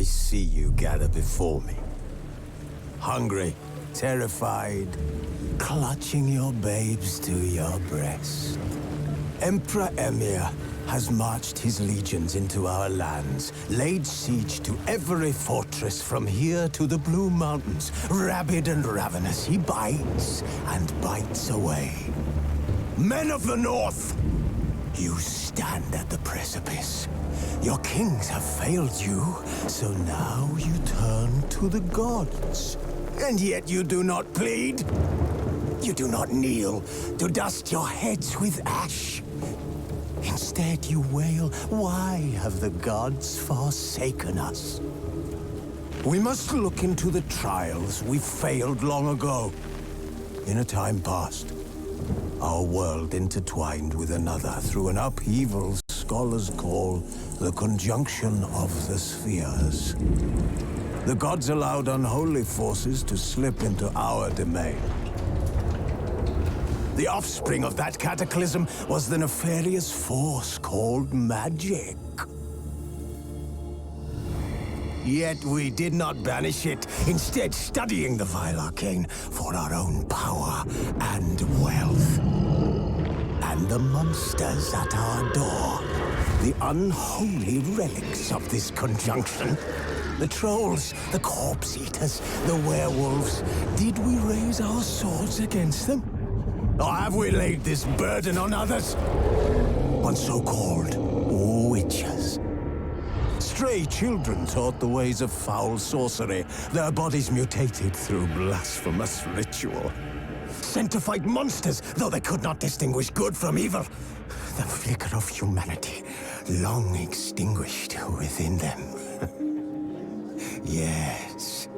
see you gather before me. Hungry, terrified, clutching your babes to your breast. Emperor Emir has marched his legions into our lands, laid siege to every fortress from here to the Blue Mountains. Rabid and ravenous, he bites and bites away. Men of the North, you stand at the precipice. Your kings have failed you, so now you turn to the gods. And yet you do not plead. You do not kneel to dust your heads with ash. Instead you wail, why have the gods forsaken us? We must look into the trials we failed long ago. In a time past, our world intertwined with another through an upheaval scholars call the conjunction of the spheres. The gods allowed unholy forces to slip into our domain. The offspring of that cataclysm was the nefarious force called magic. Yet we did not banish it, instead studying the vile arcane for our own power and wealth. And the monsters at our door, the unholy relics of this conjunction. The trolls, the corpse-eaters, the werewolves. Did we raise our swords against them? Or have we laid this burden on others? On so-called witches. Stray children taught the ways of foul sorcery, their bodies mutated through blasphemous ritual. Sent to fight monsters, though they could not distinguish good from evil. The flicker of humanity, long extinguished within them. Yes,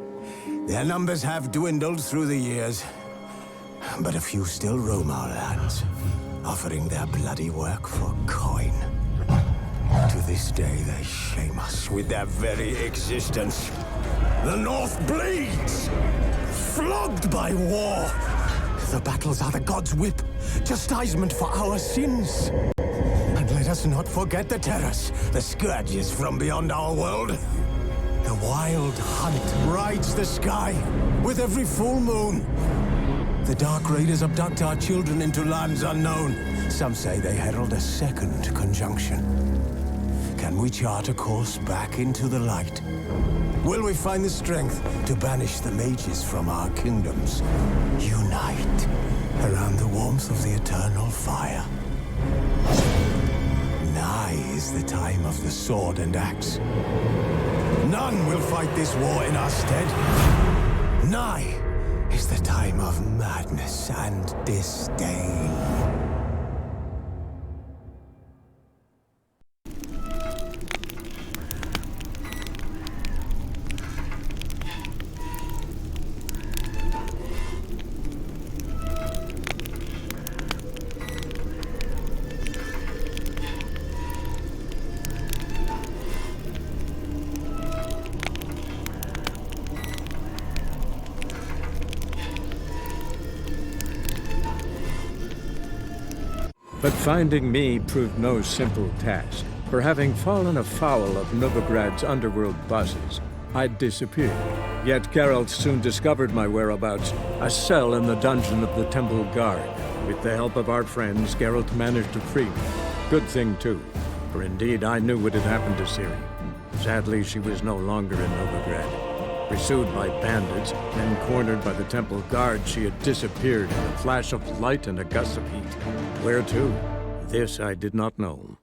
their numbers have dwindled through the years. But a few still roam our lands, offering their bloody work for coin. To this day, they shame us with their very existence. The North bleeds, flogged by war. The battles are the gods' whip, chastisement for our sins. And let us not forget the terrors, the scourges from beyond our world. The wild hunt rides the sky with every full moon. The Dark Raiders abduct our children into lands unknown. Some say they herald a second conjunction. Can we chart a course back into the light? Will we find the strength to banish the mages from our kingdoms? Unite around the warmth of the eternal fire. Nigh is the time of the sword and axe. None will fight this war in our stead. Nigh is the time of madness and disdain. But finding me proved no simple task, for having fallen afoul of Novigrad's underworld bosses, I'd disappeared. Yet Geralt soon discovered my whereabouts, a cell in the dungeon of the Temple Guard. With the help of our friends, Geralt managed to free me. Good thing too, for indeed I knew what had happened to Ciri. Sadly, she was no longer in Novigrad. Pursued by bandits, then cornered by the Temple Guard, she had disappeared in a flash of light and a gust of heat. Where to? This I did not know.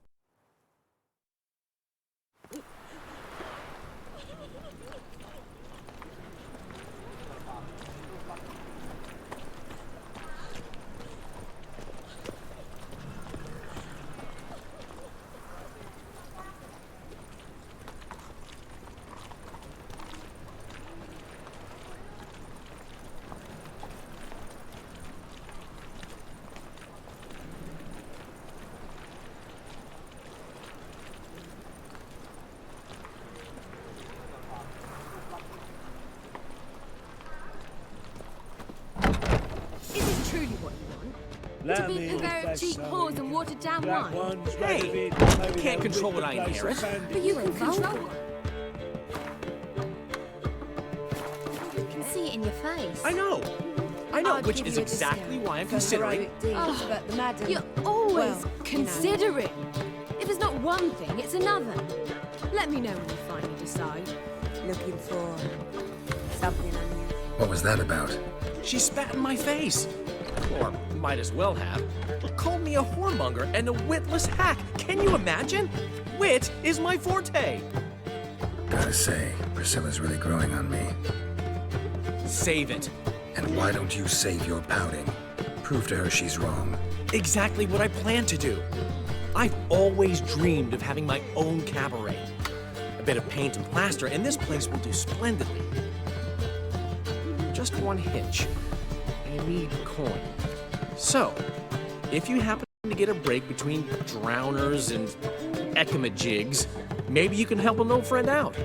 To be a pair of cheap whores and watered down wine. Hey, you can't control what I inherit. But you can control it. in your face. I know, I'd which give is you a exactly discount why I'm for considering. heroic deeds, Oh, but the madam... You're always well, you know. considering. If it's not one thing, it's another. Let me know when you finally decide. Looking for something unusual. What was that about? She spat in my face. Or might as well have. Called me a whoremonger and a witless hack. Can you imagine? Wit is my forte. Gotta say, Priscilla's really growing on me. Save it. And why don't you save your pouting? Prove to her she's wrong. Exactly what I plan to do. I've always dreamed of having my own cabaret. A bit of paint and plaster, and this place will do splendidly. Just one hitch. I need coin. So, if you happen to get a break between drowners and ekamajigs, maybe you can help an old friend out.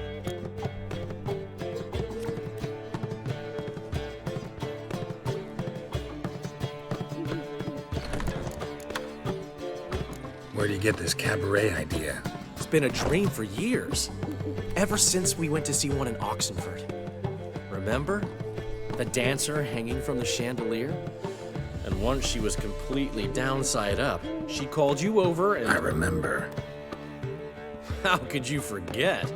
Where do you get this cabaret idea? It's been a dream for years. Ever since we went to see one in Oxenford. Remember? The dancer hanging from the chandelier? And once she was completely downside up, she called you over and... I remember. How could you forget?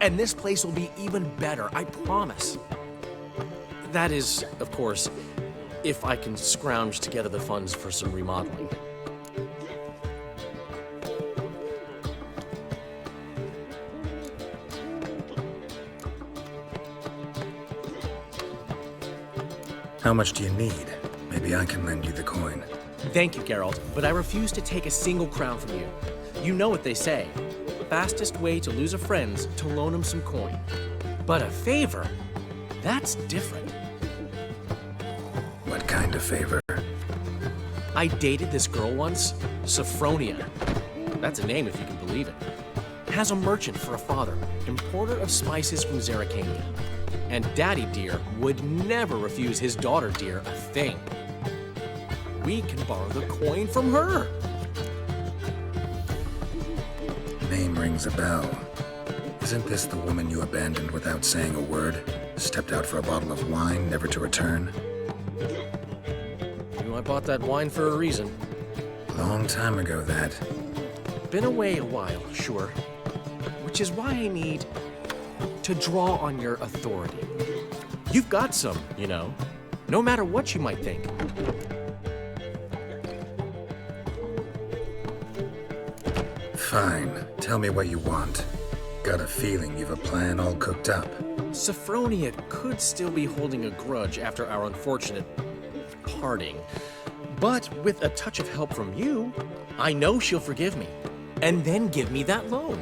And this place will be even better, I promise. That is, of course, if I can scrounge together the funds for some remodeling. How much do you need? Maybe I can lend you the coin. Thank you, Geralt, but I refuse to take a single crown from you. You know what they say. Fastest way to lose a friend's to loan him some coin. But a favor? That's different. What kind of favor? I dated this girl once, Sophronia. That's a name if you can believe it. Has a merchant for a father, importer of spices from Zerrikania. And Daddy Dear would never refuse his daughter Dear a thing. We can borrow the coin from her. Name rings a bell. Isn't this the woman you abandoned without saying a word? Stepped out for a bottle of wine, never to return? You know, I bought that wine for a reason. Long time ago, that. Been away a while, sure. Which is why I need to draw on your authority. You've got some, you know, no matter what you might think. Fine. Tell me what you want. Got a feeling you've a plan all cooked up. Sophronia could still be holding a grudge after our unfortunate parting. But with a touch of help from you, I know she'll forgive me. And then give me that loan.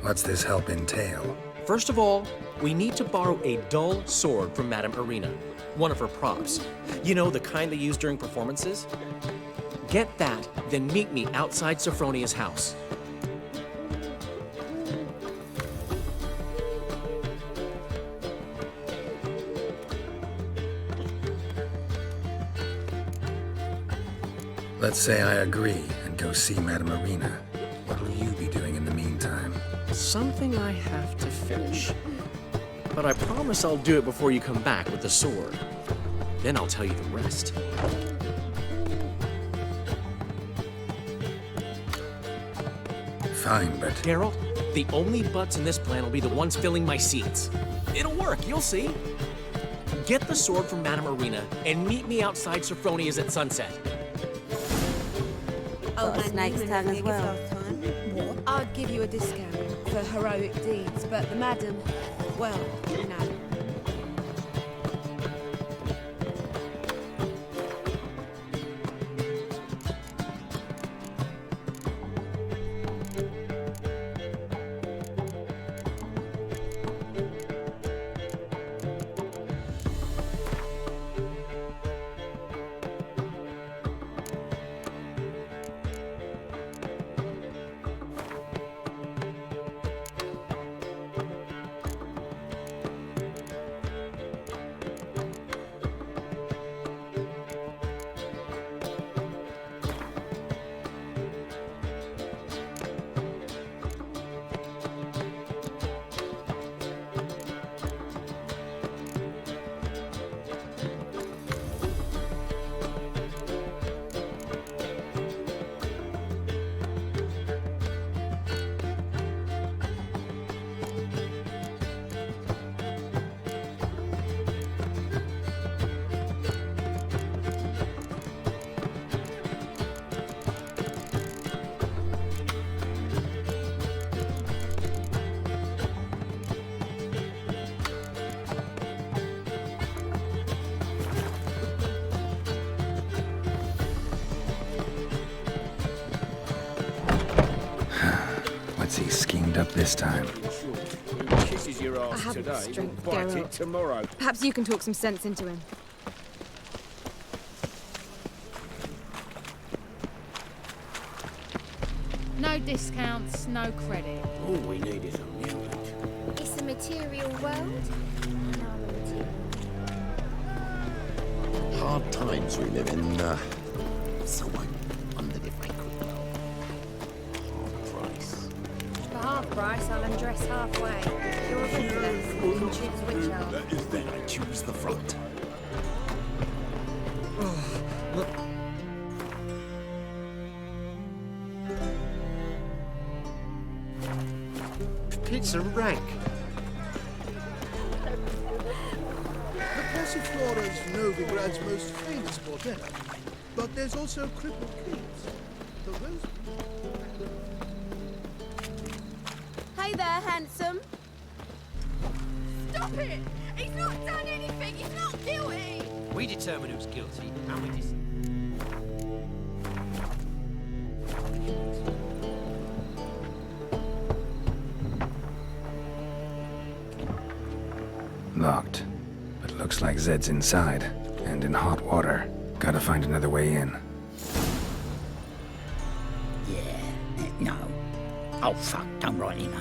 What's this help entail? First of all, we need to borrow a dull sword from Madame Irina, one of her props. You know, the kind they use during performances? Get that, then meet me outside Sophronia's house. Let's say I agree and go see Madame Irina. What'll you be doing in the meantime? Something I have to finish. But I promise I'll do it before you come back with the sword. Then I'll tell you the rest. Fine, but Geralt, the only butts in this plan will be the ones filling my seats. It'll work, you'll see. Get the sword from Madame Irina and meet me outside Sophronia's at sunset. Oh, Got a snake's tongue as well. What? I'd give you a discount for heroic deeds, but the madam, well, you know. What's he schemed up this time? Kisses your I ass haven't the today, strength, bite Geralt. it tomorrow. Perhaps you can talk some sense into him. No discounts, no credit. All we need is amusement. It's a material world. Hard times we live in, so I wondered if I could half price. For half price, I'll undress halfway. You're a regular. You can choose which half. Then I choose the front. Pizza rank. The Passiflora is Novigrad's most famous bordello, but there's also Crippled Kids. The Rose... Hey there, handsome. Stop it! He's not done anything! He's not guilty! We determine who's guilty, and we decide. Locked. But looks like Zed's inside, and in hot water. Gotta find another way in. Yeah, no. Oh fuck, don't rightly know.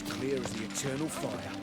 Clear as the eternal fire.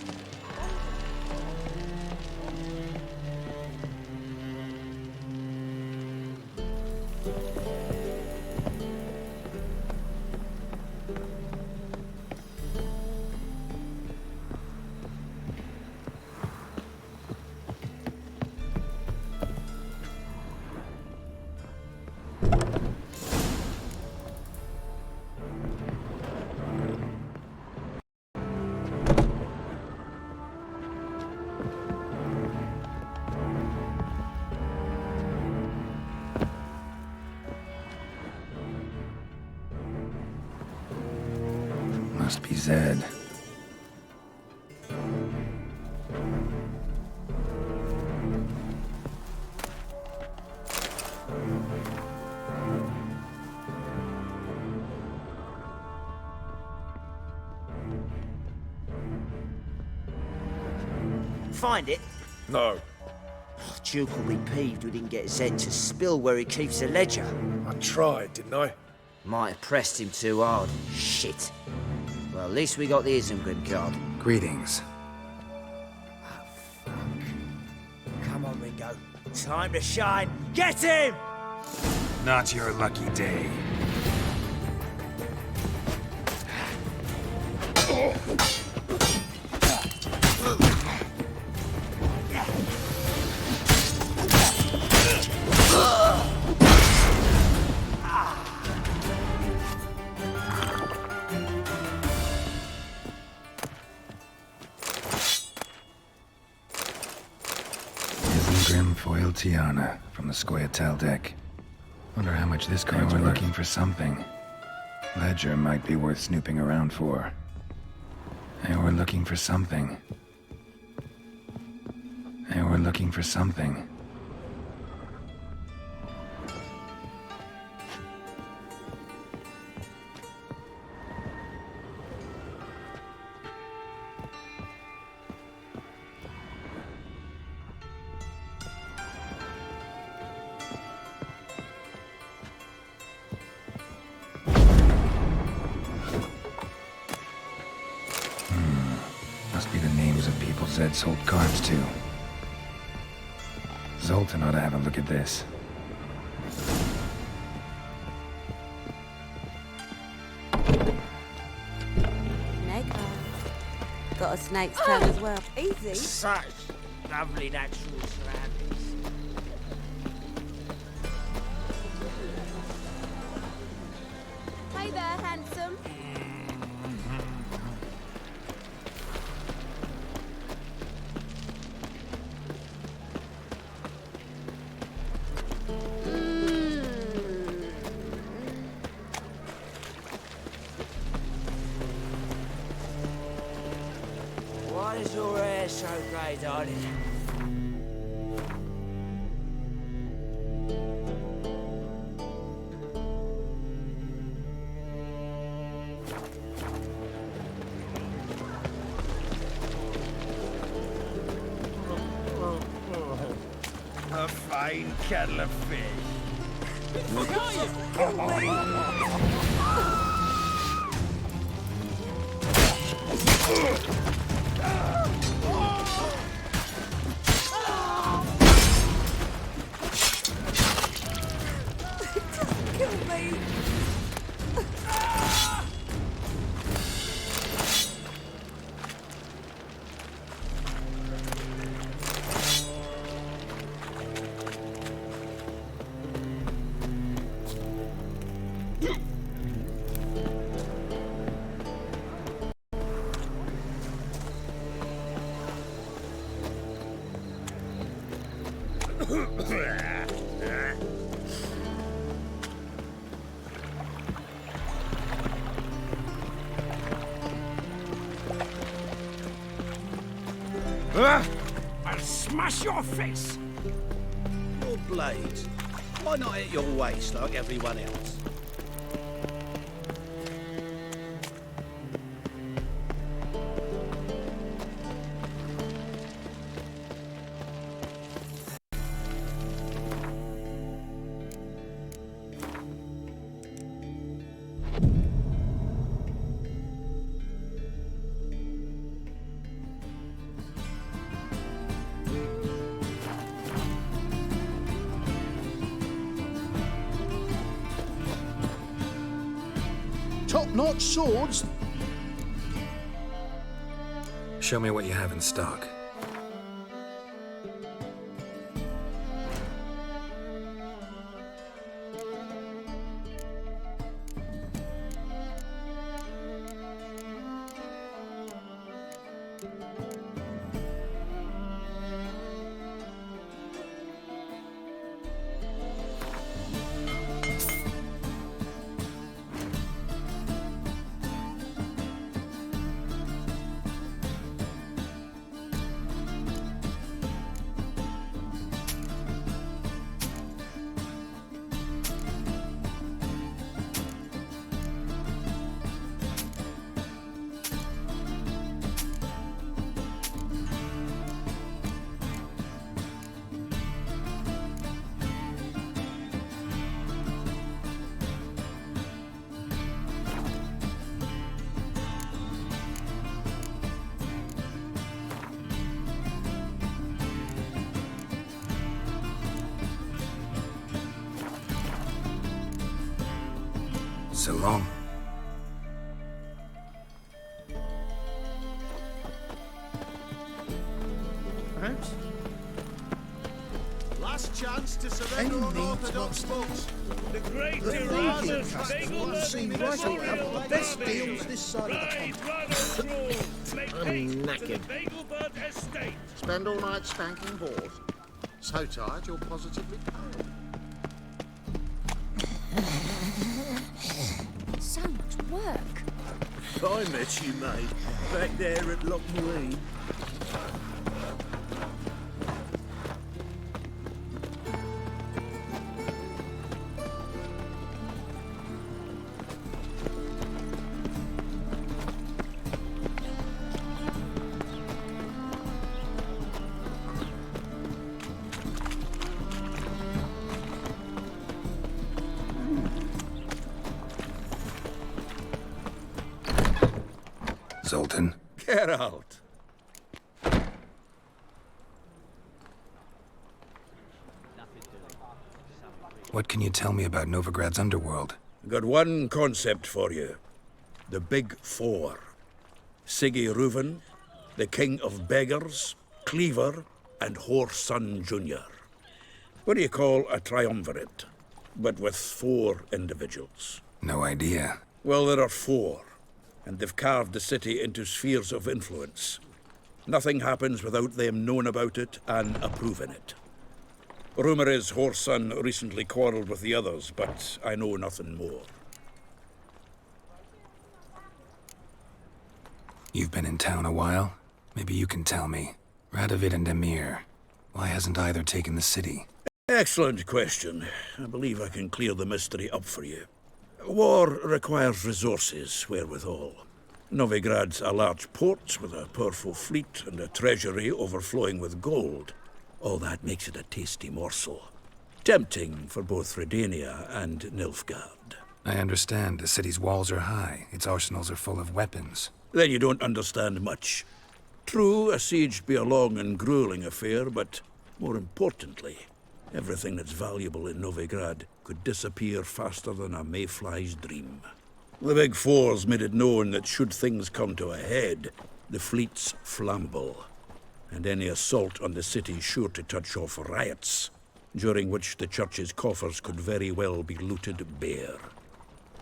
Must be Zed. Find it? No. Duke will be peeved we didn't get Zed to spill where he keeps the ledger. I tried, didn't I? Might have pressed him too hard. Shit. Well, at least we got the Isengrim card. Greetings. Come on, Ringo. Time to shine. Get him! Not your lucky day. Isengrim foil Tiana from the Scoia'tael deck. Wonder how much this card's worth. We're looking for something. Ledger might be worth snooping around for. And we're looking for something. And we're looking for something. Must be the names of people Zed sold cards to. Zoltan ought to have a look at this. Nega. got a snake's tongue as well. Easy. Such lovely natural surroundings. Hey there, handsome. Why is your hair so grey, darling? A fine kettle of fish. Kill me. I'll smash your face! Your blades. Why not at your waist like everyone else? Top-notch swords. Show me what you have in stock. So long. Perhaps. Last chance to surrender Any on means Orthodox folks. The great The Erasmus Arabian customers seem right to have the best deals this side of the continent. I'm knackered. Spend all night spanking balls. So tired you're positively cold. So much work. I met you, mate, back there at Loch Marine. Zoltan. Get out. What can you tell me about Novigrad's underworld? Got one concept for you. The Big Four. Siggy Reuven, the king of beggars, Cleaver, and Whoreson Jr. What do you call a triumvirate, but with 4 individuals? No idea. Well, there are 4, and they've carved the city into spheres of influence. Nothing happens without them knowing about it and approving it. Rumor is Whoreson recently quarreled with the others, but I know nothing more. You've been in town a while? Maybe you can tell me. Radovid and Emir. Why hasn't either taken the city? Excellent question. I believe I can clear the mystery up for you. War requires resources wherewithal. Novigrad's a large port with a powerful fleet and a treasury overflowing with gold. All that makes it a tasty morsel. Tempting for both Redania and Nilfgaard. I understand. The city's walls are high. Its arsenals are full of weapons. Then you don't understand much. True, a siege be a long and grueling affair, but more importantly, everything that's valuable in Novigrad could disappear faster than a mayfly's dream. The Big Four's made it known that should things come to a head, the fleet's flammable, and any assault on the city's sure to touch off riots, during which the church's coffers could very well be looted bare.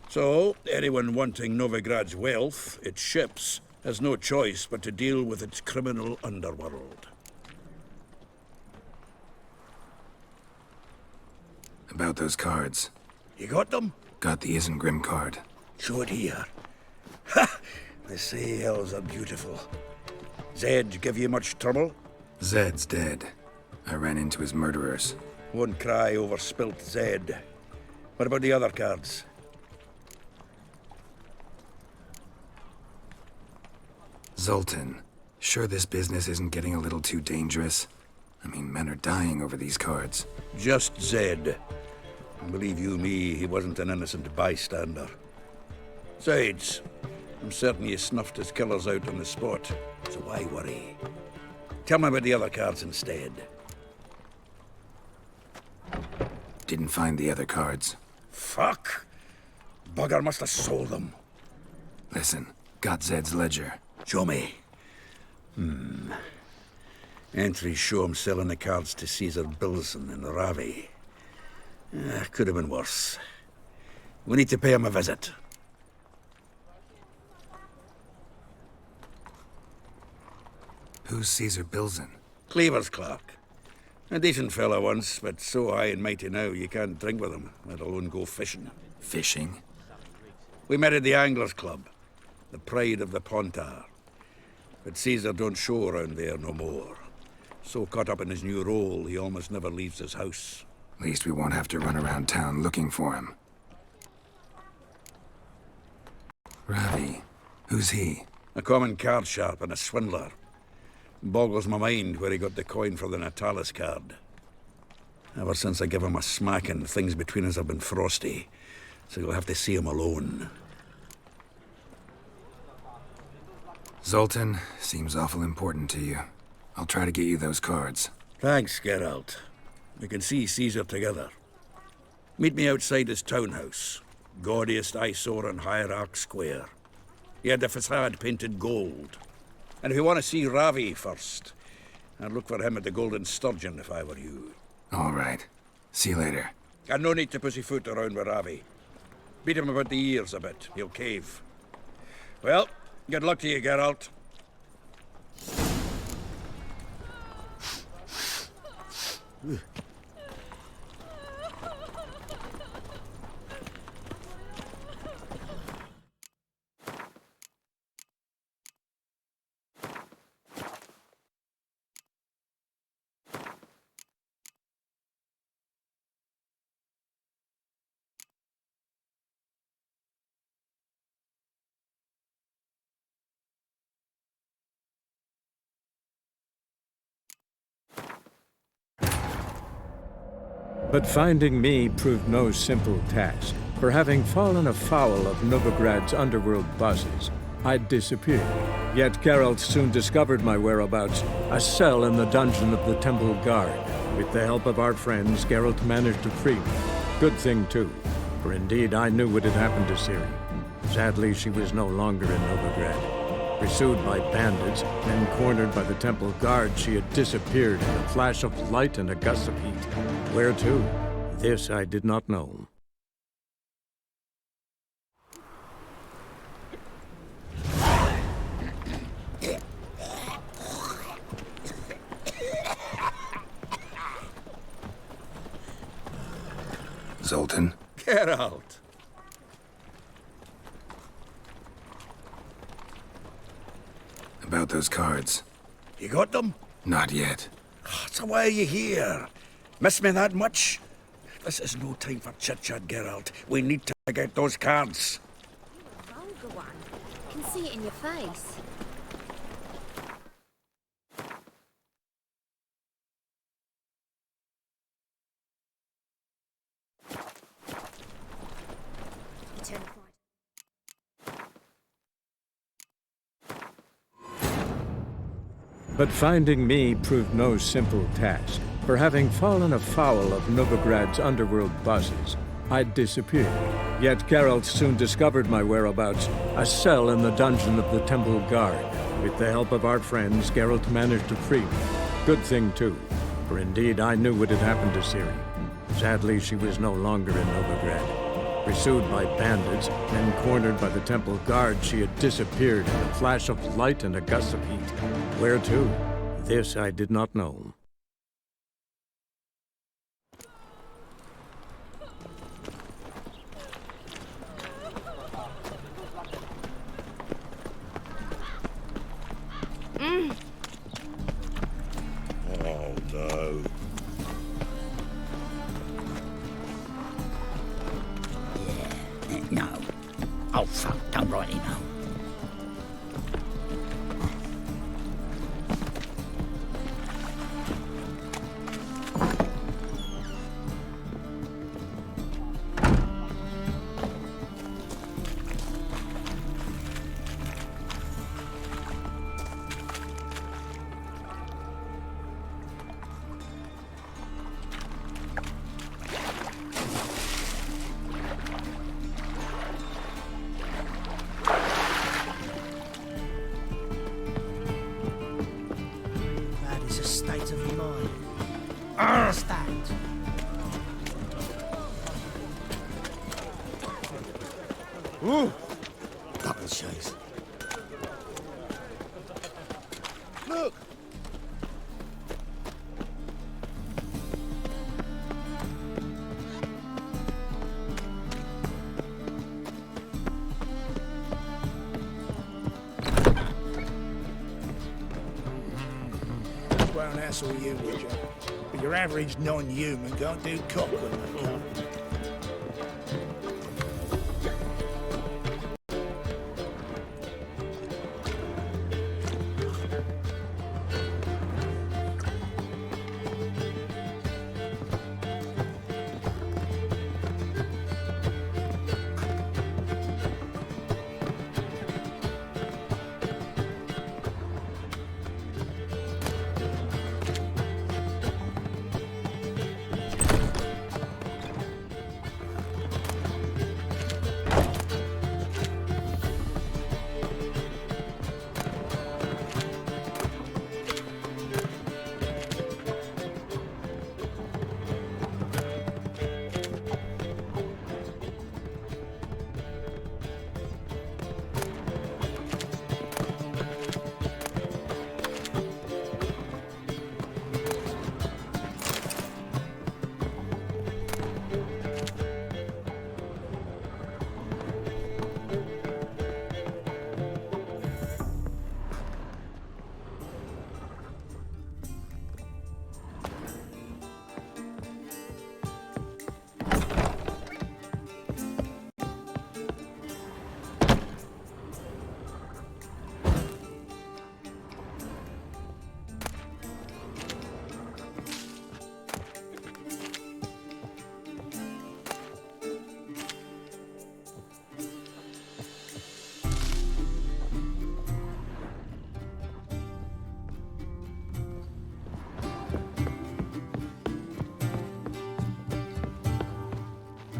So, anyone wanting Novigrad's wealth, its ships, has no choice but to deal with its criminal underworld. About those cards. You got them? Got the Isengrim card. Show it here. Ha! The sails are beautiful. Zed give you much trouble? Zed's dead. I ran into his murderers. Won't cry over spilt Zed. What about the other cards? Zoltan. Sure this business isn't getting a little too dangerous? I mean, men are dying over these cards. Just Zed. And believe you me, he wasn't an innocent bystander. Besides, I'm certain he snuffed his killers out on the spot, so why worry? Tell me about the other cards instead. Didn't find the other cards. Fuck! Bugger must have sold them. Listen, got Zed's ledger. Show me. Entries show him selling the cards to Caesar Bilson and Ravi. Could have been worse. We need to pay him a visit. Who's Caesar Bilson? Cleaver's clerk. A decent fellow once, but so high and mighty now you can't drink with him, let alone go fishing. Fishing? We met at the Anglers Club, the pride of the Pontar. But Caesar don't show around there no more. So caught up in his new role, he almost never leaves his house. At least we won't have to run around town looking for him. Ravi. Who's he? A common card sharp and a swindler. Boggles my mind where he got the coin for the Natalis card. Ever since I gave him a smacking, things between us have been frosty. So you'll have to see him alone. Zoltan seems awful important to you. I'll try to get you those cards. Thanks, Geralt. We can see Caesar together. Meet me outside his townhouse. Gaudiest eyesore on Hierarch Square. He had the facade painted gold. And if you want to see Ravi first, I'd look for him at the Golden Sturgeon if I were you. All right. See you later. And no need to pussyfoot around with Ravi. Beat him about the ears a bit. He'll cave. Well, good luck to you, Geralt. But finding me proved no simple task, for having fallen afoul of Novigrad's underworld bosses, I'd disappeared. Yet Geralt soon discovered my whereabouts, a cell in the dungeon of the Temple Guard. With the help of our friends, Geralt managed to free me. Good thing, too, for indeed I knew what had happened to Ciri. Sadly, she was no longer in Novigrad. Pursued by bandits, then cornered by the temple guard, she had disappeared in a flash of light and a gust of heat. Where to? This I did not know. Zoltan? Geralt! About those cards. You got them? Not yet. So why are you here? Miss me that much? This is no time for chit-chat, Geralt. We need to get those cards. You're a vulgar one. I can see it in your face. You turn right. But finding me proved no simple task. For having fallen afoul of Novigrad's underworld bosses, I'd disappeared. Yet Geralt soon discovered my whereabouts, a cell in the dungeon of the Temple Guard. With the help of our friends, Geralt managed to free me. Good thing, too, for indeed I knew what had happened to Ciri. Sadly, she was no longer in Novigrad. Pursued by bandits, then cornered by the Temple Guard, she had disappeared in a flash of light and a gust of heat. Where to? This I did not know. Oh, no. No. Oh, fuck, don't write it now. State of mind. Understand? Ooh! Double chase. Look! Won't hassle you, would you? But your average non-human can't do cock when they come.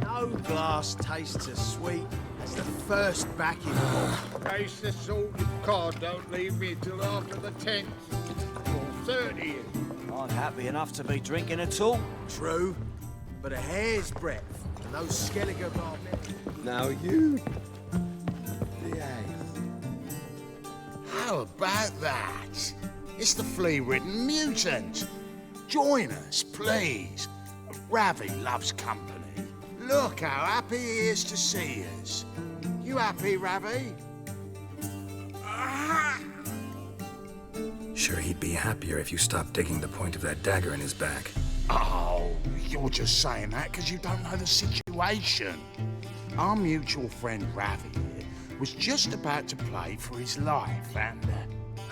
No glass tastes as sweet as It's the first backing ball. It's the sort of card don't leave me till after the 10th. Or 30th. I'm happy enough to be drinking at all. True, but a hair's breadth, and those Skellige barbarians. Now you behave. How about that? It's the flea-ridden mutant. Join us, please. Ravi loves company. Look how happy he is to see us. You happy, Ravi? Sure, he'd be happier if you stopped digging the point of that dagger in his back. Oh, you're just saying that because you don't know the situation. Our mutual friend Ravi here was just about to play for his life and...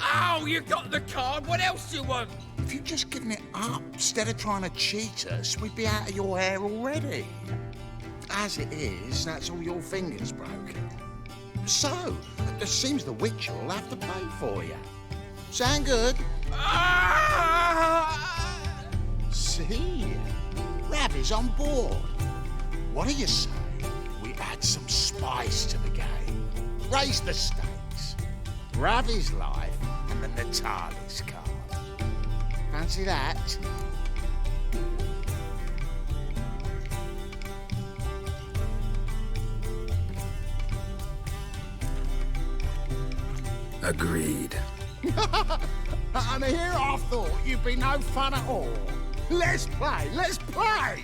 Oh, you got the card! What else do you want? If you'd just given it up instead of trying to cheat us, we'd be out of your hair already. As it is, that's all your fingers broken. So, it seems the Witcher will have to pay for you. Sound good? See? Ravi's on board. What do you say we add some spice to the game? Raise the stakes. Ravi's life and the Natalis card. Fancy that? Agreed. And here I thought you'd be no fun at all. Let's play, let's play!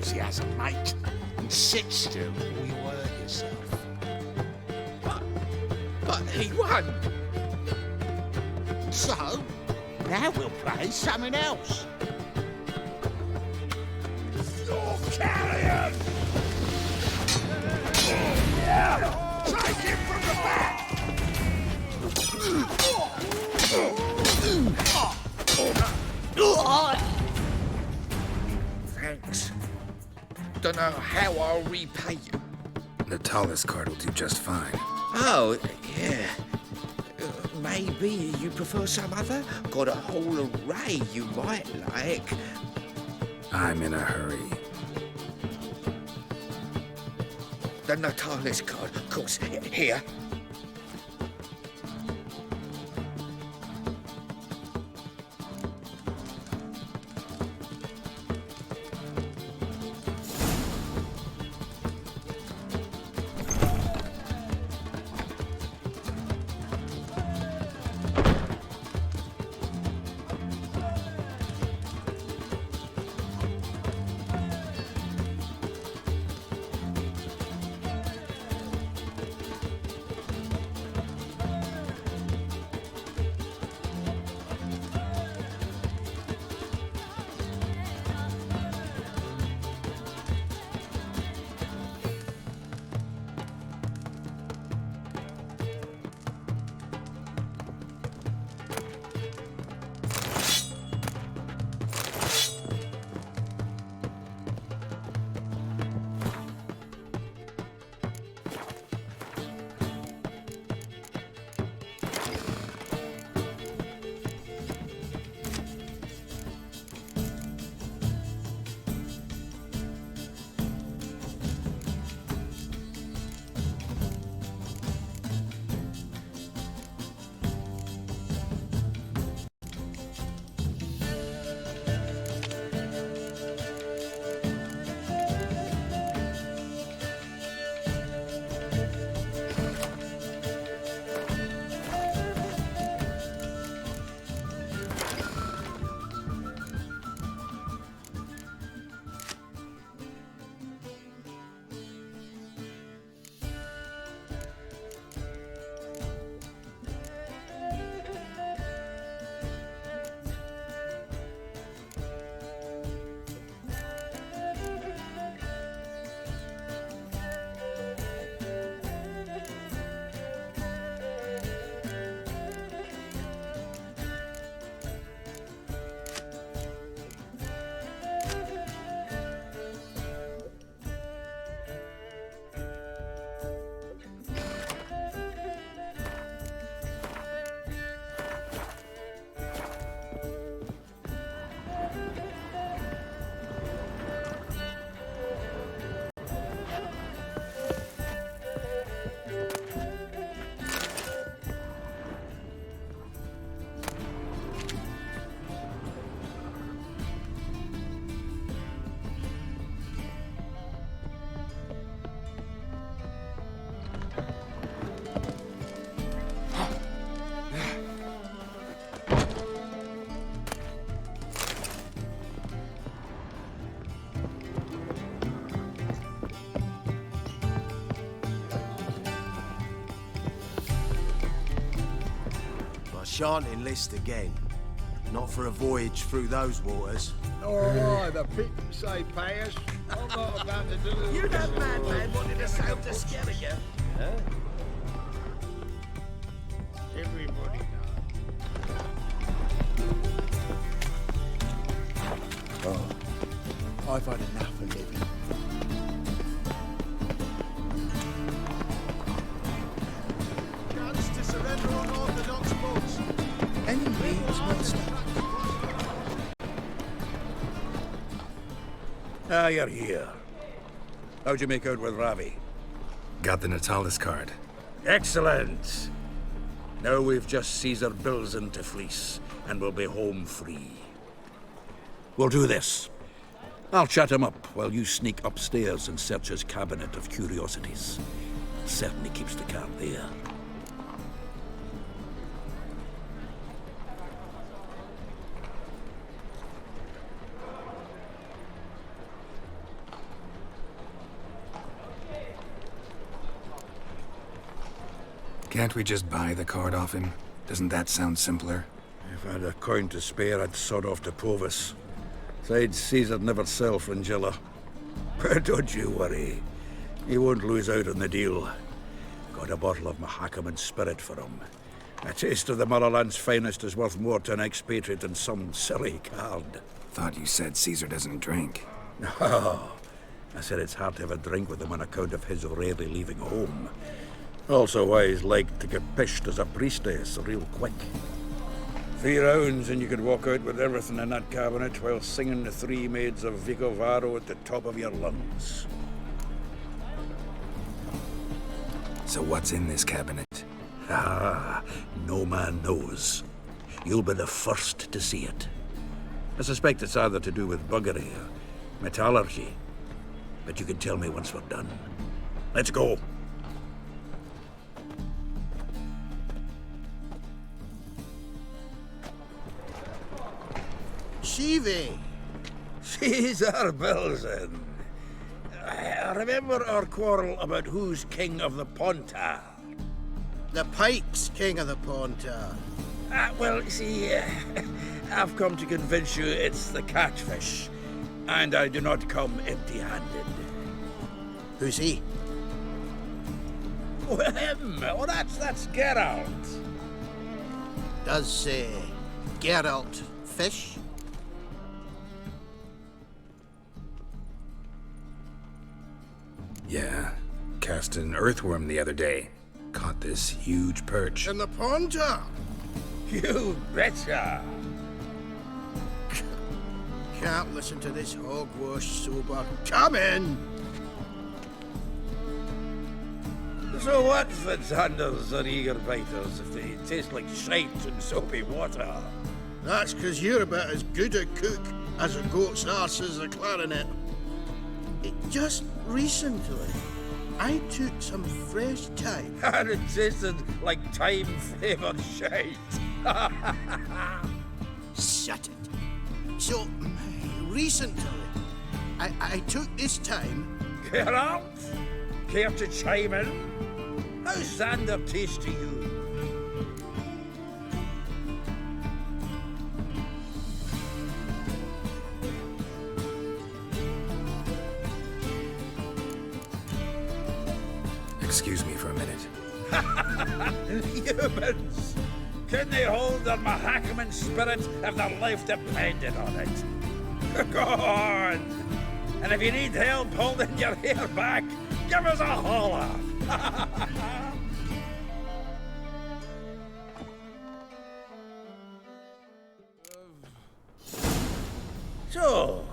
enthusiasm, mate. And sit still or you'll hurt yourself. But he won. So, now we'll play something else. You're carrion! Take him from the back! Thanks. Don't know how I'll repay you. Natalis card will do just fine. Oh, yeah. Maybe you prefer some other? Got a whole array you might like. I'm in a hurry. The Natalis card, of course. Here. Shan't enlist again. Not for a voyage through those waters. Oh, the pit say pay us. I'm not about to do You that madman wanted to sail to Skellige. Huh? Everybody knows. Oh, I've had enough of living. Chance to surrender on Orthodox boats. Enemy is master. Ah, you're here. How'd you make out with Ravi? Got the Natalis card. Excellent! Now we've just Caesar Bilzen to fleece, and we'll be home free. We'll do this. I'll chat him up while you sneak upstairs and search his cabinet of curiosities. Certainly keeps the card there. Can't we just buy the card off him? Doesn't that sound simpler? If I had a coin to spare, I'd sod off to Povus. Besides, Caesar'd never sell Fringilla. But don't you worry. He won't lose out on the deal. Got a bottle of Mahakaman spirit for him. A taste of the motherland's finest is worth more to an expatriate than some silly card. Thought you said Caesar doesn't drink. No. I said it's hard to have a drink with him on account of his rarely leaving home. Also why he's like to get pished as a priestess real quick. 3 rounds and you could walk out with everything in that cabinet while singing the 3 maids of Vicovaro at the top of your lungs. So what's in this cabinet? Ah, no man knows. You'll be the first to see it. I suspect it's either to do with buggery or metallurgy. But you can tell me once we're done. Let's go. Shivi! Caesar Belzen. I remember our quarrel about who's king of the Pontar. The Pike's king of the Pontar. Well, see, I've come to convince you it's the catfish. And I do not come empty-handed. Who's he? Well, him. Oh, that's Geralt. Does, Geralt fish? Yeah. Cast an earthworm the other day. Caught this huge perch. In the Pontar? You betcha. Can't listen to this hogwash sober. Come in! So what, Fitzhanders or eager biters, if they taste like shite and soapy water? That's 'cause you're about as good a cook as a goat's arse is a clarinet. Just recently, I took some fresh thyme. And it tasted like thyme-flavoured shite. Shut it. So, recently, I took this thyme. Geralt, care to chime in? How's Xander taste to you? Excuse me for a minute. Humans! Can they hold their Mahakaman spirit if their life depended on it? Go on! And if you need help holding your hair back, give us a holler! So,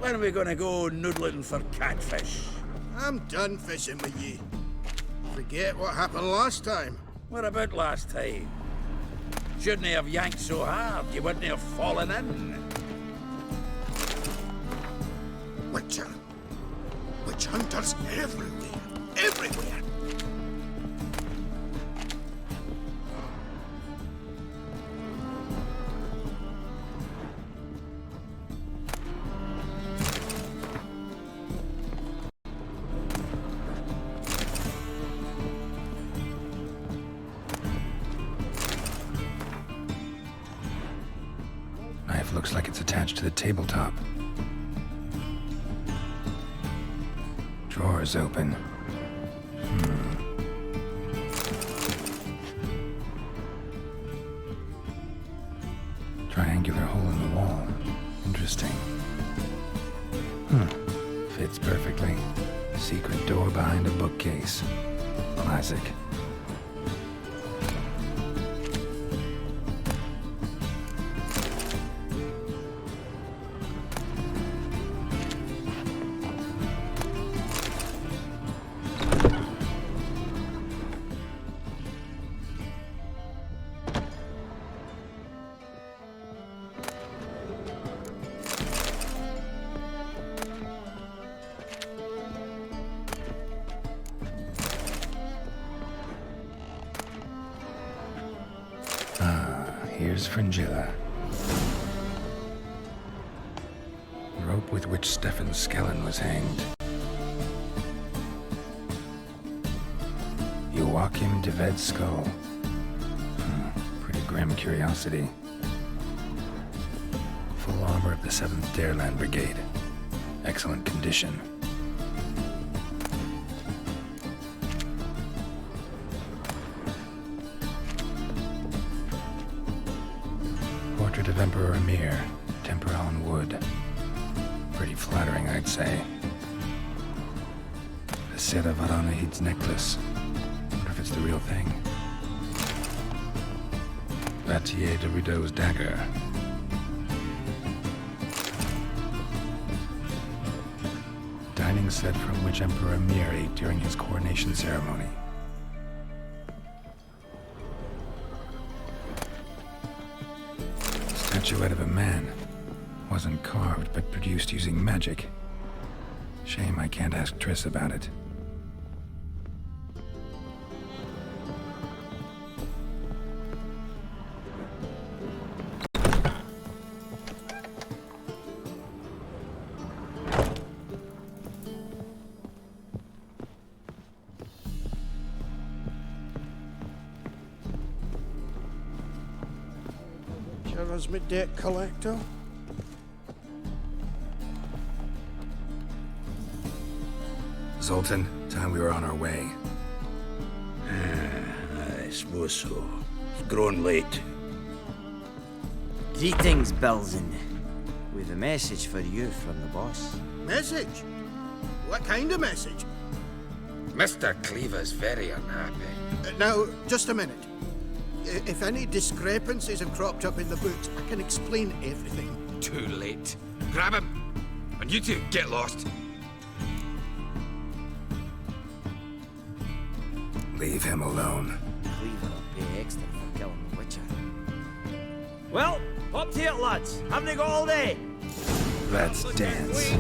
when are we gonna go noodling for catfish? I'm done fishing with ye. Forget what happened last time. What about last time? Shouldn't have yanked so hard, you wouldn't have fallen in. Witcher. Witch hunters everywhere. Everywhere. Knife looks like it's attached to the tabletop. Drawer's open. Triangular hole in the wall. Interesting. Fits perfectly. Secret door behind a bookcase. Classic. Here's Fringilla. Rope with which Stefan Skellen was hanged. You Joachim de Ved's skull. Pretty grim curiosity. Full armor of the 7th Dareland Brigade. Excellent condition. Portrait of Emperor Emir, temper on wood. Pretty flattering, I'd say. The Sera Varanahid's necklace. Wonder if it's the real thing. Vattier de Rideau's dagger. Dining set from which Emperor Emir ate during his coronation ceremony. Statuette of a man. Wasn't carved, but produced using magic. Shame I can't ask Triss about it. As my debt collector. Zoltan, time we were on our way. I suppose so. It's grown late. Greetings, Belzen. We've a message for you from the boss. Message? What kind of message? Mr. Cleaver's very unhappy. Now, just a minute. If any discrepancies have cropped up in the books, I can explain everything. Too late. Grab him! And you two, get lost. Leave him alone. Cleaver will pay extra for killing the Witcher. Well, up to it, lads. Haven't they got all day? Let's dance.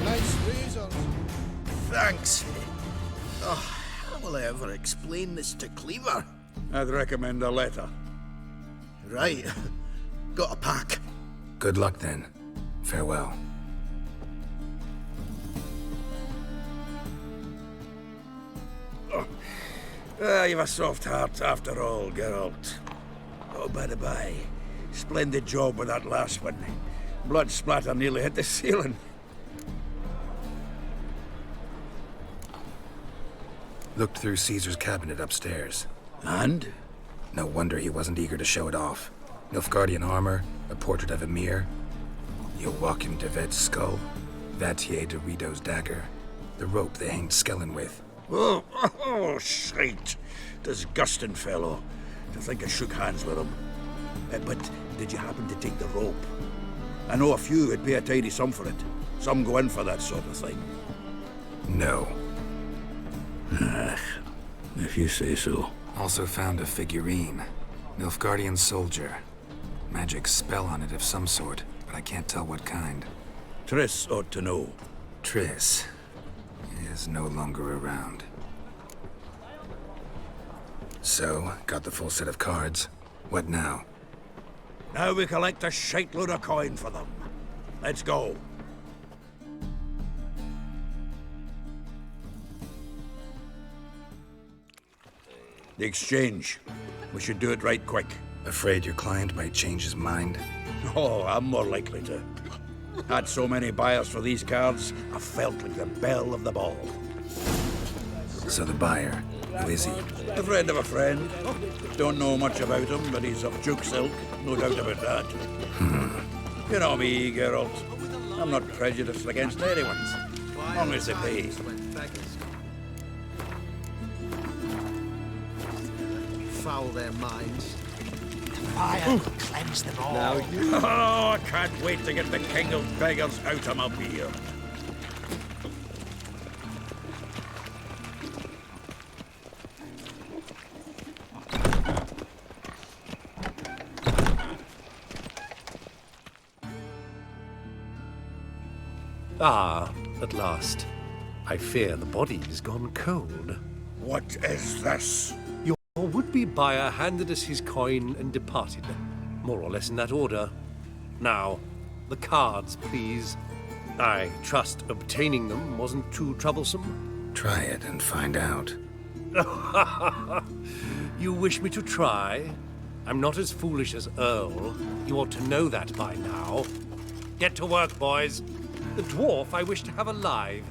Nice razors. Thanks. Oh, how will I ever explain this to Cleaver? I'd recommend a letter. Right. Got a pack. Good luck then. Farewell. You've a soft heart after all, Geralt. Oh, by the by, splendid job with that last one. Blood splatter nearly hit the ceiling. Looked through Caesar's cabinet upstairs. And? No wonder he wasn't eager to show it off. Nilfgaardian armor, a portrait of Emir, Joachim de Ved's skull, Vattier de Rideau's dagger, the rope they hanged Skellen with. Oh, shite. Disgusting fellow. To think I shook hands with him. But did you happen to take the rope? I know a few would pay a tidy sum for it. Some go in for that sort of thing. No. If you say so. Also found a figurine. Nilfgaardian soldier. Magic spell on it of some sort, but I can't tell what kind. Triss ought to know. Triss is no longer around. So, got the full set of cards. What now? Now we collect a shiteload of coin for them. Let's go. The exchange. We should do it right quick. Afraid your client might change his mind? Oh, I'm more likely to. Had so many buyers for these cards, I felt like the belle of the ball. So the buyer, who is he? A friend of a friend. Don't know much about him, but he's of Duke's ilk, no doubt about that. You know me, Geralt. I'm not prejudiced against anyone, as long as they pay. Foul their minds. Fire will cleanse them all. Now you... Oh, I can't wait to get the king of beggars out of my beard. Ah, at last. I fear the body's gone cold. What is this? Your would-be buyer handed us his coin and departed. More or less in that order. Now, the cards, please. I trust obtaining them wasn't too troublesome? Try it and find out. You wish me to try? I'm not as foolish as Earl. You ought to know that by now. Get to work, boys. The dwarf I wish to have alive.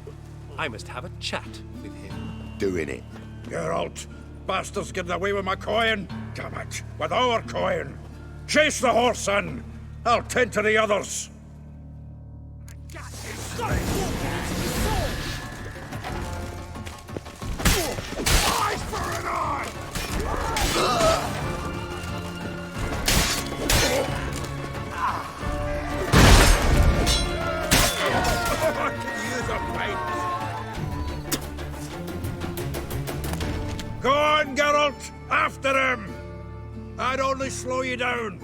I must have a chat with him. Doing it. Geralt, bastards getting away with my coin. Damn it, with our coin. Chase the horse, son. I'll tend to the others. Eyes for an eye! I could use a fight. Go on, Geralt! After him! I'd only slow you down.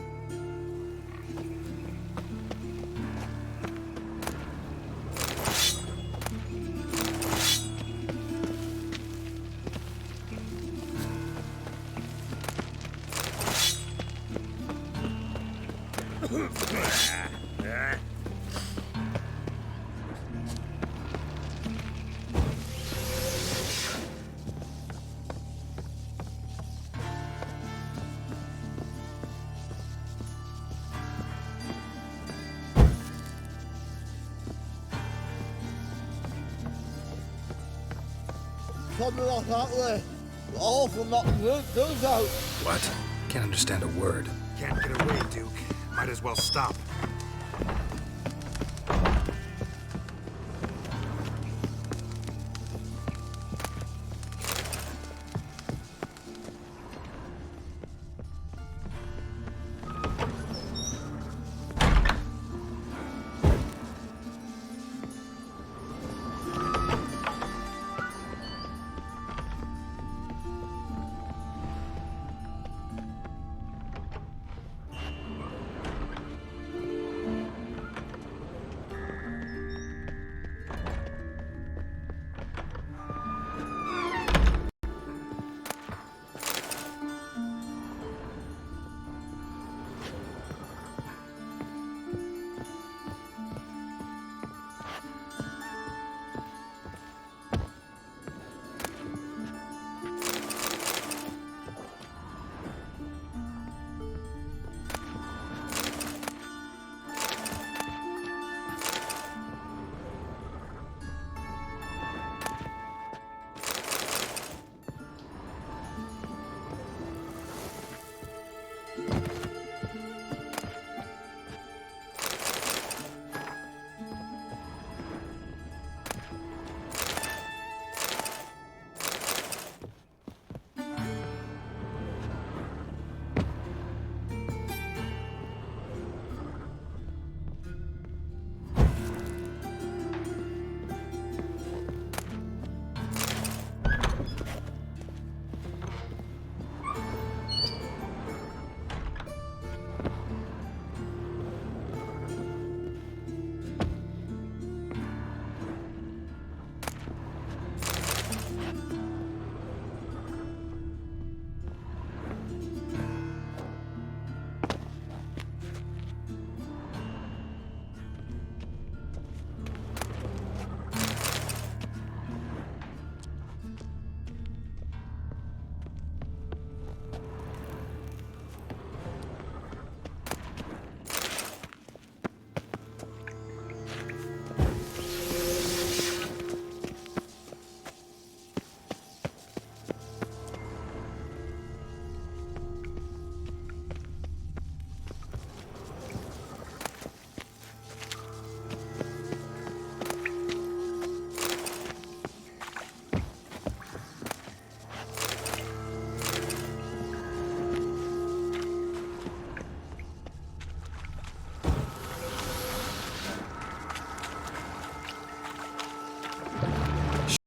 Something like that way. Awful not goes out. What? Can't understand a word. Can't get away, Duke. Might as well stop.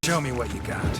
Show me what you got.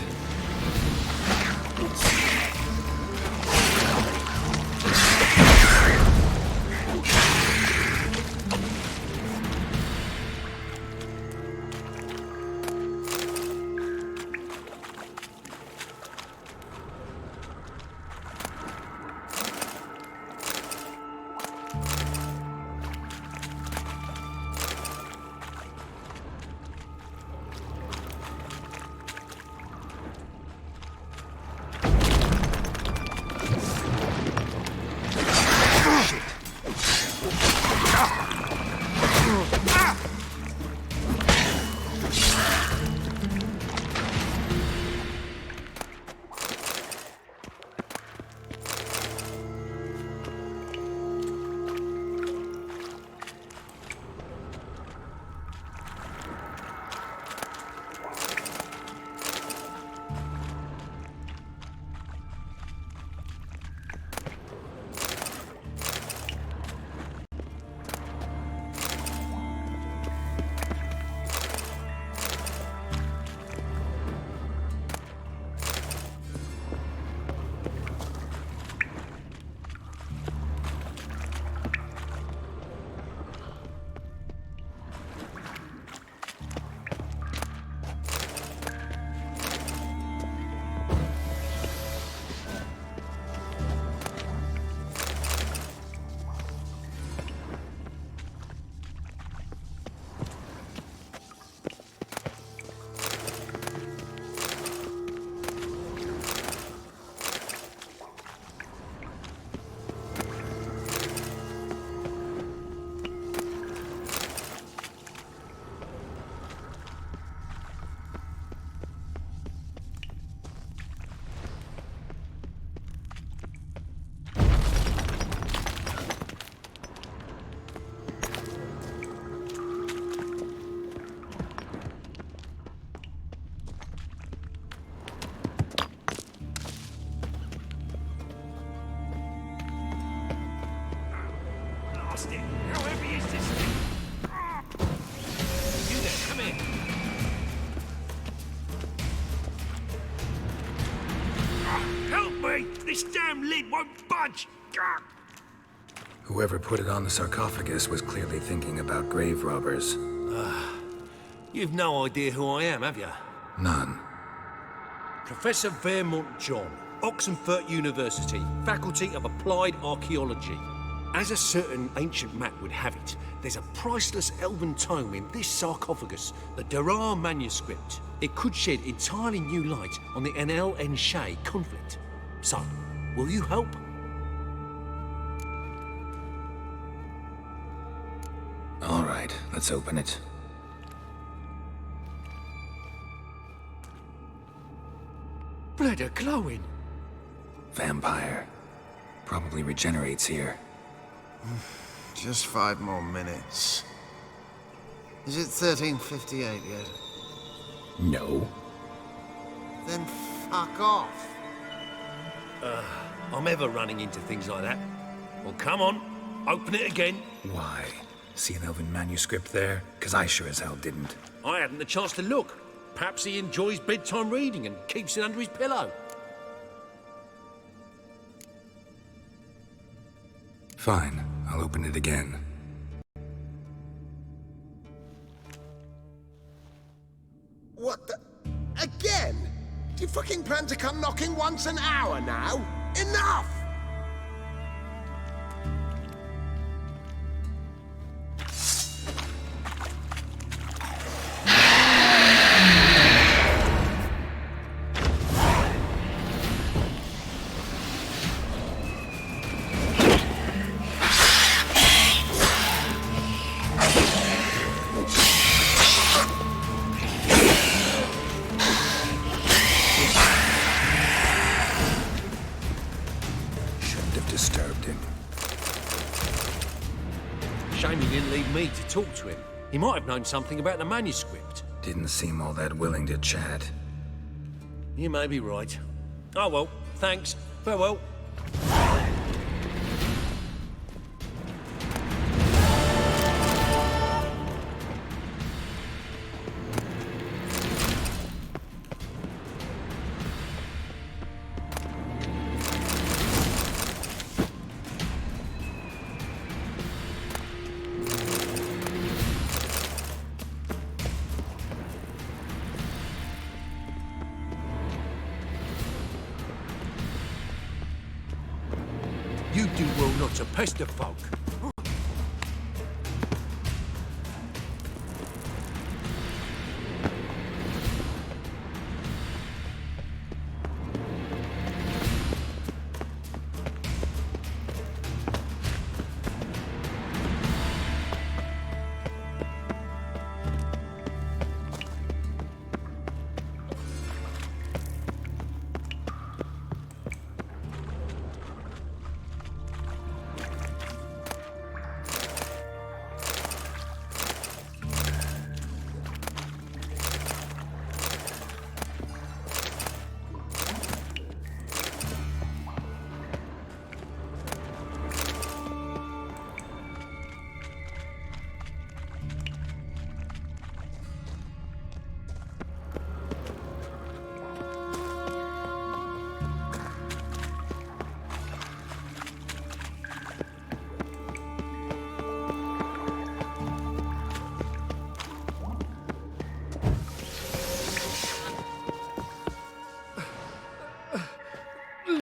me! This damn lid won't budge! Whoever put it on the sarcophagus was clearly thinking about grave robbers. You've no idea who I am, have you? None. Professor Vermont John, Oxenford University, Faculty of Applied Archaeology. As a certain ancient map would have it, there's a priceless elven tome in this sarcophagus, the Durar manuscript. It could shed entirely new light on the Enel and Shay conflict. So, will you help? All right, let's open it. Blood are glowing. Vampire. Probably regenerates here. Just 5 more minutes. Is it 1358 yet? No. Then fuck off. I'm ever running into things like that. Well, come on, open it again. Why? See an elven manuscript there? 'Cause I sure as hell didn't. I hadn't the chance to look. Perhaps he enjoys bedtime reading and keeps it under his pillow. Fine, I'll open it again. What the... Again? Do you fucking plan to come knocking once an hour now? Enough! Shame he didn't leave me to talk to him. He might have known something about the manuscript. Didn't seem all that willing to chat. You may be right. Oh well, thanks. Farewell. You do well not to pester folk.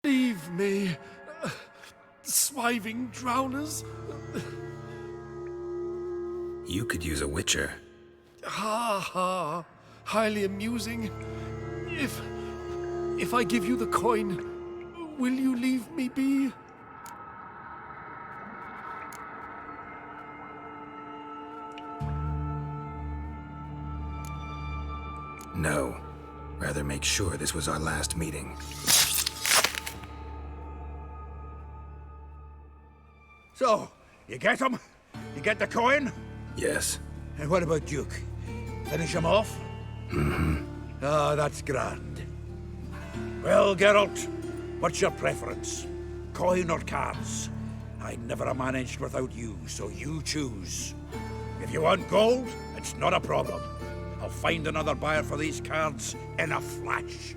Leave me, swiving drowners. You could use a witcher. Ha ha, highly amusing. If I give you the coin, will you leave me be? No. Rather make sure this was our last meeting. So, you get him? You get the coin? Yes. And what about Duke? Finish him off? Mm-hmm. Ah, that's grand. Well, Geralt, what's your preference? Coin or cards? I never managed without you, so you choose. If you want gold, it's not a problem. I'll find another buyer for these cards in a flash.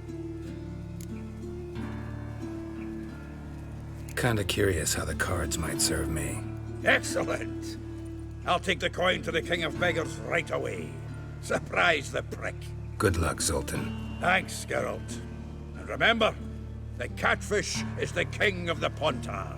Kinda curious how the cards might serve me. Excellent. I'll take the coin to the King of Beggars right away. Surprise the prick. Good luck, Zoltan. Thanks, Geralt. And remember, the catfish is the king of the Pontar.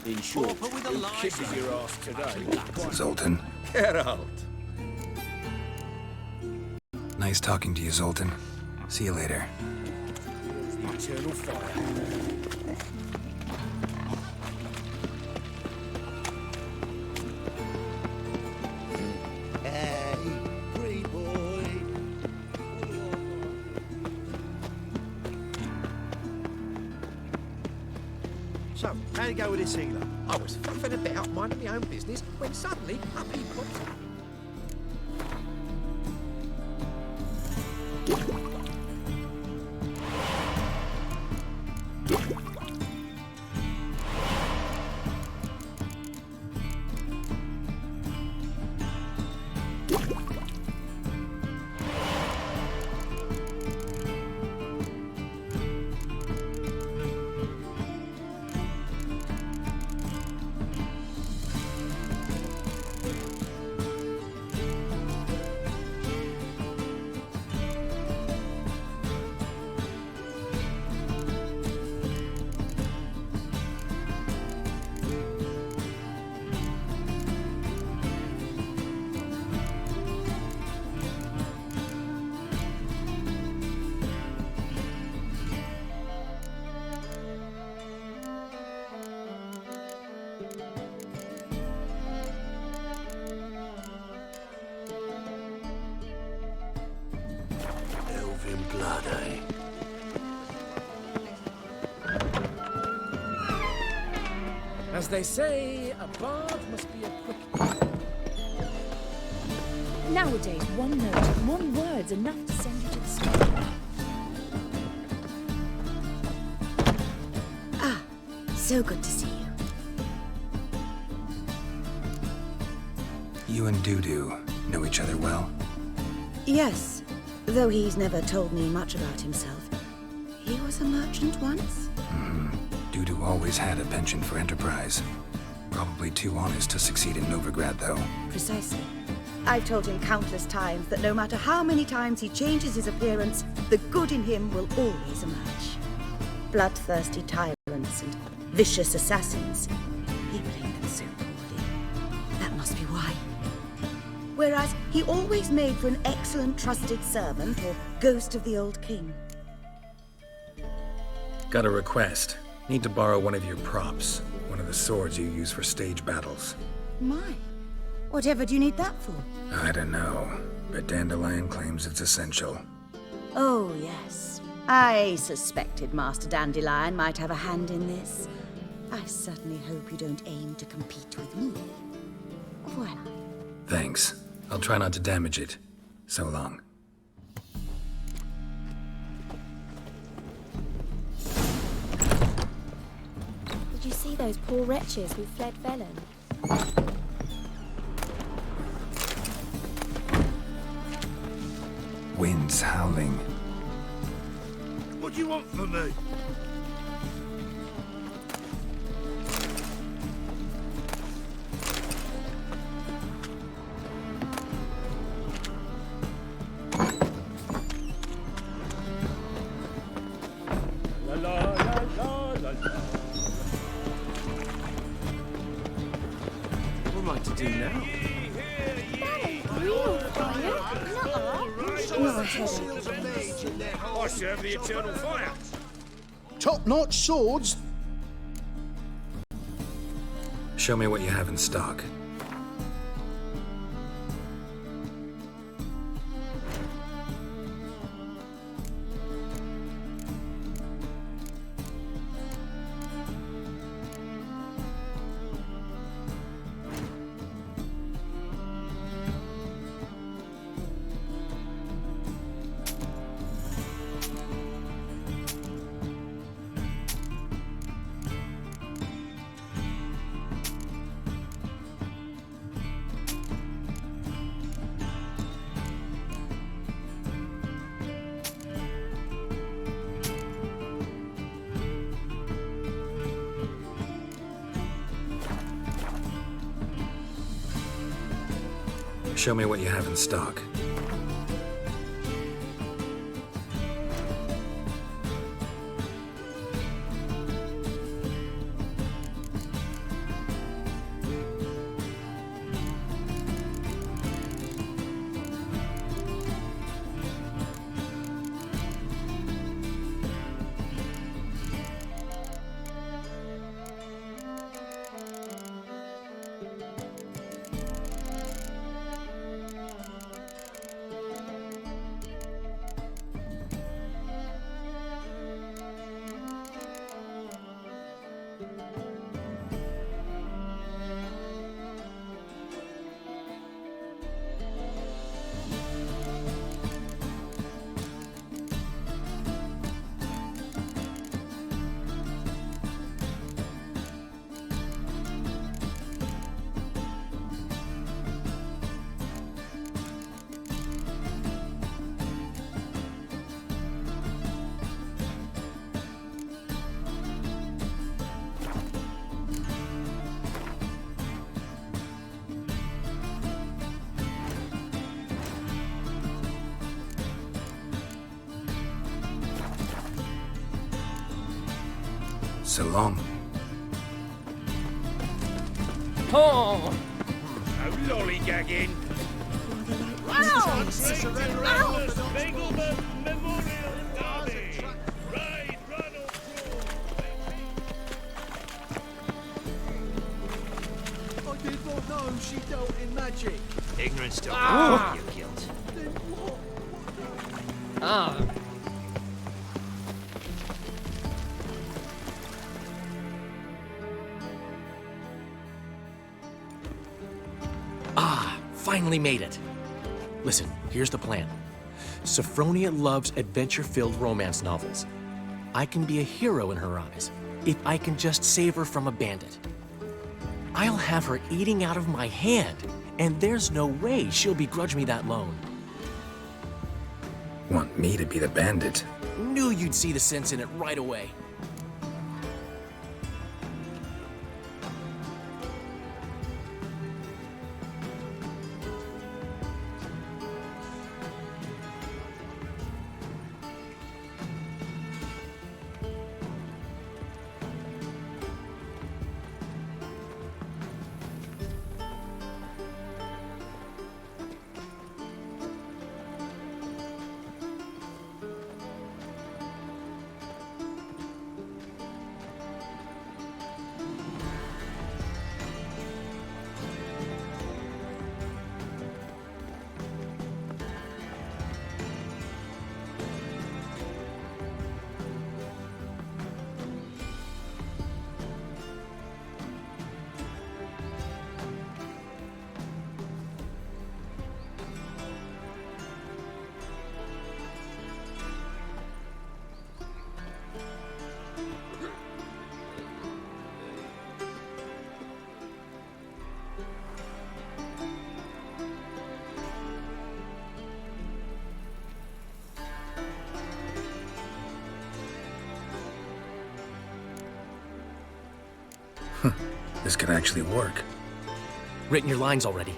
In short, who kisses your ass today? Zoltan. Geralt. Nice talking to you, Zoltan. See you later. The eternal fire. So, how'd it go with this healer? I was fluffing about, minding my own business, when suddenly up he popped. Elven blood, eh? As they say, a bard must be a quick... Nowadays, one note, one word's enough to send you to the sky. Ah, so good to see you. You and Dudu know each other well? Yes, though he's never told me much about himself. He was a merchant once? Dudu always had a penchant for enterprise. Probably too honest to succeed in Novigrad, though. Precisely. I've told him countless times that no matter how many times he changes his appearance, the good in him will always emerge. Bloodthirsty tyrants and vicious assassins. He played them so poorly. That must be why. Whereas he always made for an excellent trusted servant or ghost of the old king. Got a request. Need to borrow one of your props. One of the swords you use for stage battles. My, whatever do you need that for? I don't know, but Dandelion claims it's essential. Oh, yes. I suspected Master Dandelion might have a hand in this. I certainly hope you don't aim to compete with me. Voilà. Thanks. I'll try not to damage it. So long. Did you see those poor wretches who fled Velen? Wind's howling. What do you want from me? La la la I serve the eternal fire. Top-notch swords? Show me what you have in stock. Show me what you have in stock. So long. Oh! No lollygagging. Spiegelman Memorial Derby. Ride, run or I did not know she dealt in magic. Ignorance don't Ah! your guilt. Then what? Ah. Finally made it. Listen, here's the plan. Sophronia loves adventure-filled romance novels. I can be a hero in her eyes if I can just save her from a bandit. I'll have her eating out of my hand, and there's no way she'll begrudge me that loan. Want me to be the bandit? Knew you'd see the sense in it right away. This could actually work. Written your lines already.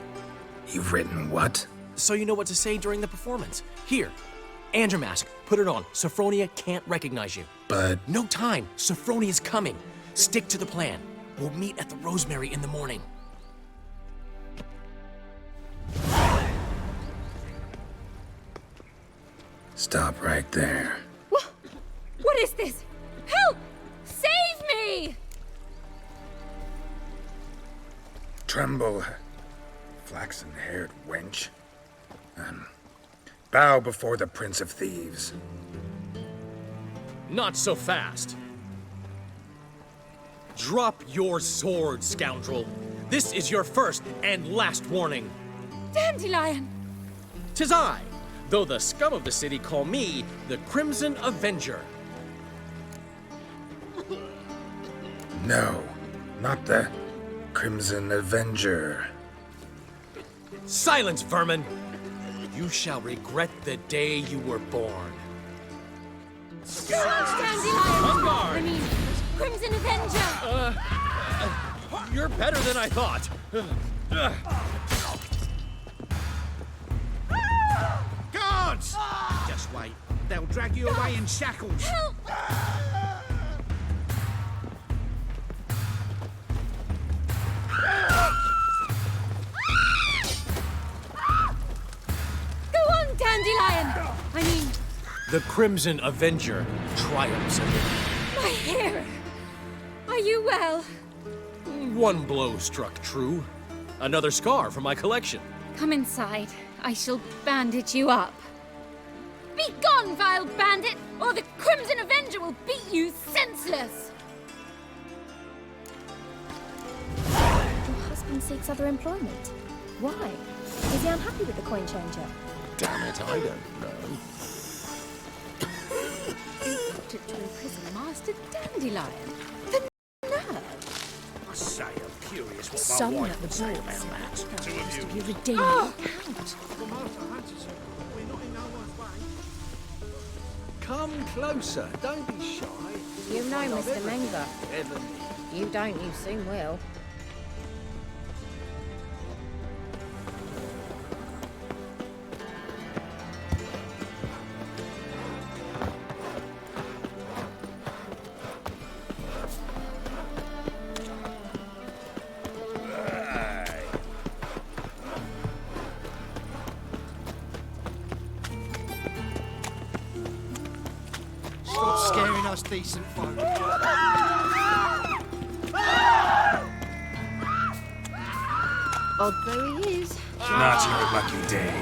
You've written what? So you know what to say during the performance. Here, and your mask. Put it on. Sophronia can't recognize you. But... No time. Sophronia's coming. Stick to the plan. We'll meet at the Rosemary in the morning. Stop right there. What is this? Help! Save me! Tremble, flaxen-haired wench. Bow before the Prince of Thieves. Not so fast. Drop your sword, scoundrel. This is your first and last warning. Dandelion! 'Tis I, though the scum of the city call me the Crimson Avenger. No, not the Crimson Avenger. Silence, vermin! You shall regret the day you were born. Dandelion! On guard! I mean, Crimson Avenger! You're better than I thought. Guards! Just wait. They'll drag you away in shackles. Help! Go on, Dandelion! I mean, The Crimson Avenger triumphs over my hair! Are you well? one blow struck true. Another scar from my collection. Come inside. I shall bandage you up. Be gone, vile bandit, or the Crimson Avenger will beat you senseless! Your husband seeks other employment. Why? Is he unhappy with the coin changer? Damn it, I don't know. To prison master Dandelion. The nerve! I say, I'm curious what my Someone wife at the would say board about said that. that Two used to of be you. redeeming account. The master answers her. We're not in no one's way. Come closer. Don't be shy. You know, Mr. Menger. Heaven. You don't, you soon will. Stop scaring us decent folk. Odd though he is. Not your lucky day.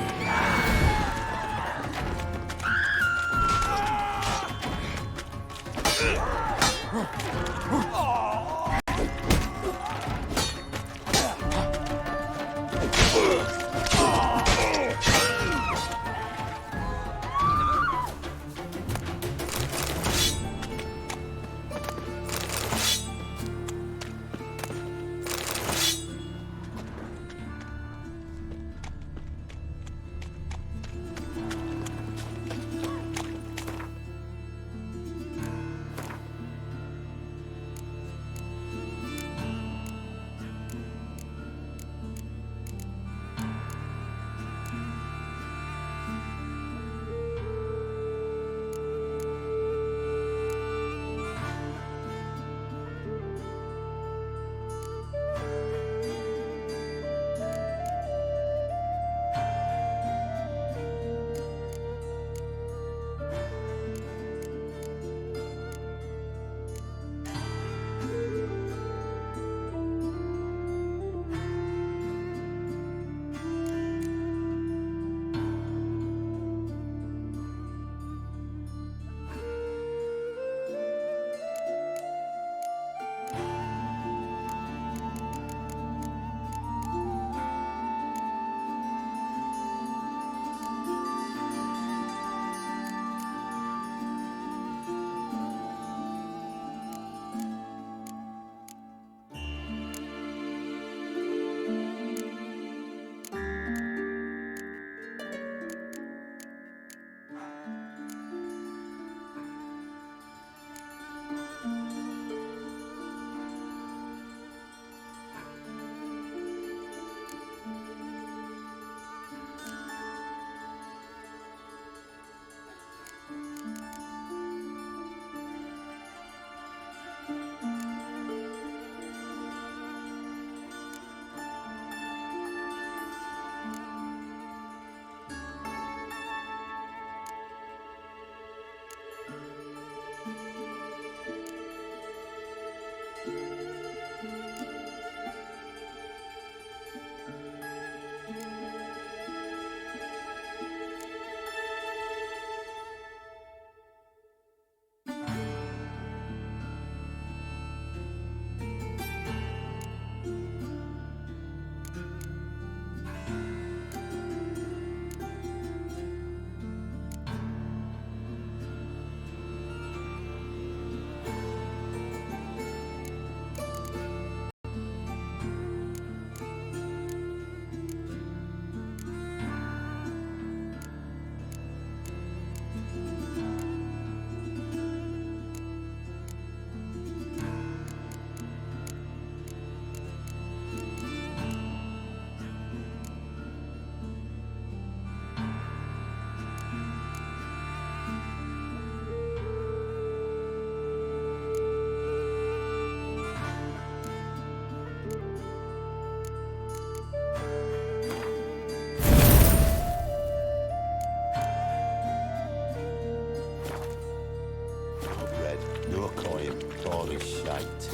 right.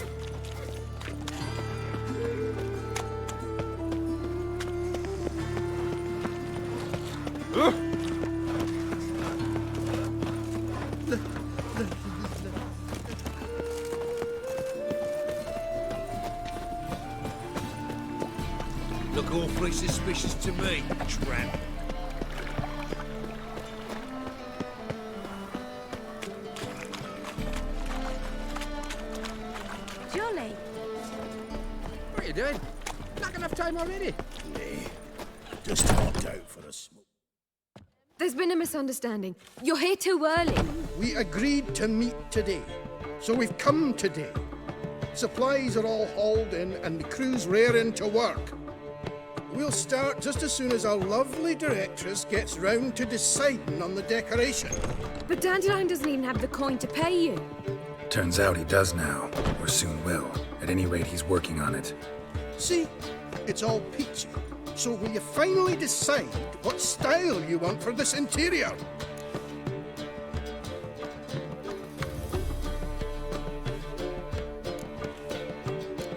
Look awfully suspicious to me, tramp. Jolly. What are you doing? Not enough time already? Nay, just hopped out for a smoke. There's been a misunderstanding. You're here too early. We agreed to meet today, so we've come today. Supplies are all hauled in and the crew's raring to work. We'll start just as soon as our lovely directress gets round to deciding on the decoration. But Dandelion doesn't even have the coin to pay you. Turns out he does now, or soon will. At any rate, he's working on it. See? It's all peachy. So will you finally decide what style you want for this interior?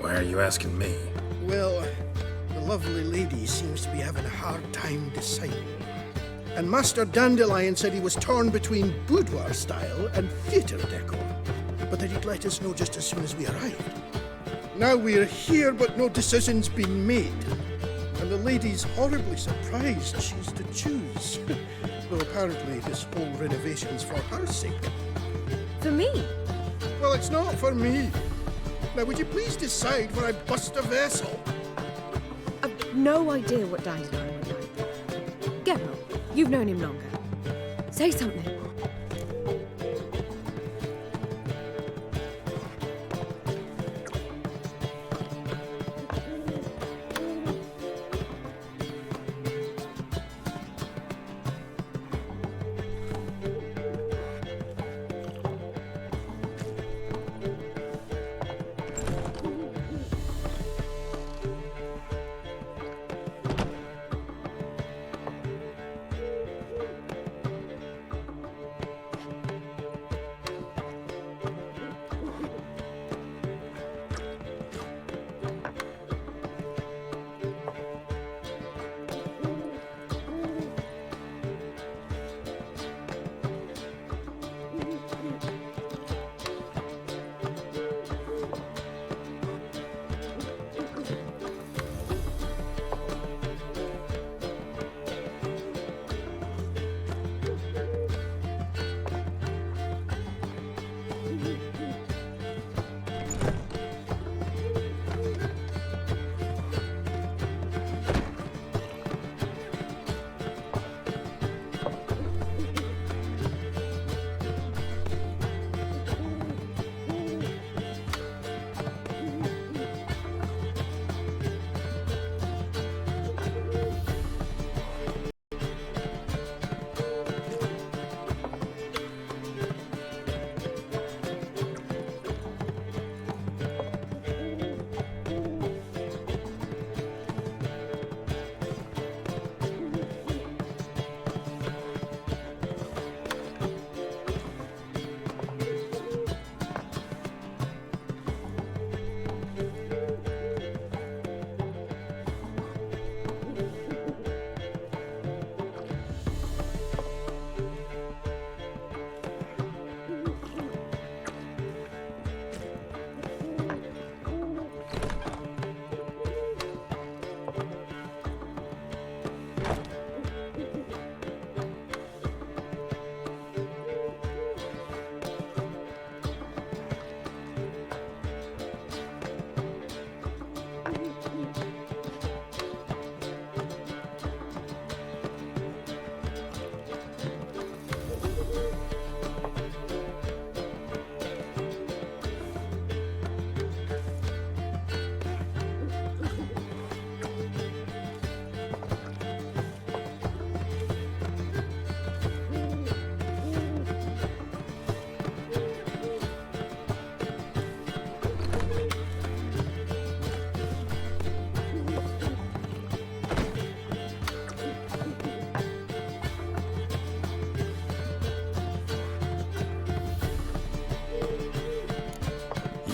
Why are you asking me? Well, the lovely lady seems to be having a hard time deciding. And Master Dandelion said he was torn between boudoir style and theatre decor, but that he'd let us know just as soon as we arrived. Now we're here, but no decision's been made. And the lady's horribly surprised she's to choose. Though apparently this whole renovation's for her sake. For me? Well, it's not for me. Now, would you please decide where I bust a vessel? I've no idea what Dandelion would like. Geralt, you've known him longer. Say something.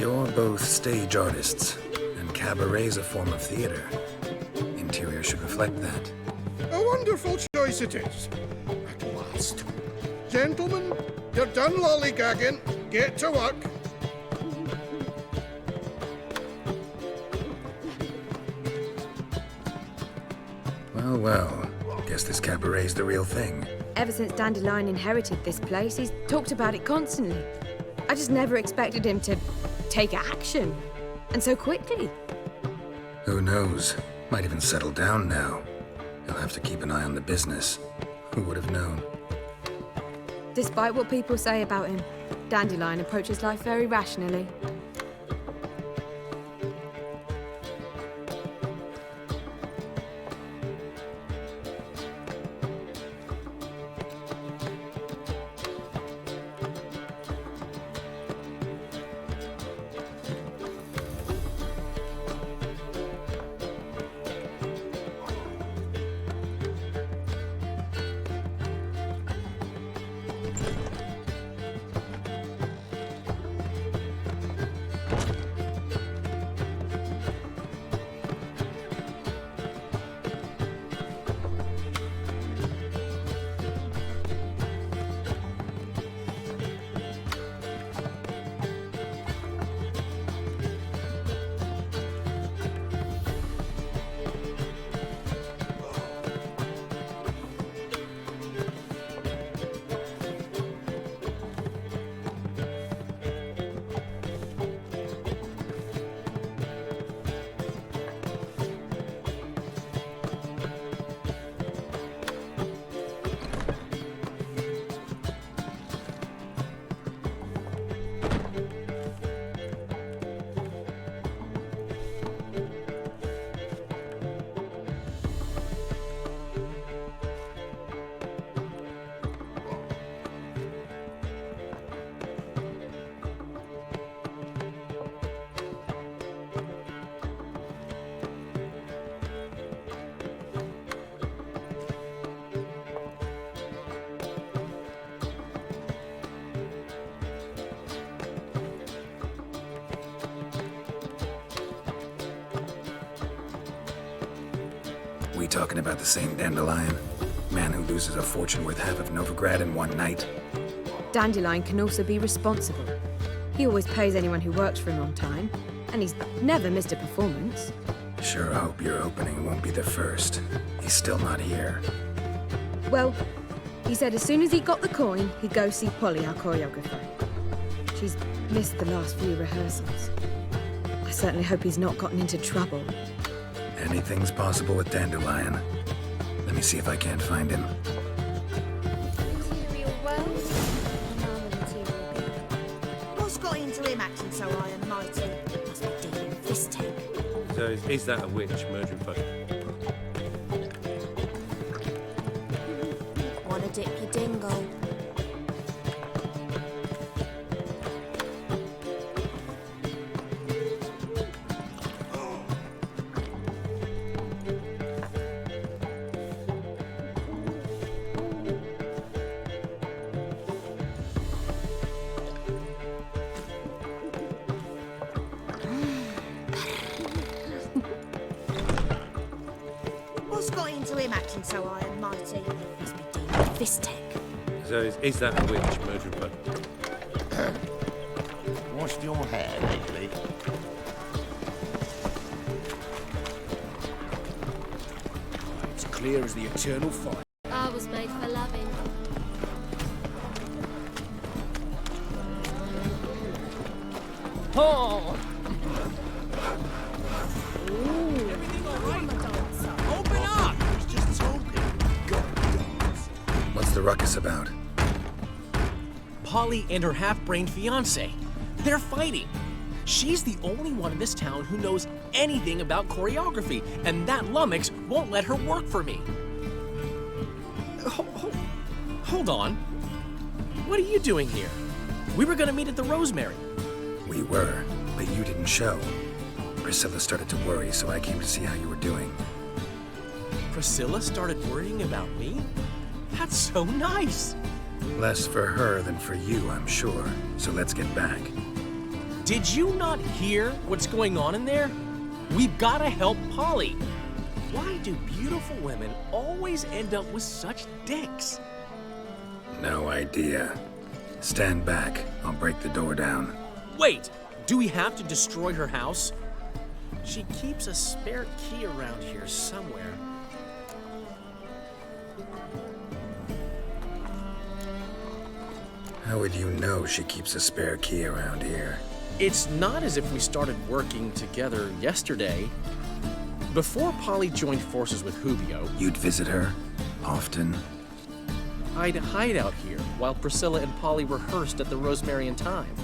You're both stage artists, and cabaret's a form of theater. Interior should reflect that. A wonderful choice it is. At last. Gentlemen, you're done lollygagging. Get to work. Well, well. Guess this cabaret's the real thing. Ever since Dandelion inherited this place, he's talked about it constantly. I just never expected him to take action. And so quickly. Who knows? Might even settle down now. He'll have to keep an eye on the business. Who would have known? Despite what people say about him, Dandelion approaches life very rationally. We talking about the same Dandelion? Man who loses a fortune worth half of Novigrad in one night? Dandelion can also be responsible. He always pays anyone who works for him on time, and he's never missed a performance. Sure hope your opening won't be the first. He's still not here. Well, he said as soon as he got the coin, he'd go see Polly, our choreographer. She's missed the last few rehearsals. I certainly hope he's not gotten into trouble. Anything's possible with Dandelion. Let me see if I can't find him. Material world, another material being. What's got into him acting so high and mighty? Must be dealing with this tank. So is that a witch, murdering folk? Wanna dip your dingle? What's got into him acting so high and mighty? Must be dealing with this tank. So is that a witch, murdering folk? Washed your hair lately? It's clear as the eternal fire. I was made for loving. Oh! Open up! He's just talking. What's the ruckus about? Polly and her half-brained fiancé. They're fighting. She's the only one in this town who knows anything about choreography, and that lummox won't let her work for me. Hold on. What are you doing here? We were gonna meet at the Rosemary. We were, but you didn't show. Priscilla started to worry, so I came to see how you were doing. Priscilla started worrying about me? That's so nice. Less for her than for you, I'm sure. So let's get back. Did you not hear what's going on in there? We've got to help Polly. Why do beautiful women always end up with such dicks? No idea. Stand back. I'll break the door down. Wait, do we have to destroy her house? She keeps a spare key around here somewhere. How would you know she keeps a spare key around here? It's not as if we started working together yesterday. Before Polly joined forces with Hubio, You'd visit her? Often? I'd hide out here while Priscilla and Polly rehearsed at the Rosemary and Thyme.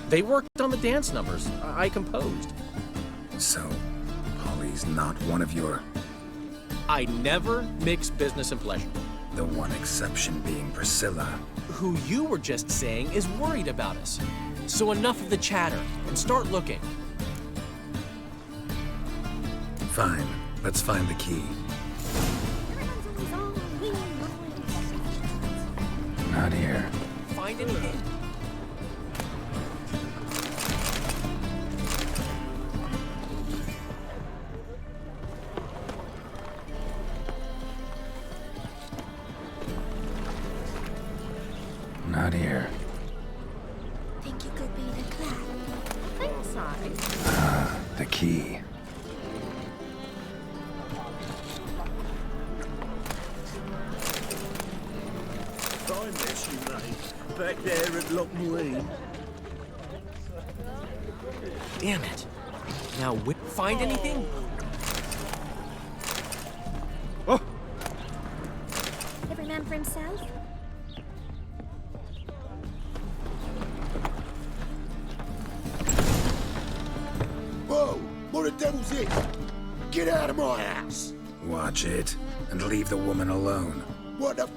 They worked on the dance numbers I composed. So, Polly's not one of your... I never mix business and pleasure. The one exception being Priscilla. Who you were just saying is worried about us. So enough of the chatter and start looking. Fine. Let's find the key. Not here. Find anything? Not here. Think you could be the clown? Thanks, I. Ah, the key. Find this, you may. Back there at Loch Muine. Damn it. Now, find anything? Every man for himself? Whoa! What the devil's this? Get out of my house! Watch it, and leave the woman alone. What the...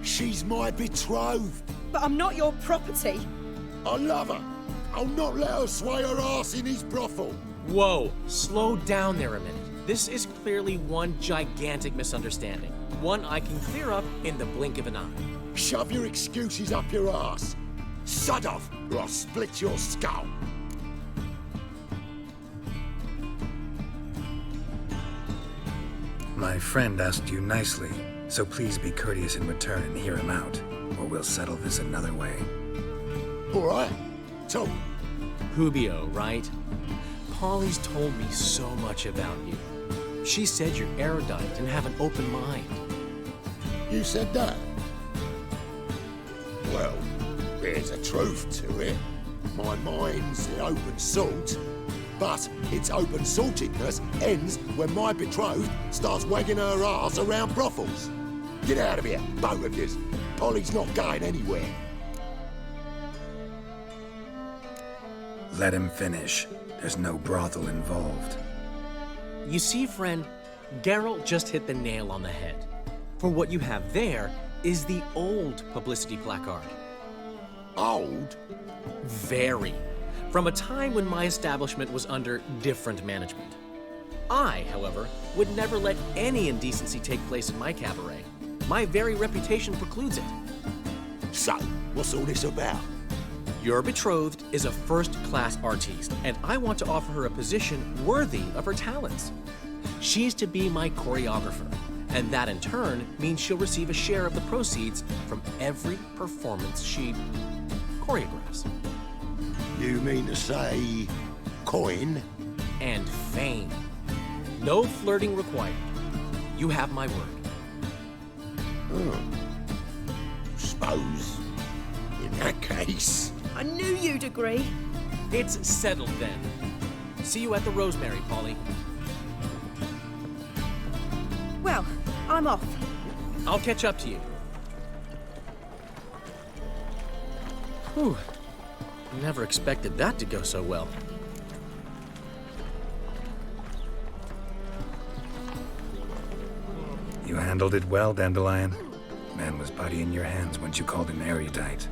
She's my betrothed. But I'm not your property. I love her. I'll not let her sway her ass in his brothel. Whoa, slow down there a minute. This is clearly one gigantic misunderstanding. One I can clear up in the blink of an eye. Shove your excuses up your ass. Sod off, or I'll split your skull. My friend asked you nicely, so please be courteous in return and hear him out, or we'll settle this another way. All right. So, Hubio, right? Polly's told me so much about you. She said you're erudite and have an open mind. you said that? Well, there's a truth to it. My mind's the open salt. But its open saltedness ends when my betrothed starts wagging her ass around brothels. Get out of here, both of yous. Polly's not going anywhere. Let him finish. There's no brothel involved. You see, friend, Geralt just hit the nail on the head. For what you have there is the old publicity placard. Old? Very. From a time when my establishment was under different management. I, however, would never let any indecency take place in my cabaret. My very reputation precludes it. So, what's all this about? Your betrothed is a first-class artiste, and I want to offer her a position worthy of her talents. She's to be my choreographer, and that in turn means she'll receive a share of the proceeds from every performance she choreographs. You mean to say coin? And fame. No flirting required. You have my word. Suppose, in that case... I knew you'd agree. It's settled then. See you at the Rosemary, Polly. Well, I'm off. I'll catch up to you. Whew. Never expected that to go so well. You handled it well, Dandelion. Man was putty in your hands once you called him erudite.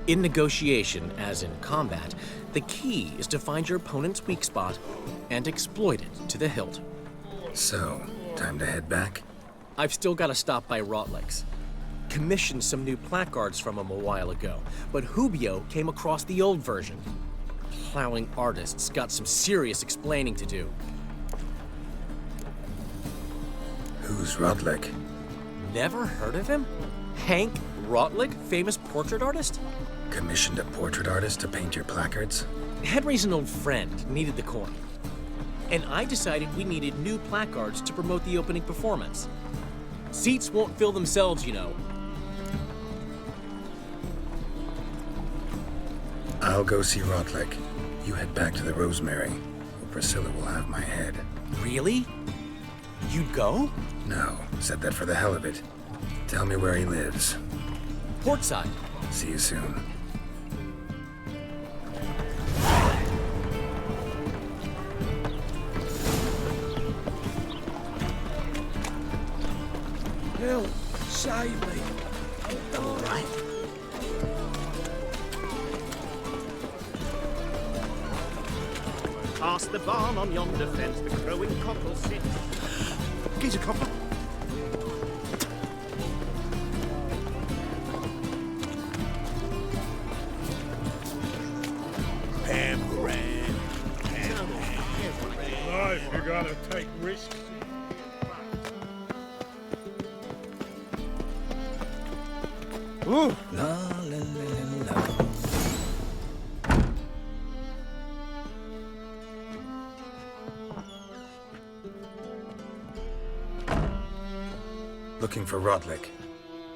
In negotiation, as in combat, the key is to find your opponent's weak spot and exploit it to the hilt. So, time to head back? I've still got to stop by Rotlegs. commissioned some new placards from him a while ago, but Hubio came across the old version. Plowing artists got some serious explaining to do. Who's Rotlick? Never heard of him? Hank Rotlick, famous portrait artist? Commissioned a portrait artist to paint your placards? Henry's an old friend, needed the coin. And I decided we needed new placards to promote the opening performance. Seats won't fill themselves, you know. I'll go see Rotlick. You head back to the Rosemary, or Priscilla will have my head. Really? You'd go? No, said that for the hell of it. Tell me where he lives. Portside. See you soon. Help! Save me! All right. Past the barn on yonder fence, the crowing cock will sit. Get a copper. Life, you gotta take risks. Ooh. La, la, la, la. Looking for Rotlick.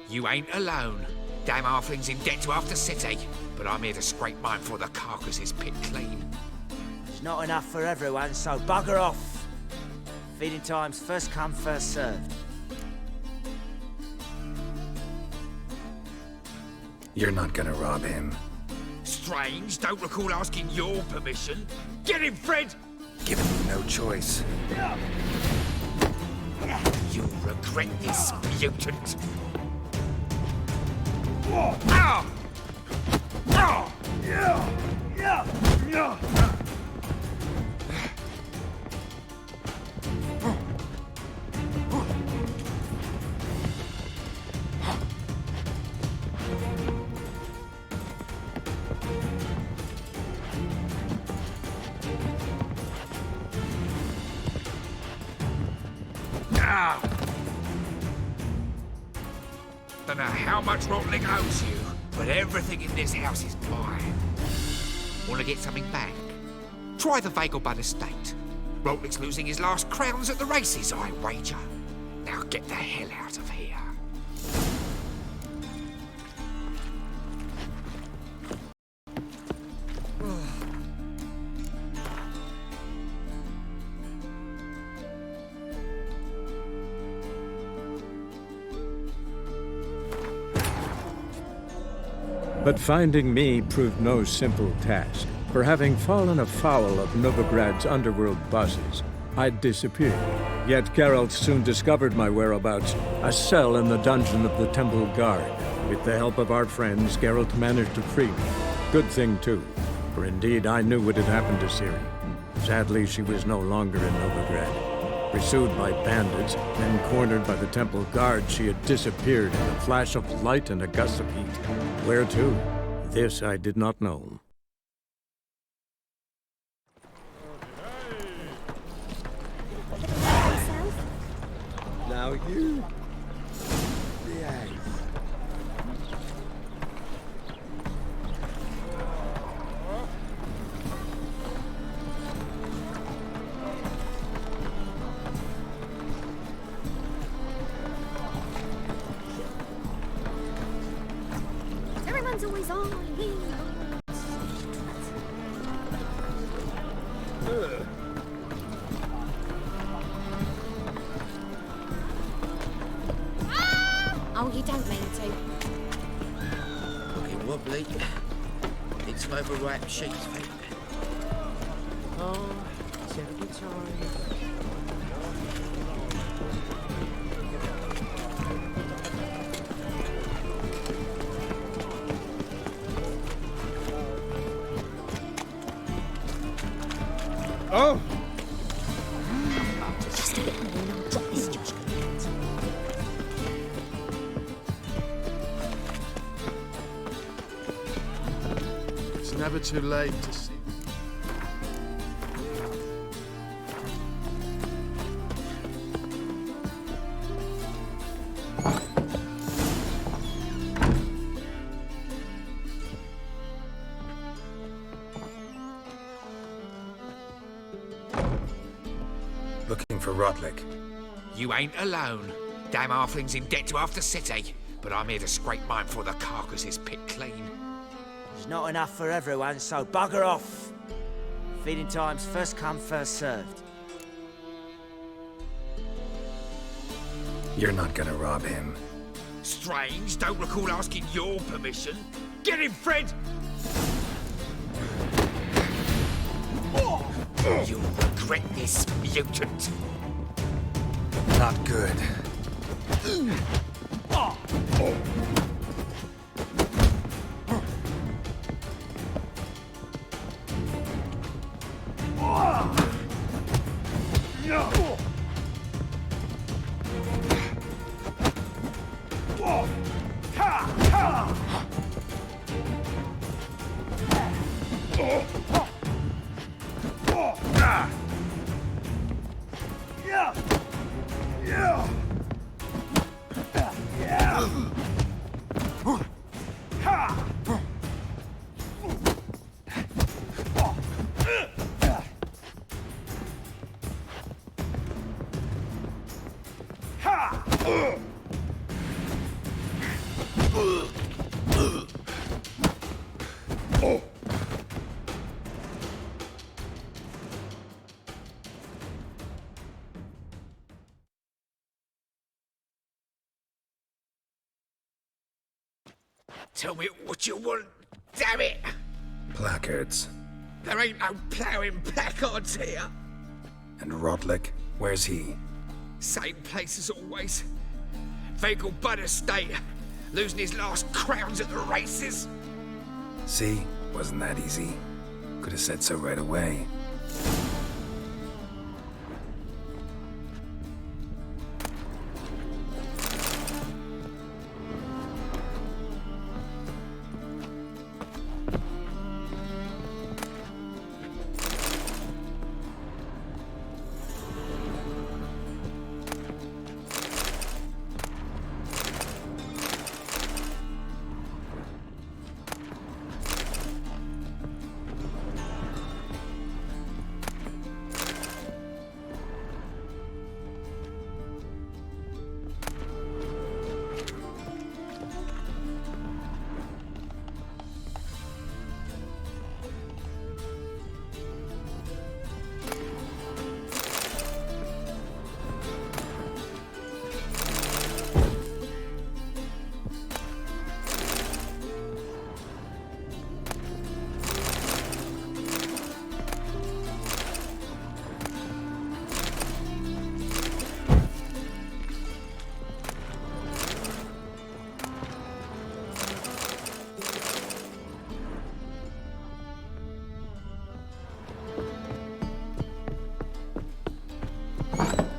You ain't alone. Damn halfling's in debt to half the city. But I'm here to scrape mine before the carcass is pit clean. It's not enough for everyone, so bugger off. Feeding time's first come, first served. You're not gonna rob him. Strange, don't recall asking your permission. Get him, Fred! Giving you no choice. You'll regret this, mutant. Ow! Ow! Don't know how much Rotlick owes you, but everything in this house is mine. Want to get something back? Try the Vagelbud estate. Rotlick's losing his last crowns at the races, I wager. Now get the hell out of here. But finding me proved no simple task, for having fallen afoul of Novigrad's underworld bosses, I'd disappeared. Yet Geralt soon discovered my whereabouts, a cell in the dungeon of the Temple Guard. With the help of our friends, Geralt managed to free me. Good thing, too, for indeed I knew what had happened to Ciri. Sadly, she was no longer in Novigrad. Pursued by bandits, then cornered by the Temple Guard, she had disappeared in a flash of light and a gust of heat. Where to? This I did not know. Now you. Yeah. Everyone's always on me. Oh, you don't mean to. Looking wobbly. Need some overripe sheets, mate. Oh, terrible time. Oh! Just a bit more and I'll drop this Josh. never too late to see. Looking for Rotlick. You ain't alone. Damn halfling's in debt to half the city, but I'm here to scrape mine before the carcass is picked clean. There's not enough for everyone, so bugger off. Feeding time's first come, first served. You're not gonna rob him. Strange, don't recall asking your permission. Get him, Fred! You'll regret this, mutant. Not good. Tell me what you want, damn it! Placards. There ain't no ploughing placards here. And Rotlick, where's he? Same place as always. Vagal Bud Estate, losing his last crowns at the races. See? Wasn't that easy. Could have said so right away.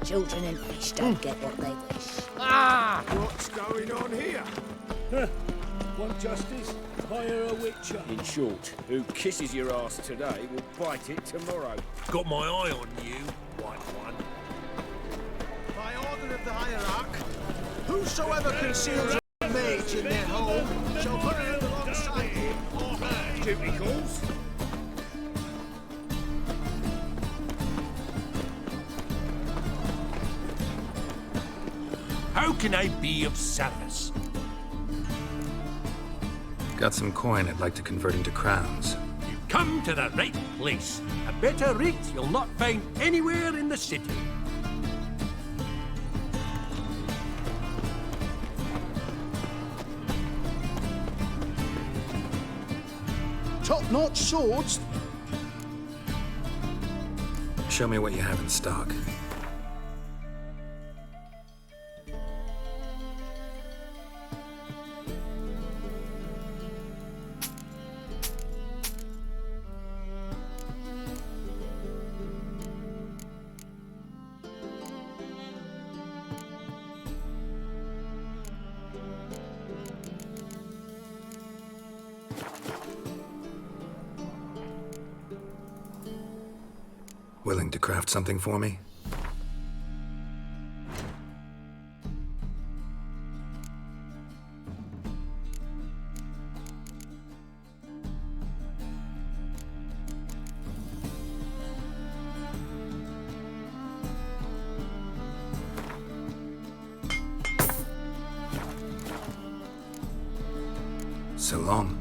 Children and fish don't get what they wish. Ah! What's going on here? Want justice? Hire a witcher. In short, who kisses your ass today will bite it tomorrow. Got my eye on you, white one. By order of the hierarch, whosoever conceals a mage in their home shall put it alongside him or her. Duty calls. How can I be of service? Got some coin I'd like to convert into crowns. You've come to the right place. A better rate you'll not find anywhere in the city. Top-notch swords. Show me what you have in stock. Willing to craft something for me? So long.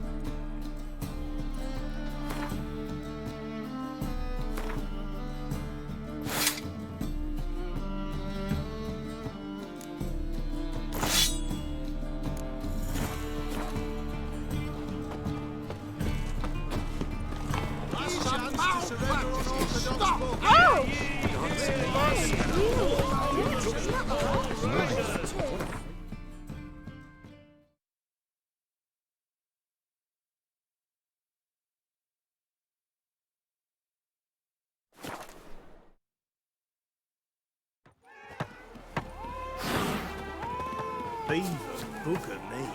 Beaver, bugger me.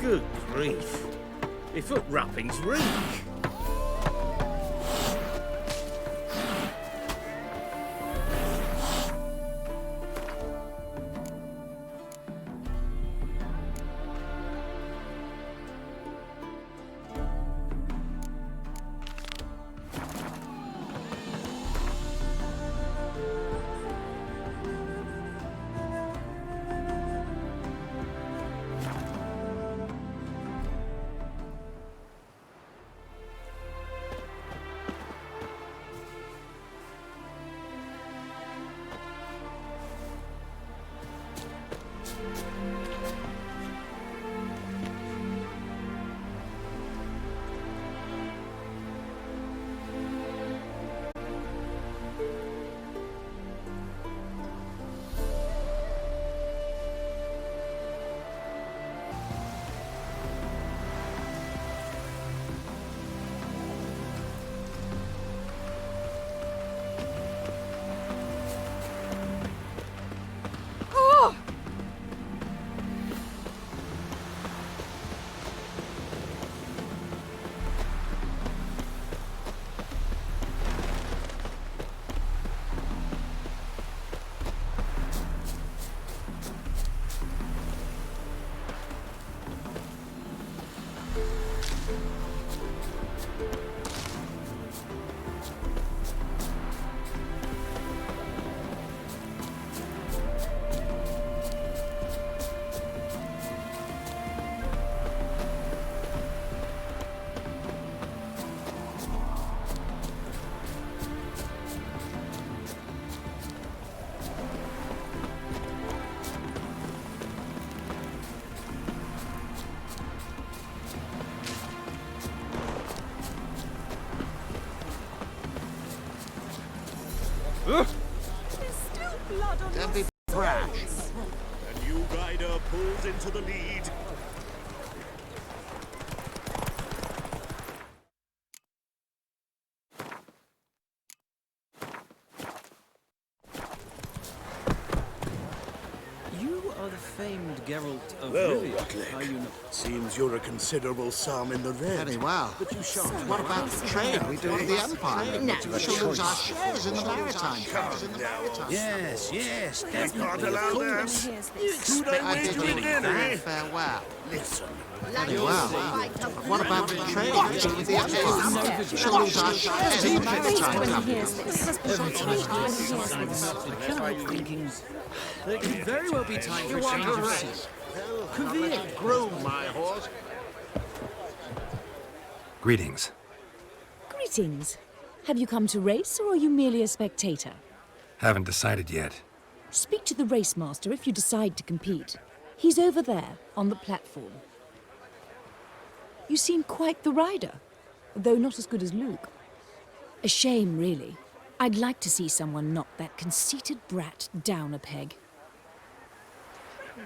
Good grief. My foot wrappings reek. Don't be brash. The new rider pulls into the lead. You are the famed Geralt of Well, Rivia. Rutlick, Are you not? seems you're a considerable psalm in the red. Very well. But you shan't. What about the trade we do with the Empire? No. We shall lose our shares in the maritime. Yes, yes, We can't definitely. allow that. You expect I me did to really begin, very eh? farewell. Listen. Very well. What about the trade we do with the Empire? We shall lose our shares in the maritime. I cannot thinking. There could very well be time for a change of scene. Come here, groom my horse. Greetings. Greetings. Have you come to race, or are you merely a spectator? Haven't decided yet. Speak to the race master if you decide to compete. He's over there, on the platform. You seem quite the rider, though not as good as Luke. A shame, really. I'd like to see someone knock that conceited brat down a peg.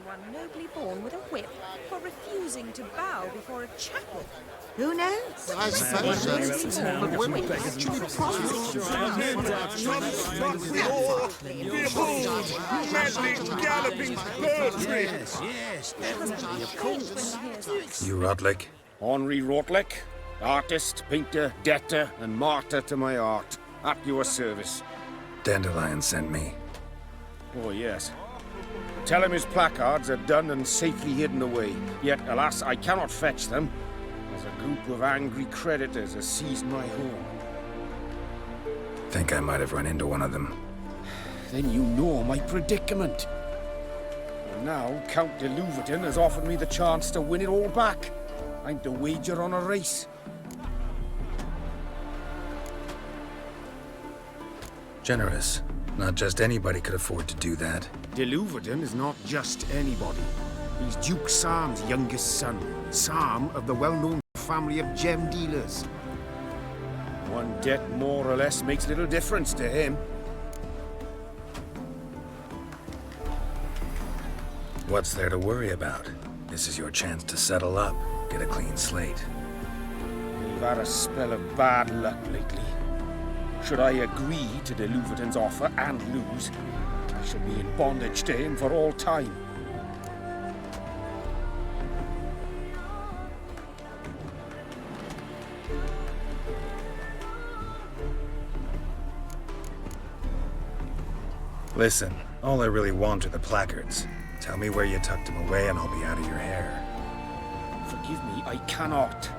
one nobly born with a whip for refusing to bow before a chapel. Who knows? I suppose so. But women actually Behold, madly galloping poetry! Yes, definitely, of course. You Rotlick? Henri Rotlick, artist, painter, debtor, and martyr to my art. At your service. Dandelion sent me. Oh, yes. Tell him his placards are done and safely hidden away. Yet, alas, I cannot fetch them, as a group of angry creditors has seized my home. Think I might have run into one of them. Then you know my predicament. And now, Count de Louverton has offered me the chance to win it all back. I'm to wager on a race. Generous. Not just anybody could afford to do that. De Louverton is not just anybody. He's Duke Sam's youngest son. Sam of the well-known family of gem dealers. One debt more or less makes little difference to him. What's there to worry about? This is your chance to settle up, get a clean slate. We've had a spell of bad luck lately. Should I agree to de Louverton's offer and lose, I shall be in bondage to him for all time. Listen, all I really want are the placards. Tell me where you tucked them away and I'll be out of your hair. Forgive me, I cannot.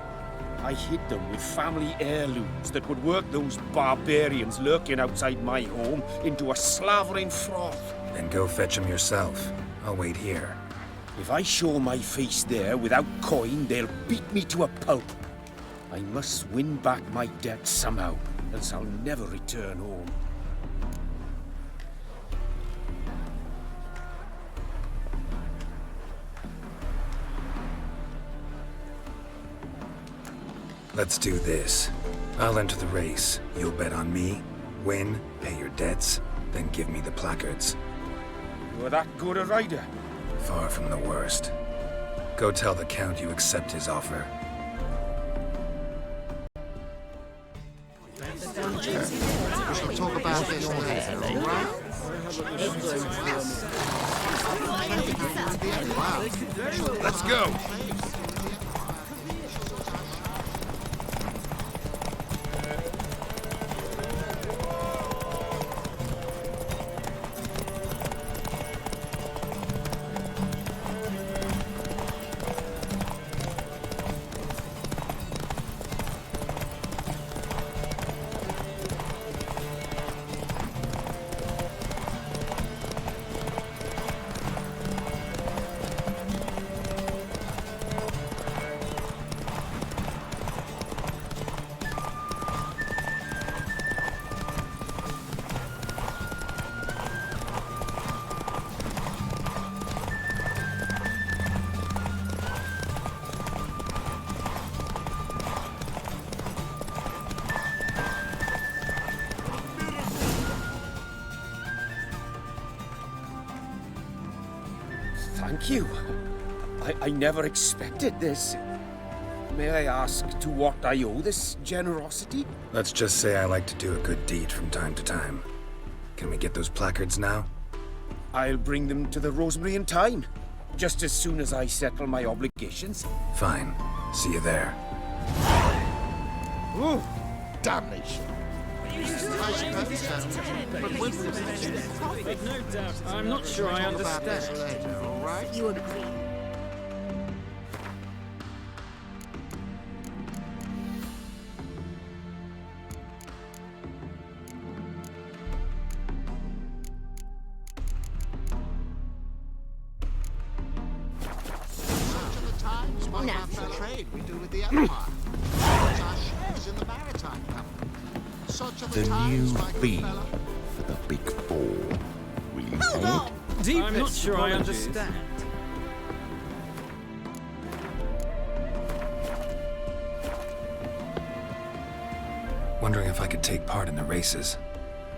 I hid them with family heirlooms that would work those barbarians lurking outside my home into a slavering froth. Then go fetch them yourself. I'll wait here. If I show my face there without coin, they'll beat me to a pulp. I must win back my debt somehow, else I'll never return home. Let's do this. I'll enter the race. You'll bet on me, win, pay your debts, then give me the placards. You're that good a rider? Far from the worst. Go tell the Count you accept his offer. We'll talk about this later, all right? Let's go! Thank you. I never expected this. May I ask to what I owe this generosity? Let's just say I like to do a good deed from time to time. Can we get those placards now? I'll bring them to the Rosemary in time, just as soon as I settle my obligations. Fine. See you there. Ooh, damnation. No doubt. I'm not sure I understand. You agree. Trade we do with the Empire. Such our shares in the Maritime Company. Such are The times, new my good B fellow. for the Big Four. Will you Hold pay on. it? I'm not sure I understand. Wondering if I could take part in the races.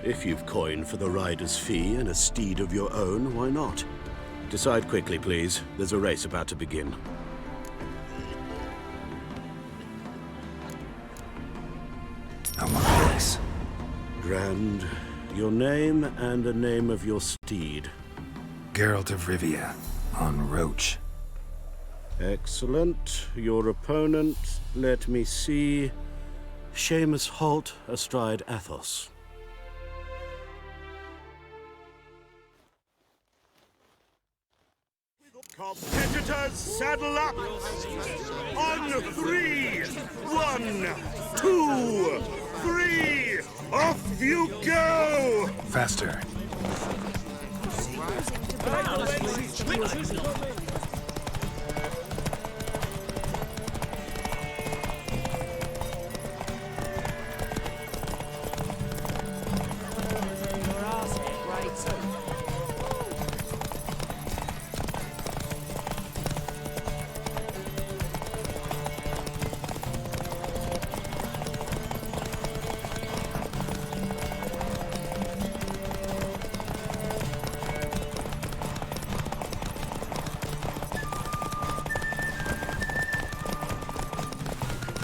If you've coin for the rider's fee and a steed of your own, why not? Decide quickly, please. There's a race about to begin. I want a race. Grand. Your name and the name of your steed. Geralt of Rivia, on Roach. Excellent. Your opponent, let me see. Seamus Holt astride Athos. Competitors, saddle up! On 3! 1, 2, 3! Off you go! Faster.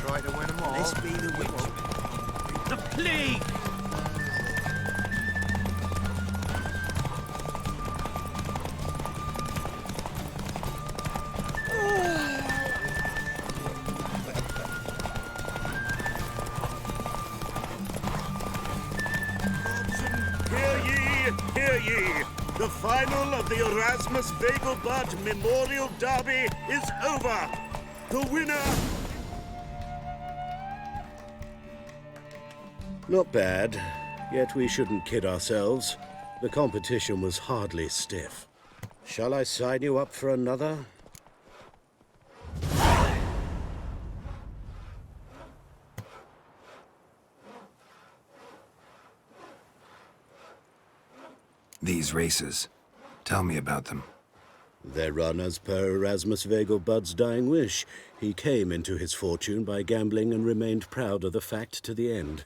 Try to win them all. Let's be the witch. The plague! Hear ye, hear ye! The final of the Erasmus Vegelbud Memorial Derby is over! The winner... Not bad, yet we shouldn't kid ourselves. The competition was hardly stiff. Shall I sign you up for another? These races. Tell me about them. They're run as per Erasmus Vegelbud's dying wish. He came into his fortune by gambling and remained proud of the fact to the end.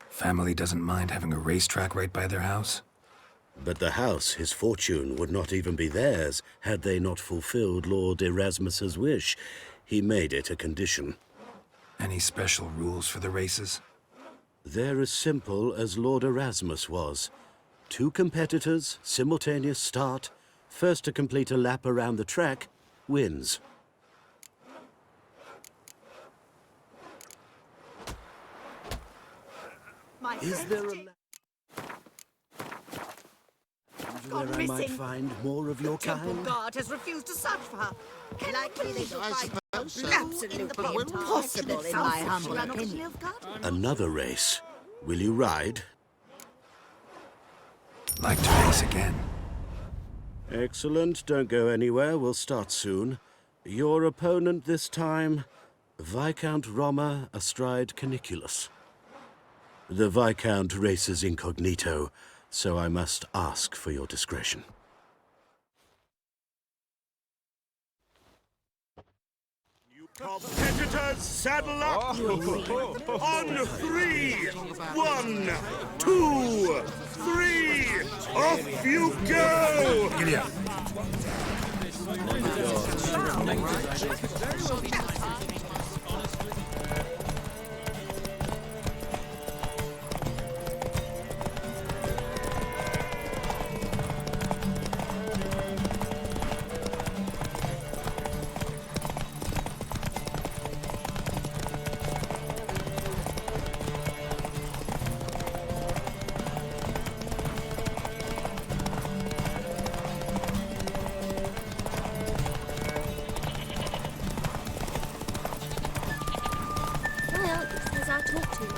Family doesn't mind having a racetrack right by their house? But the house, his fortune, would not even be theirs had they not fulfilled Lord Erasmus's wish. He made it a condition. Any special rules for the races? They're as simple as Lord Erasmus was. 2 competitors, simultaneous start. First to complete a lap around the track wins. Is there a where I might find more of your Temple kind? Guard has refused to search for her. Likely they shall find her absolutely impossible, in my humble opinion. Another race. Will you ride? Like to race again. Excellent. Don't go anywhere. We'll start soon. Your opponent this time, Viscount Roma astride Caniculus. The Viscount races incognito, so I must ask for your discretion. Competitors, saddle up! On 3! 1, 2, 3! Off you go! Giddy up. Well, it says I'll talk to you.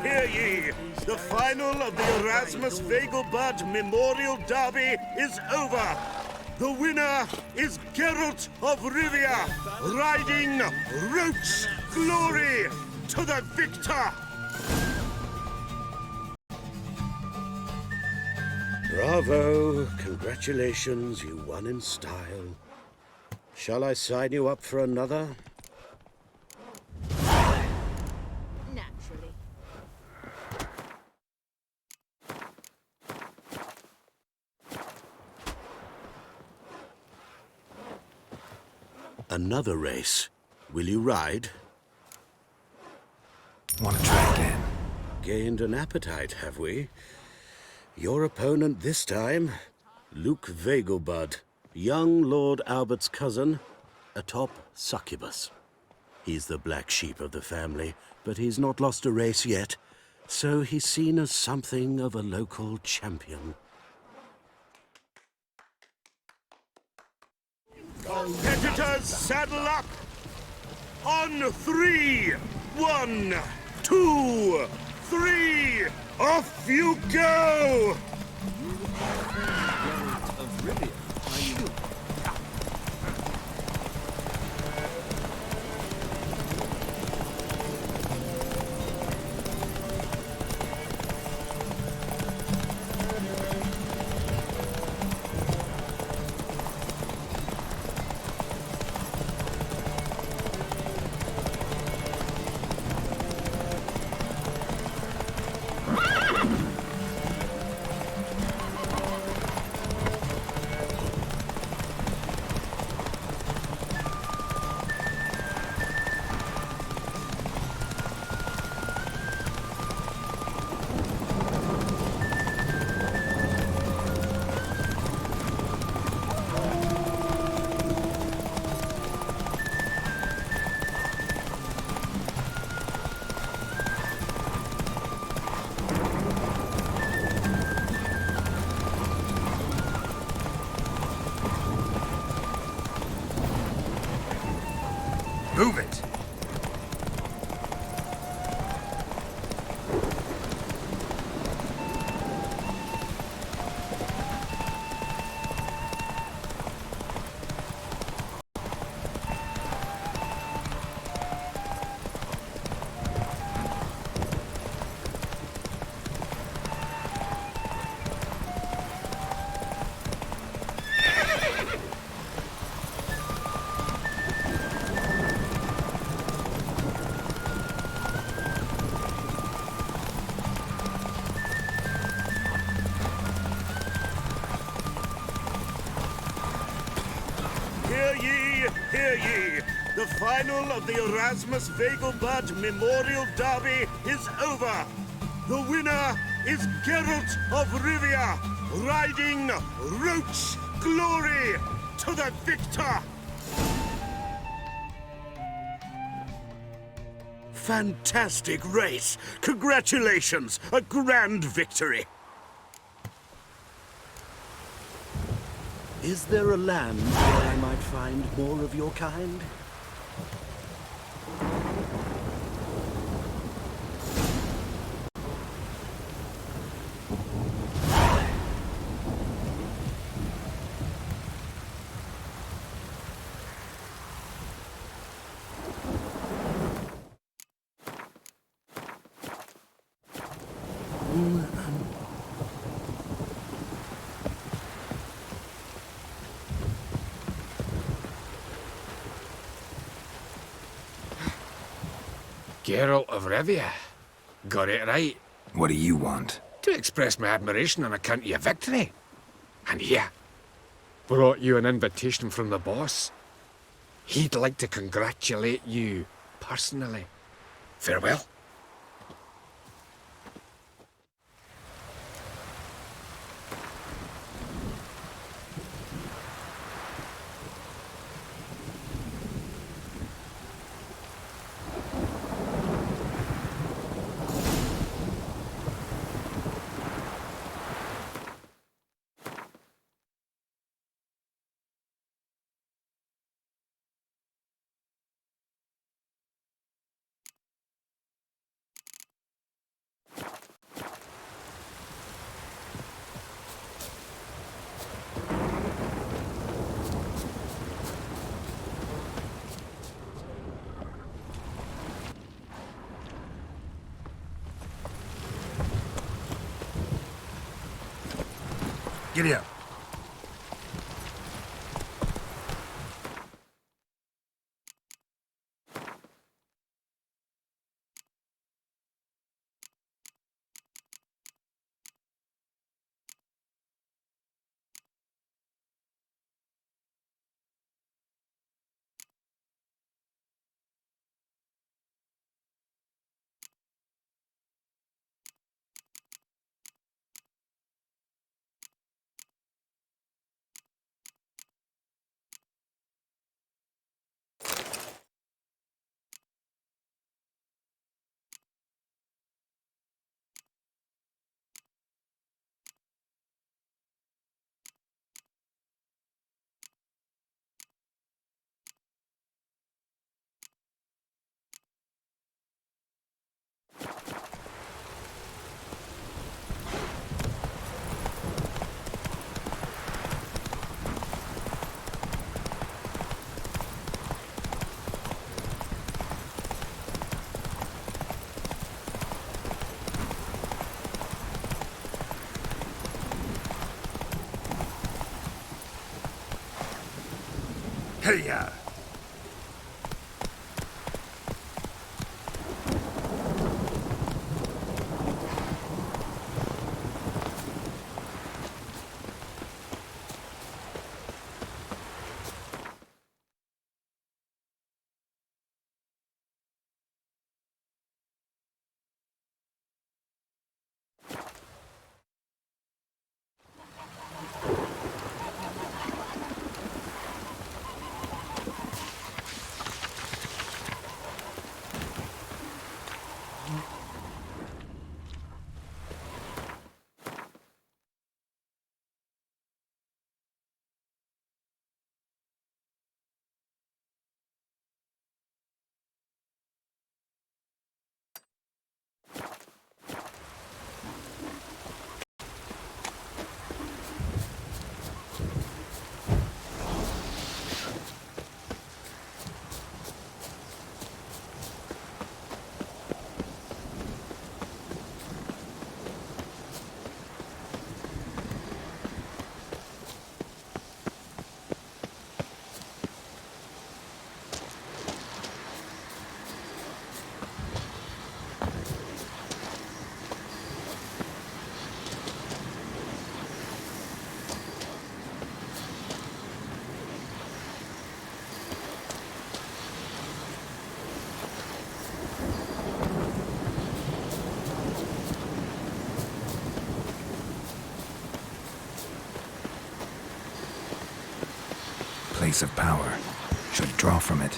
hear ye! The final of the Erasmus Vegelbud Memorial Derby is over! The winner is Geralt of Rivia, riding Roach Glory to the victor! Bravo! Congratulations, you won in style. Shall I sign you up for another? Naturally. Another race. Will you ride? Want to try again? Gained an appetite, have we? Your opponent this time, Luke Vegelbud, young Lord Albert's cousin, atop Succubus. He's the black sheep of the family, but he's not lost a race yet, so he's seen as something of a local champion. Competitors, saddle up! On 3! 1, 2, 3! Off you go! Move it! Hear ye, hear ye! The final of the Erasmus Vegelbud Memorial Derby is over! The winner is Geralt of Rivia, riding Roach Glory to the victor! Fantastic race! Congratulations! A grand victory! Is there a land where I might find more of your kind? Geralt of Rivia. Got it right. What do you want? To express my admiration on account of your victory. And here, brought you an invitation from the boss. He'd like to congratulate you personally. Farewell. Giddy up. Hey-ya! Place of power. Should draw from it.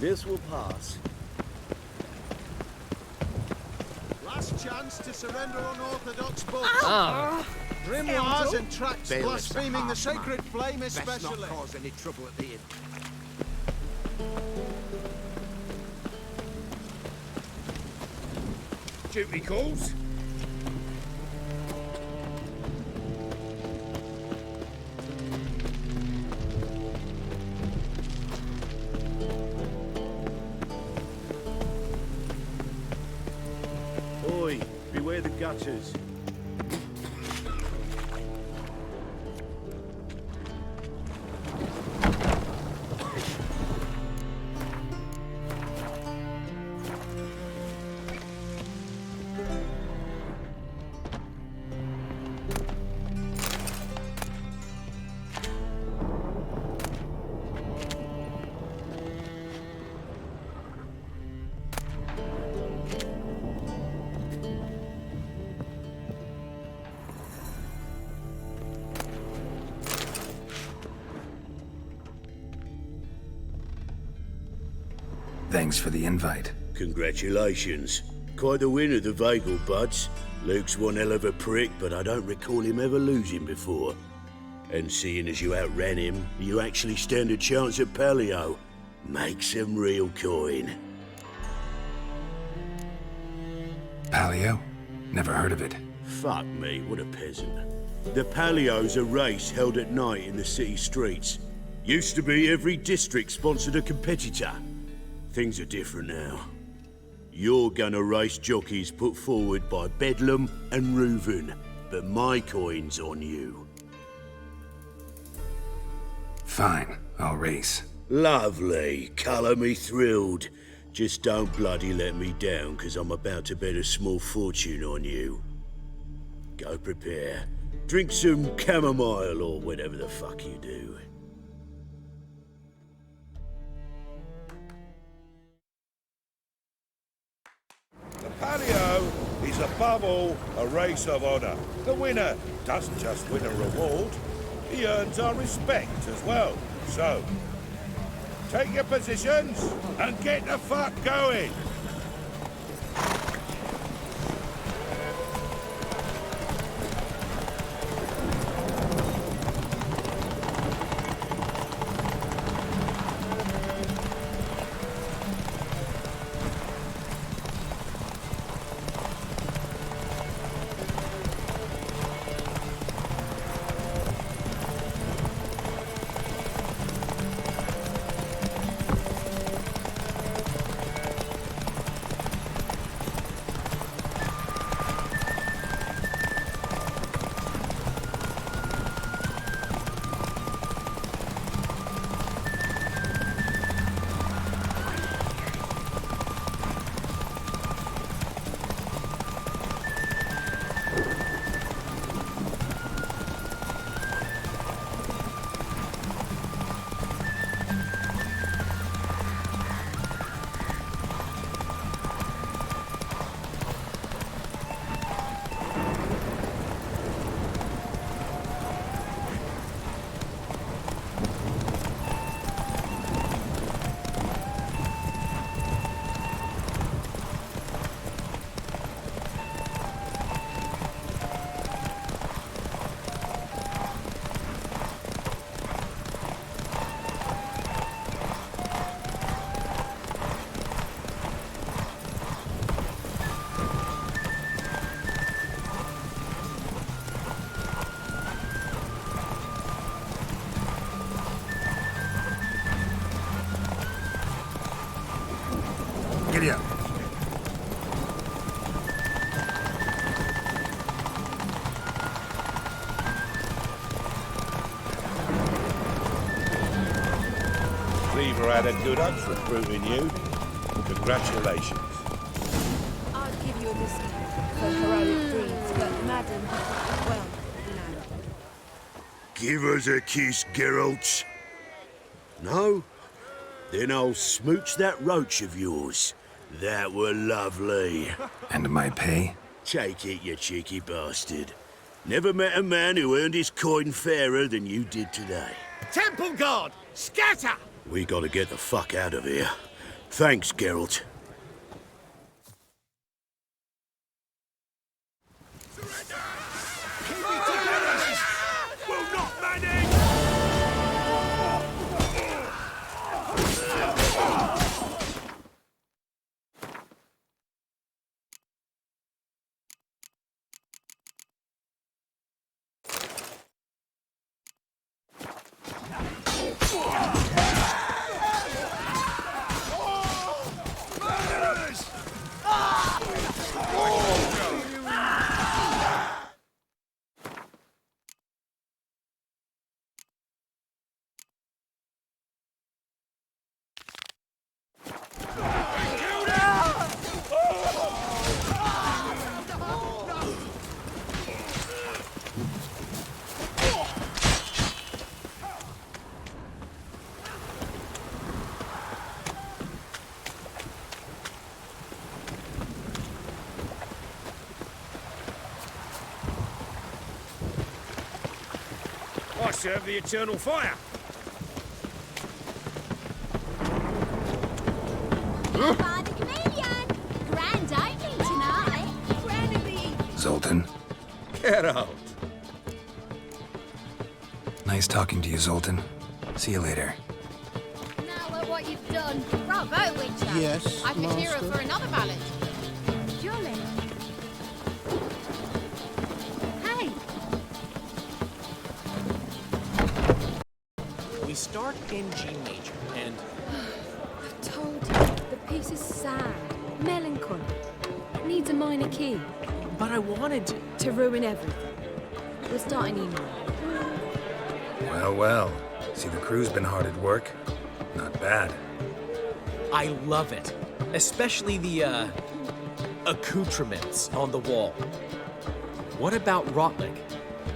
This will pass. Last chance to surrender unorthodox books. Ah. Grimoires and tracts Bailiff's blaspheming the harsh, sacred man. flame Best especially. not cause any trouble at the inn. Duty calls. Oi, beware the gutters. Thanks for the invite. Congratulations. Quite the winner, the Vagel Buds. Luke's one hell of a prick, but I don't recall him ever losing before. And seeing as you outran him, you actually stand a chance at Paleo. Make some real coin. Paleo? Never heard of it. Fuck me, what a peasant. The Paleo's a race held at night in the city streets. Used to be every district sponsored a competitor. Things are different now. You're gonna race jockeys put forward by Bedlam and Reuven, but my coin's on you. Fine, I'll race. Lovely. Colour me thrilled. Just don't bloody let me down, 'cause I'm about to bet a small fortune on you. Go prepare. Drink some chamomile or whatever the fuck you do. The Paleo is above all a race of honour. The winner doesn't just win a reward, he earns our respect as well. So, take your positions and get the fuck going. Giddy up. Cleaver had a good hunch recruiting you. Congratulations. I'd give you a biscuit for heroic deeds, but madam, well, you know. Give us a kiss, Geralt. No? Then I'll smooch that roach of yours. That were lovely. And my pay? Take it, you cheeky bastard. Never met a man who earned his coin fairer than you did today. Temple Guard, scatter! We gotta get the fuck out of here. Thanks, Geralt. I serve the eternal fire. Father Chameleon! Grand opening tonight! Grand of the evening! Zoltan. Get out. Nice talking to you, Zoltan. See you later. Now look what you've done. Bravo, Witcher! Yes, I could hear her Master? for another ballad. Jolly. Hey! We start in G major, and I told you, the piece is sad, melancholy. It needs a minor key. but I wanted to ruin everything. We're starting E minor. Well, well. See, the crew's been hard at work. Not bad. I love it. Especially the, accoutrements on the wall. What about Rotlick?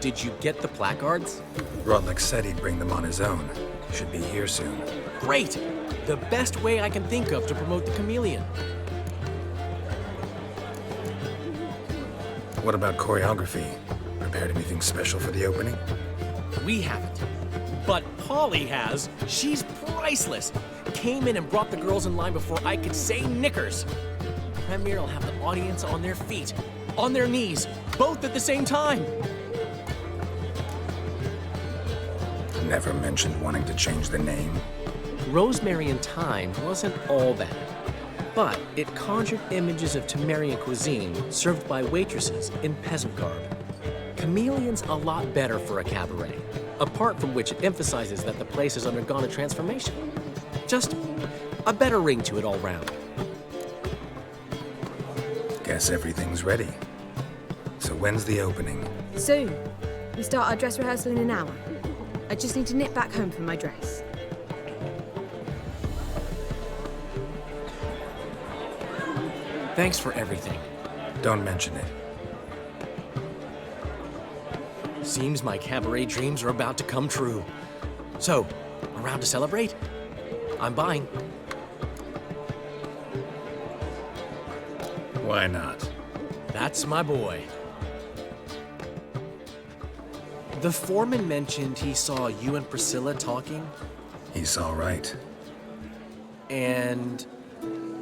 Did you get the placards? Rotlick said he'd bring them on his own. Should be here soon. Great! The best way I can think of to promote the Chameleon. What about choreography? Prepared anything special for the opening? We haven't. But Polly has. She's priceless. Came in and brought the girls in line before I could say knickers. Premier will have the audience on their feet, on their knees, both at the same time. Never mentioned wanting to change the name. Rosemary and Thyme wasn't all that, but it conjured images of Temerian cuisine served by waitresses in peasant garb. Chameleon's a lot better for a cabaret, apart from which it emphasizes that the place has undergone a transformation. Just a better ring to it all round. Guess everything's ready. So when's the opening? Soon. We start our dress rehearsal in an hour. I just need to nip back home for my dress. Thanks for everything. Don't mention it. Seems my cabaret dreams are about to come true. So, around to celebrate? I'm buying. Why not? That's my boy. The foreman mentioned he saw you and Priscilla talking. He's all right. And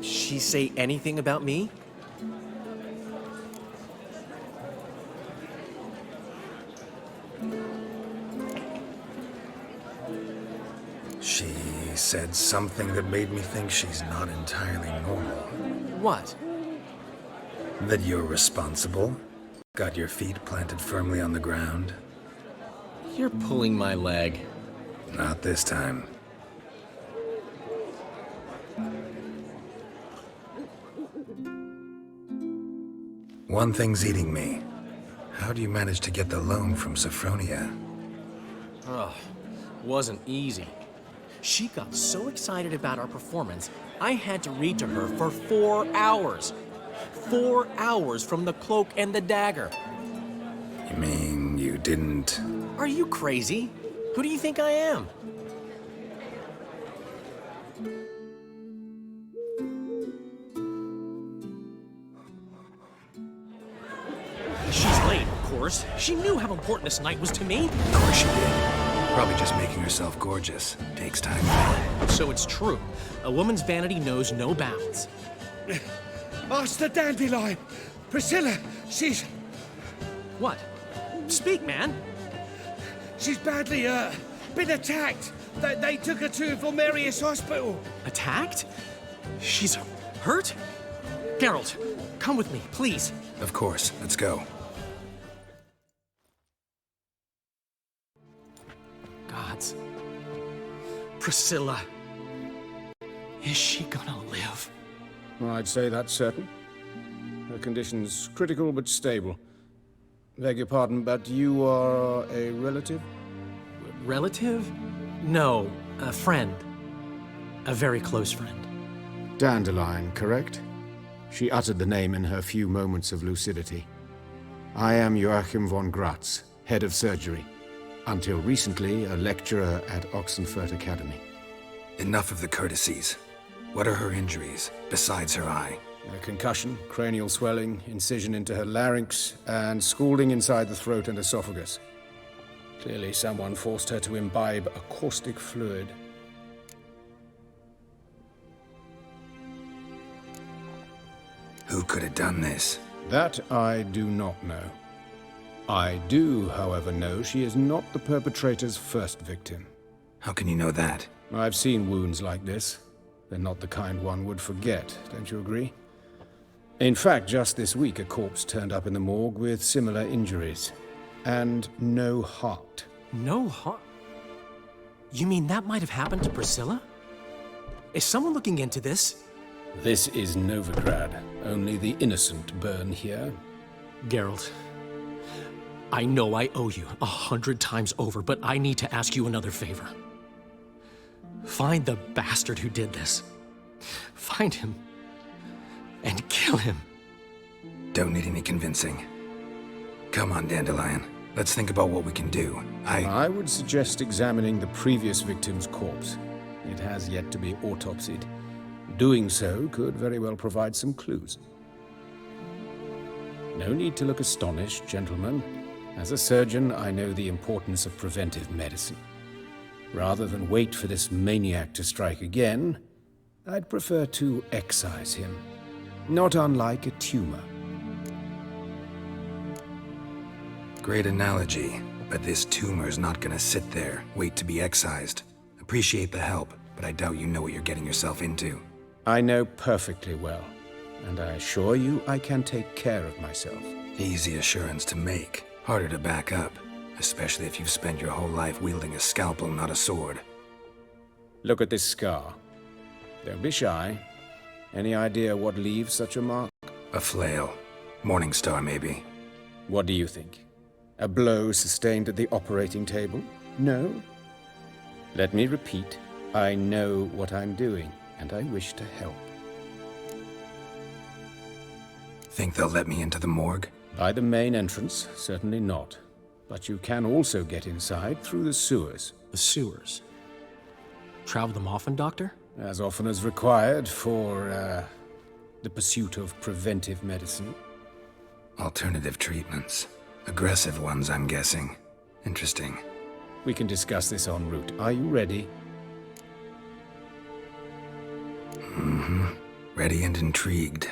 she say anything about me? She said something that made me think she's not entirely normal. What? That you're responsible? Got your feet planted firmly on the ground? You're pulling my leg. Not this time. One thing's eating me. How do you manage to get the loan from Sophronia? Ugh, wasn't easy. She got so excited about our performance, I had to read to her for 4 hours. 4 hours from the Cloak and the Dagger. You mean you didn't... Are you crazy? Who do you think I am? She's late, of course. She knew how important this night was to me. Of course she did. Probably just making herself gorgeous. Takes time. So it's true. A woman's vanity knows no bounds. Master Dandelion! Priscilla, she's... What? Speak, man! She's badly, been attacked. They took her to Vulmerius Hospital. Attacked? She's hurt? Geralt, come with me, please. Of course. Let's go. Gods. Priscilla. Is she gonna live? I'd say that's certain. Her condition's critical but stable. Beg your pardon, but you are a relative? Relative? No, a friend. A very close friend. Dandelion, correct? She uttered the name in her few moments of lucidity. I am Joachim von Gratz, head of surgery. Until recently, a lecturer at Oxenfurt Academy. Enough of the courtesies. What are her injuries, besides her eye? A concussion, cranial swelling, incision into her larynx, and scalding inside the throat and esophagus. Clearly someone forced her to imbibe a caustic fluid. Who could have done this? That I do not know. I do, however, know she is not the perpetrator's first victim. How can you know that? I've seen wounds like this. They're not the kind one would forget, don't you agree? In fact, just this week, a corpse turned up in the morgue with similar injuries. And no heart. No heart? You mean that might have happened to Priscilla? Is someone looking into this? This is Novigrad. Only the innocent burn here. Geralt, I know I owe you 100 times over, but I need to ask you another favor. Find the bastard who did this. Find him. And kill him. Don't need any convincing. Come on, Dandelion. Let's think about what we can do. I would suggest examining the previous victim's corpse. It has yet to be autopsied. Doing so could very well provide some clues. No need to look astonished, gentlemen. As a surgeon, I know the importance of preventive medicine. Rather than wait for this maniac to strike again, I'd prefer to excise him. Not unlike a tumor. Great analogy, but this tumor's not gonna sit there, wait to be excised. Appreciate the help, but I doubt you know what you're getting yourself into. I know perfectly well, and I assure you I can take care of myself. Easy assurance to make, harder to back up, especially if you've spent your whole life wielding a scalpel, not a sword. Look at this scar. Don't be shy. Any idea what leaves such a mark? A flail. Morningstar, maybe. What do you think? A blow sustained at the operating table? No? Let me repeat. I know what I'm doing, and I wish to help. Think they'll let me into the morgue? By the main entrance, certainly not. But you can also get inside through the sewers. The sewers? Travel them often, Doctor? As often as required for, the pursuit of preventive medicine. Alternative treatments. Aggressive ones, I'm guessing. Interesting. We can discuss this en route. Are you ready? Mm-hmm. Ready and intrigued.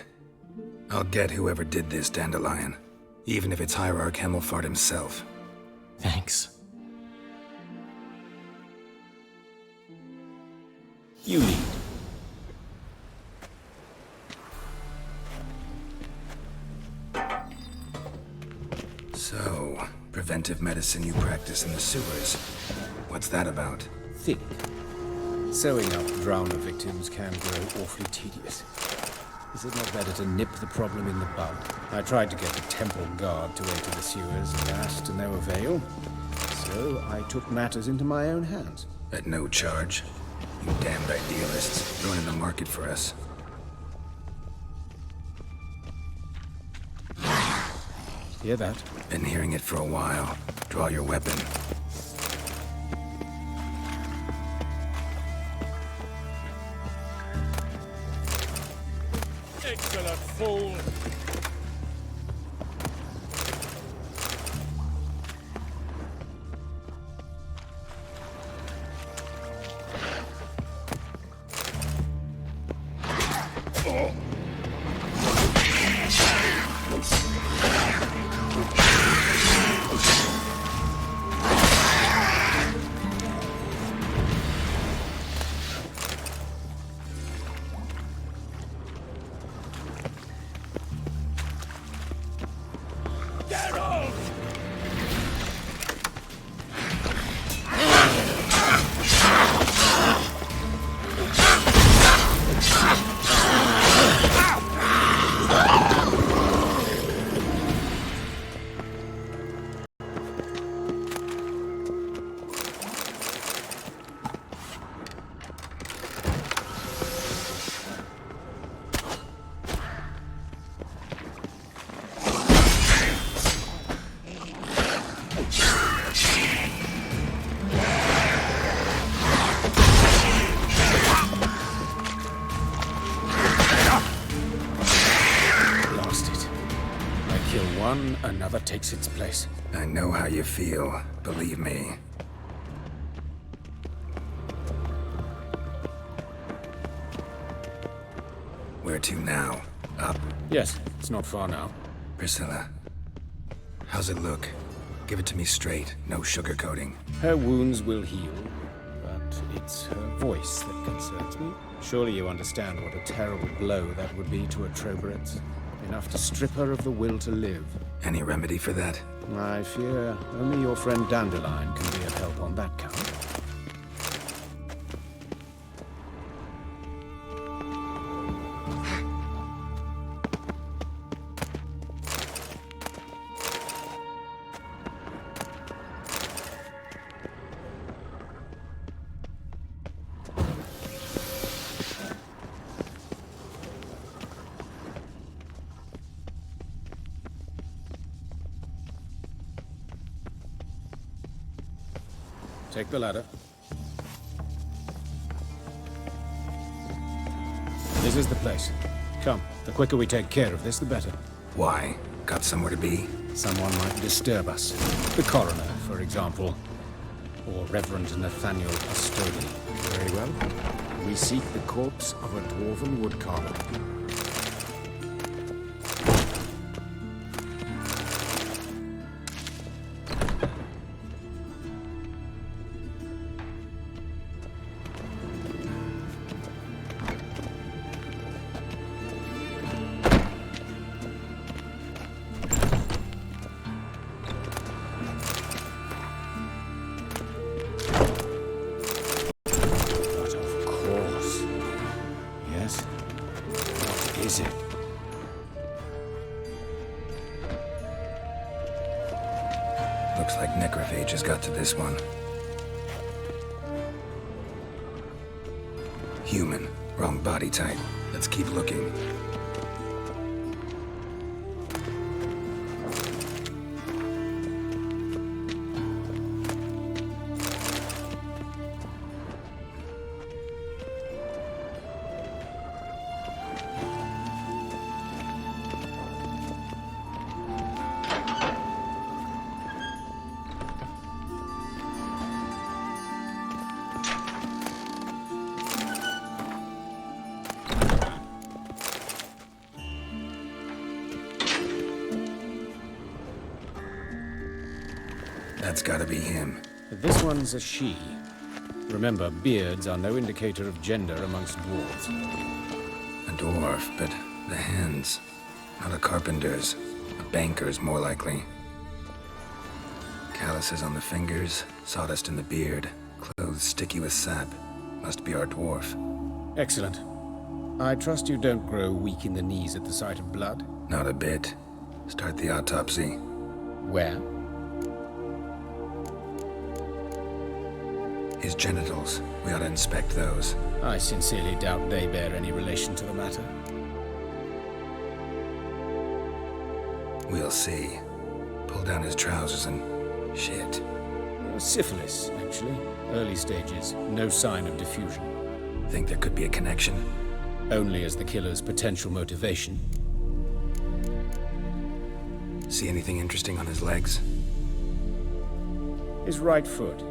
I'll get whoever did this, Dandelion. Even if it's Hierarch Hemmelfart himself. Thanks. You lead. So, preventive medicine you practice in the sewers. What's that about? Think. Sewing up drowner victims can grow awfully tedious. Is it not better to nip the problem in the bud? I tried to get the temple guard to enter the sewers at last, to no avail. So I took matters into my own hands. At no charge. You damned idealists, ruining the market for us. Hear that? Been hearing it for a while. Draw your weapon. Excellent fool! one, another takes its place. I know how you feel, believe me. Where to now? Up? Yes, it's not far now. Priscilla, how's it look? Give it to me straight, no sugarcoating. Her wounds will heal, but it's her voice that concerns me. Surely you understand what a terrible blow that would be to a Troberet. Enough to strip her of the will to live. Any remedy for that? I fear only your friend Dandelion can be of help on that count. Take the ladder. This is the place. Come, the quicker we take care of this, the better. Why? Got somewhere to be? Someone might disturb us. The coroner, for example. Or Reverend Nathaniel Astodi. Very well. We seek the corpse of a dwarven woodcarver. Looks like necrophage has got to this one. Human. Wrong body type. Let's keep looking. That's gotta be him. This one's a she. Remember, beards are no indicator of gender amongst dwarves. A dwarf, but the hands. Not a carpenter's. A banker's, more likely. Calluses on the fingers, sawdust in the beard, clothes sticky with sap. Must be our dwarf. Excellent. I trust you don't grow weak in the knees at the sight of blood? Not a bit. Start the autopsy. Where? His genitals. We ought to inspect those. I sincerely doubt they bear any relation to the matter. We'll see. Pull down his trousers and... shit. Syphilis, actually. Early stages. No sign of diffusion. Think there could be a connection? Only as the killer's potential motivation. See anything interesting on his legs? His right foot.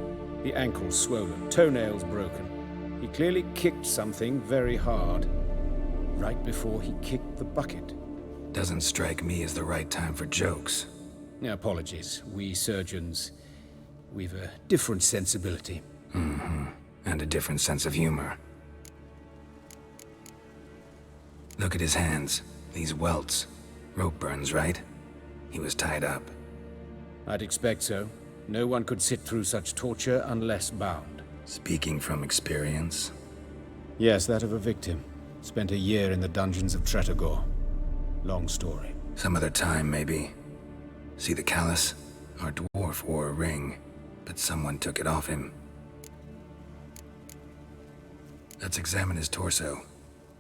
The ankle's swollen, toenails broken. He clearly kicked something very hard, right before he kicked the bucket. Doesn't strike me as the right time for jokes. Apologies. We surgeons, we've a different sensibility. Mm-hmm. And a different sense of humor. Look at his hands. These welts. Rope burns, right? He was tied up. I'd expect so. No one could sit through such torture unless bound. Speaking from experience? Yes, that of a victim. Spent a year in the dungeons of Tretogor. Long story. Some other time, maybe. See the callus? Our dwarf wore a ring, but someone took it off him. Let's examine his torso.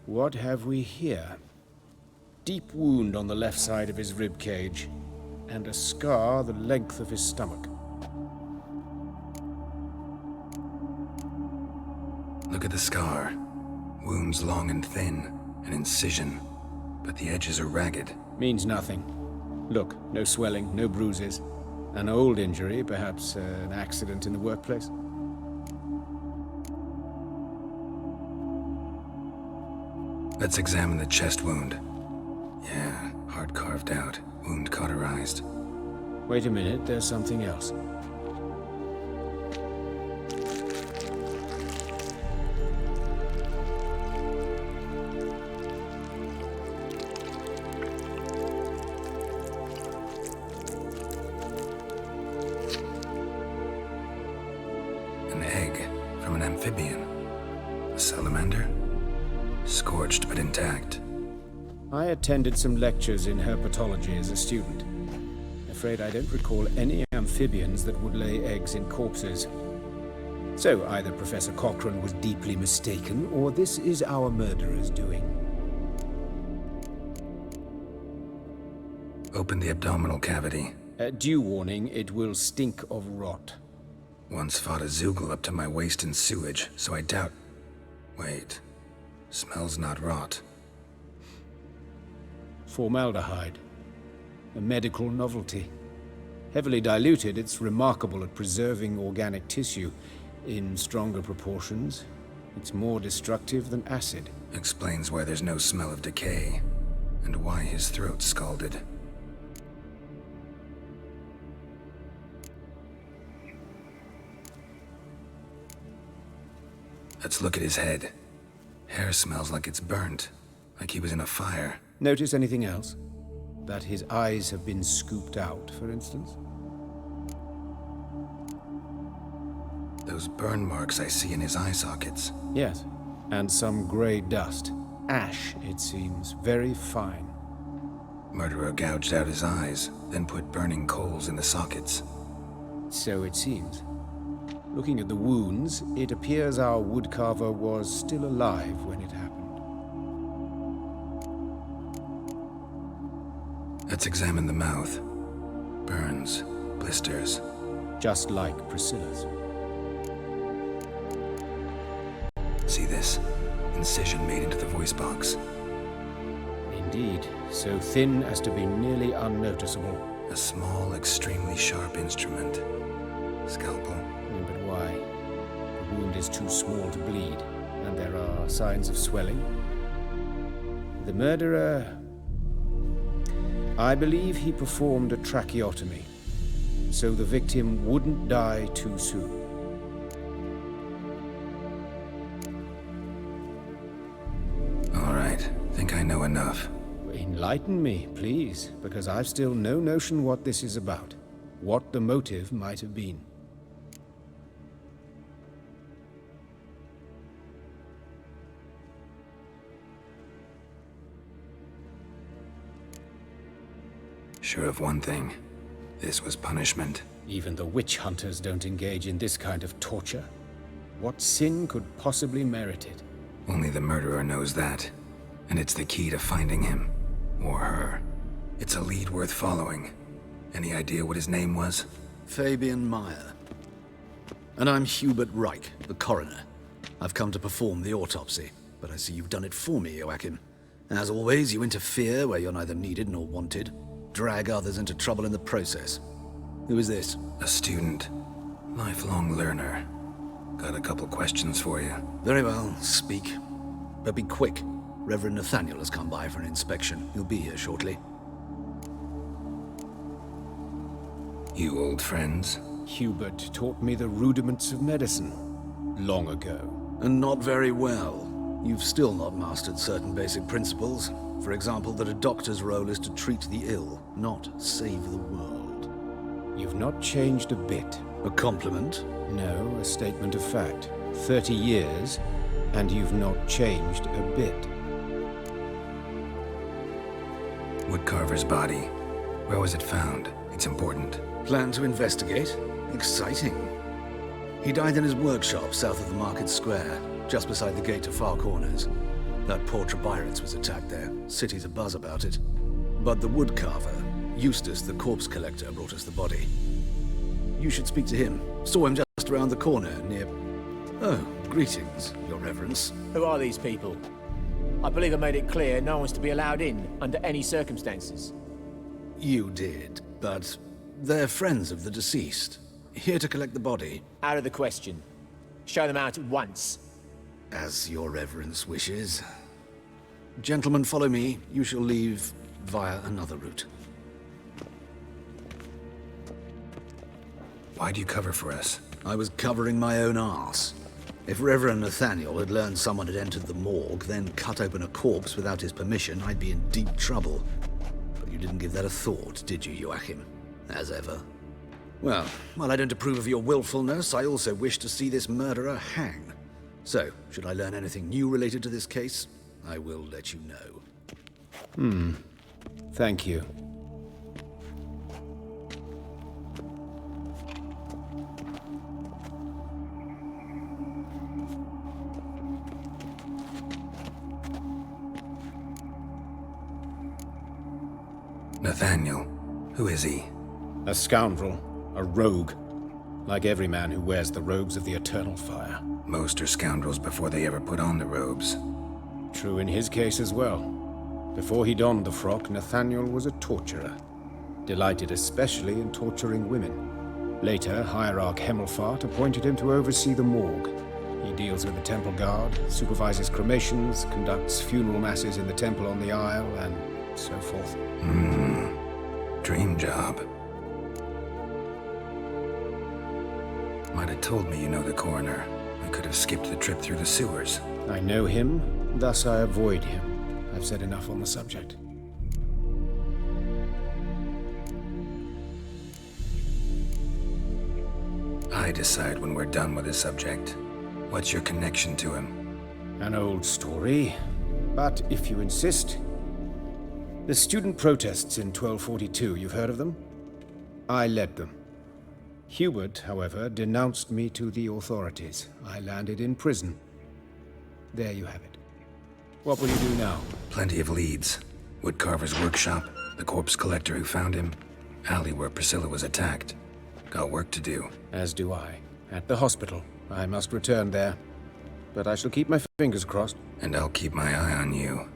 What have we here? Deep wound on the left side of his rib cage, and a scar the length of his stomach. Look at the scar. Wounds long and thin, an incision, but the edges are ragged. Means nothing. Look, no swelling, no bruises. An old injury, perhaps an accident in the workplace. Let's examine the chest wound. Yeah, heart carved out, wound cauterized. Wait a minute, there's something else. An egg from an amphibian. A salamander? Scorched but intact. I attended some lectures in herpetology as a student. Afraid I don't recall any amphibians that would lay eggs in corpses. So either Professor Cochrane was deeply mistaken, or this is our murderer's doing. Open the abdominal cavity. Due warning, it will stink of rot. Once fought a Zoogle up to my waist in sewage, so I doubt... Wait. Smells not rot. Formaldehyde. A medical novelty. Heavily diluted, it's remarkable at preserving organic tissue. In stronger proportions, it's more destructive than acid. Explains why there's no smell of decay, and why his throat's scalded. Let's look at his head. Hair smells like it's burnt, like he was in a fire. Notice anything else? That his eyes have been scooped out, for instance? Those burn marks I see in his eye sockets. Yes, and some grey dust. Ash, it seems, very fine. Murderer gouged out his eyes, then put burning coals in the sockets. So it seems. Looking at the wounds, it appears our woodcarver was still alive when it happened. Let's examine the mouth. Burns, blisters. Just like Priscilla's. See this? Incision made into the voice box. Indeed, so thin as to be nearly unnoticeable. A small, extremely sharp instrument. Scalpel. But why? The wound is too small to bleed, and there are signs of swelling. The murderer... I believe he performed a tracheotomy, so the victim wouldn't die too soon. All right, think I know enough. Enlighten me, please, because I've still no notion what this is about, what the motive might have been. Sure of one thing. This was punishment. Even the witch hunters don't engage in this kind of torture. What sin could possibly merit it? Only the murderer knows that. And it's the key to finding him. Or her. It's a lead worth following. Any idea what his name was? Fabian Meyer. And I'm Hubert Reich, the coroner. I've come to perform the autopsy, but I see you've done it for me, Joachim. As always, you interfere where you're neither needed nor wanted. Drag others into trouble in the process. Who is this? A student. Lifelong learner. Got a couple questions for you. Very well, speak. But be quick. Reverend Nathaniel has come by for an inspection. He'll be here shortly. You old friends? Hubert taught me the rudiments of medicine. Long ago. And not very well. You've still not mastered certain basic principles. For example, that a doctor's role is to treat the ill, not save the world. You've not changed a bit. A compliment? No, a statement of fact. 30 years, and you've not changed a bit. Woodcarver's body. Where was it found? It's important. Plan to investigate? Exciting. He died in his workshop south of the market square, just beside the gate to Far Corners. That poor Trebyritz was attacked there. City's abuzz about it. But the woodcarver, Eustace the corpse collector, brought us the body. You should speak to him. Saw him just around the corner near... Oh, greetings, Your Reverence. Who are these people? I believe I made it clear no one's to be allowed in under any circumstances. You did, but they're friends of the deceased. Here to collect the body. Out of the question. Show them out at once. As your reverence wishes. Gentlemen, follow me. You shall leave via another route. Why do you cover for us? I was covering my own arse. If Reverend Nathaniel had learned someone had entered the morgue, then cut open a corpse without his permission, I'd be in deep trouble. But you didn't give that a thought, did you, Joachim? As ever. Well, while I don't approve of your willfulness, I also wish to see this murderer hang. So, should I learn anything new related to this case, I will let you know. Thank you. Nathaniel. Who is he? A scoundrel. A rogue. Like every man who wears the robes of the Eternal Fire. Most are scoundrels before they ever put on the robes. True in his case as well. Before he donned the frock, Nathaniel was a torturer. Delighted especially in torturing women. Later, Hierarch Hemmelfart appointed him to oversee the morgue. He deals with the temple guard, supervises cremations, conducts funeral masses in the temple on the Isle, and so forth. Dream job. Might have told me you know the coroner. I could have skipped the trip through the sewers. I know him, thus I avoid him. I've said enough on the subject. I decide when we're done with the subject. What's your connection to him? An old story, but if you insist. The student protests in 1242, you've heard of them? I led them. Hubert, however, denounced me to the authorities. I landed in prison. There you have it. What will you do now? Plenty of leads. Woodcarver's workshop, the corpse collector who found him, alley where Priscilla was attacked. Got work to do. As do I. At the hospital. I must return there. But I shall keep my fingers crossed. And I'll keep my eye on you.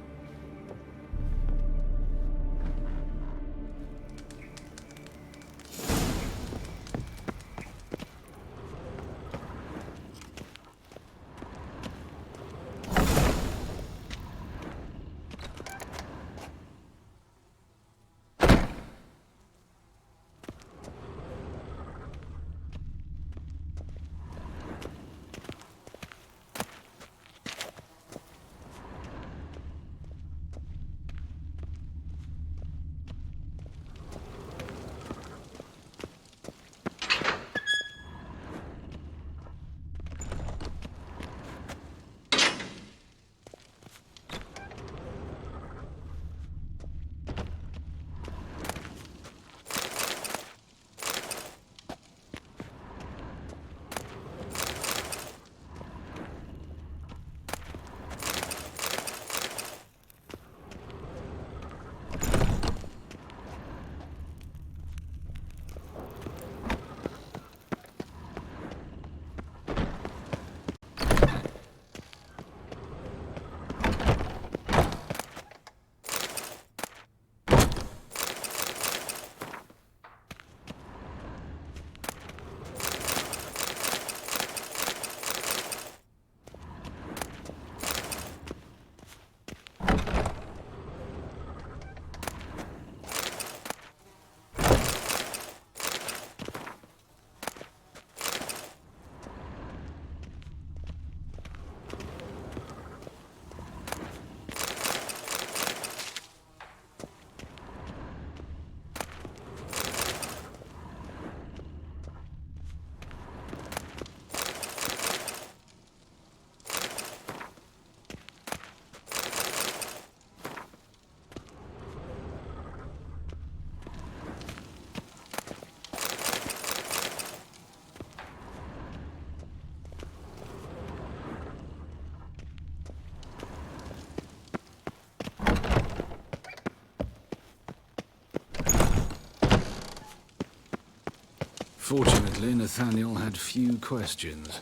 Fortunately, Nathaniel had few questions.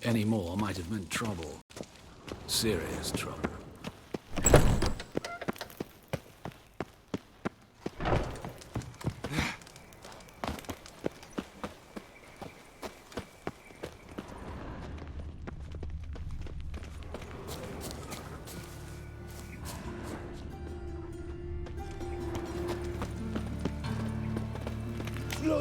Any more might have meant trouble. Serious trouble.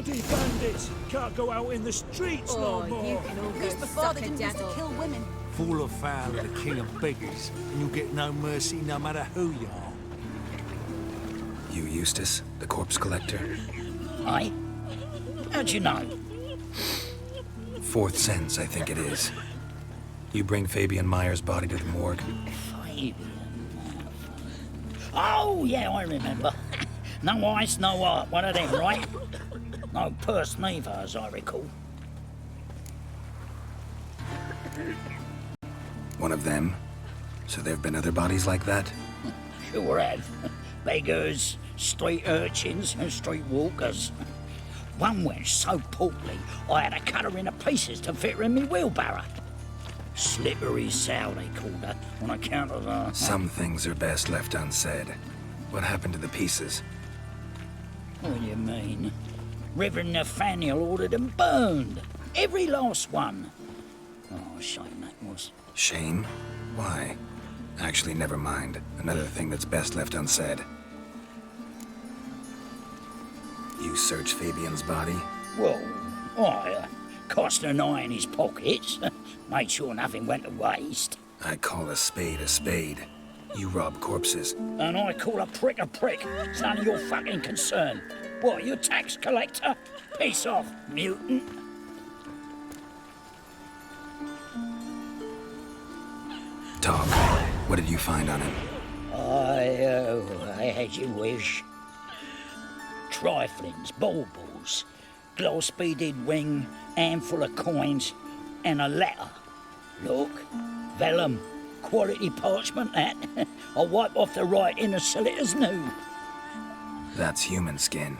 Bloody bandits! Can't go out in the streets no more! You can all go Who's before suck they a didn't used to devil. kill women? Fall afoul of the king of beggars, and you'll get no mercy no matter who you are. You Eustace, the corpse collector? Aye? How'd you know? Fourth sense, I think it is. You bring Fabian Meyer's body to the morgue? Fabian. Oh, yeah, I remember. No eyes, no heart, one of them, right? No purse neither, as I recall. One of them? So there have been other bodies like that? Sure have. Beggars, street urchins, and street walkers. One went so portly, I had to cut her into pieces to fit her in me wheelbarrow. Slippery Sal, they called her, on account of Some things are best left unsaid. What happened to the pieces? What do you mean? Reverend Nathaniel ordered them burned. Every last one. Oh, shame that was. Shame? Why? Actually, never mind. Another thing that's best left unsaid. You searched Fabian's body? Well, I cast an eye in his pockets. Made sure nothing went to waste. I call a spade a spade. You rob corpses. And I call a prick a prick. It's none of your fucking concern. What, you tax collector? Piss off, mutant. Talk. What did you find on him? I had your wish. Triflings, baubles, gloss-beaded ring, handful of coins, and a letter. Look, vellum, quality parchment, that. I'll wipe off the writing as sell it as new. That's human skin.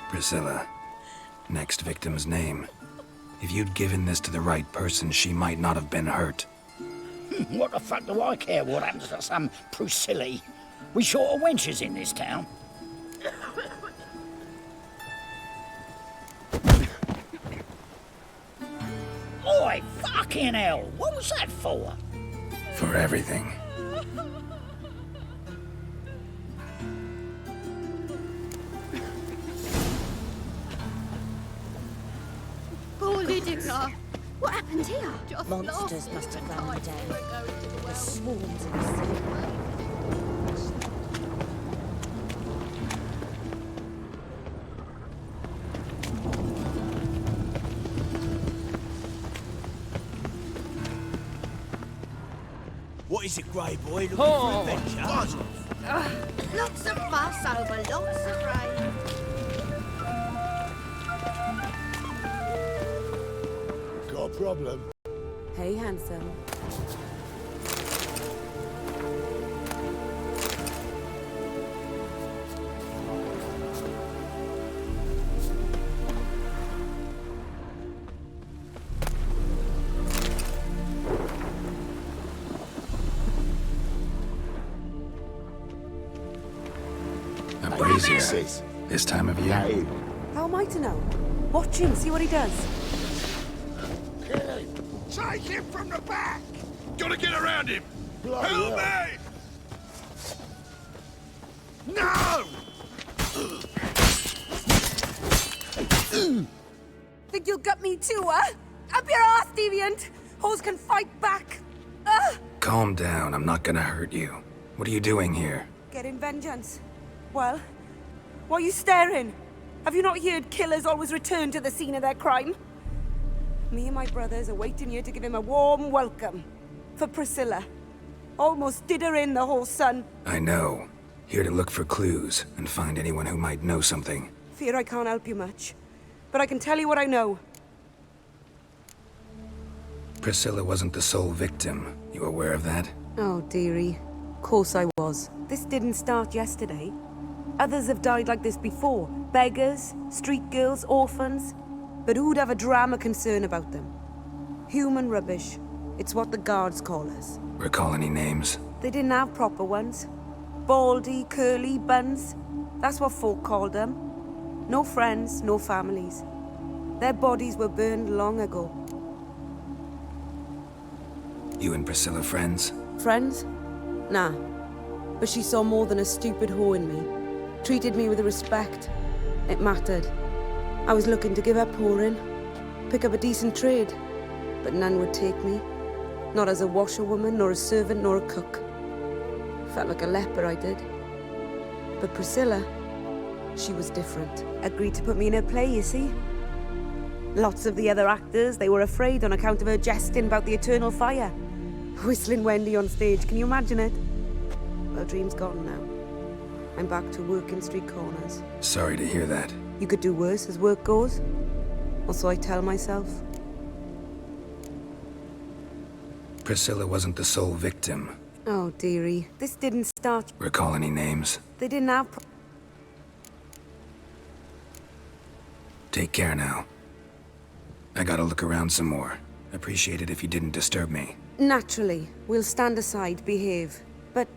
Priscilla. Next victim's name. If you'd given this to the right person, she might not have been hurt. What the fuck do I care what happens to some Priscilla? We short of wenches in this town. Oi, fucking hell! What was that for? For everything. Poor Lydica. What happened here? Monsters must have run the day. The swarms of the city. What is it, Grey Boy? Looking Oh. for adventure? Lots of fuss over lots of rain. Got a problem? Hey, handsome. A brazier. This time of year? How am I to know? Watch him, see what he does. Take him from the back! Gotta get around him! Help me! No! Think you'll gut me too, huh? Up your ass, deviant! Hoes can fight back! Calm down, I'm not gonna hurt you. What are you doing here? Getting vengeance. Well, why are you staring? Have you not heard killers always return to the scene of their crime? Me and my brothers are waiting here to give him a warm welcome. For Priscilla. Almost did her in, the whole son. I know. Here to look for clues and find anyone who might know something. Fear I can't help you much. But I can tell you what I know. Priscilla wasn't the sole victim. You aware of that? Oh, dearie. Course I was. This didn't start yesterday. Others have died like this before. Beggars, street girls, orphans. But who'd have a drama concern about them? Human rubbish. It's what the guards call us. Recall any names? They didn't have proper ones. Baldy, curly, buns. That's what folk called them. No friends, no families. Their bodies were burned long ago. You and Priscilla friends? Friends? Nah. But she saw more than a stupid whore in me. Treated me with respect. It mattered. I was looking to give up pouring, pick up a decent trade, but none would take me. Not as a washerwoman, nor a servant, nor a cook. Felt like a leper, I did. But Priscilla, she was different. Agreed to put me in her play, you see. Lots of the other actors, they were afraid on account of her jesting about the eternal fire. Whistling Wendy on stage, can you imagine it? Well, dream's gone now. I'm back to working street corners. Sorry to hear that. You could do worse as work goes. Or so I tell myself. Priscilla wasn't the sole victim. Oh, dearie, this didn't start... Recall any names? They didn't have... Take care now. I gotta look around some more. Appreciate it if you didn't disturb me. Naturally, we'll stand aside, behave. But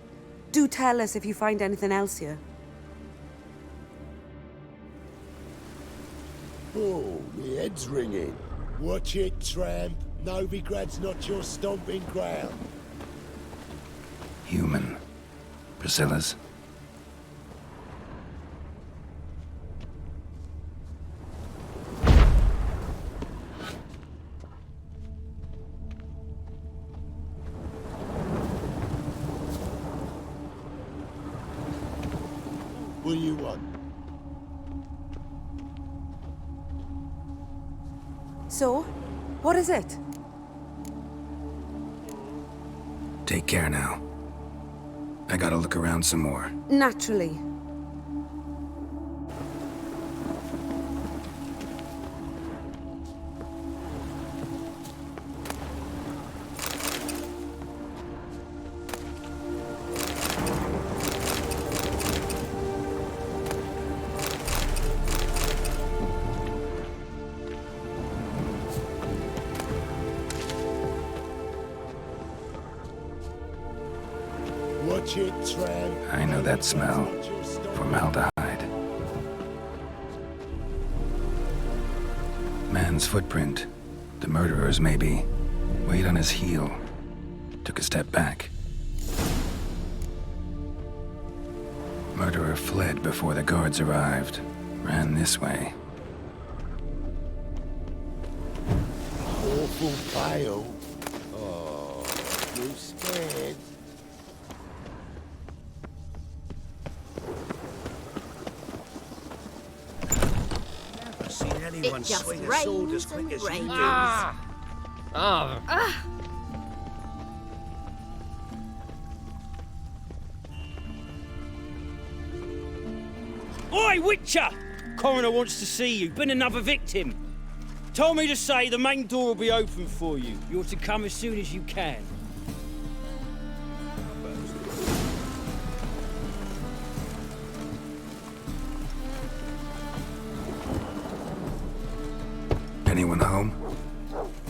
do tell us if you find anything else here. Oh, my head's ringing. Watch it, tramp. Novigrad's not your stomping ground. Human. Priscilla's. What do you want? So, what is it? Take care now. I gotta look around some more. Naturally. Watch it, tramp. I know that smell. Formaldehyde. Man's footprint. The murderer's, maybe. Weight on his heel. Took a step back. Murderer fled before the guards arrived. Ran this way. Awful pale. Oh, you scared? Anyone swing a sword as quick as you do. Oi, Witcher! Coroner wants to see you. Been another victim. Told me to say the main door will be open for you. You're to come as soon as you can. Anyone home?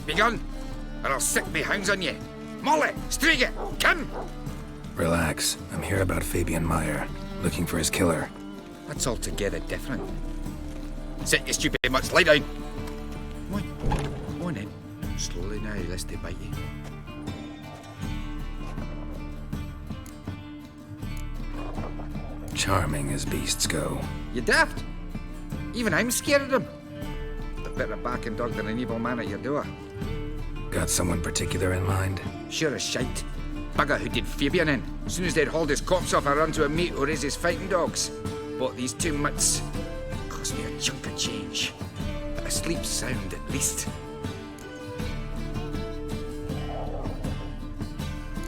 Begone, or I'll sick me hounds on you. Molly, Striga, come! Relax. I'm here about Fabian Meyer. Looking for his killer. That's altogether different. Sit your stupid mutts, lie down. Come on in. Slowly now, lest they bite you. Charming as beasts go. You daft? Even I'm scared of them. A better barking dog than an evil man at your door. Got someone particular in mind? Sure as shite. Bugger who did Fabian in. As soon as they'd hauled his corpse off, I run to a mate who raised his fighting dogs. Bought these 2 mutts. Cost me a chunk of change. But I sleep sound at least.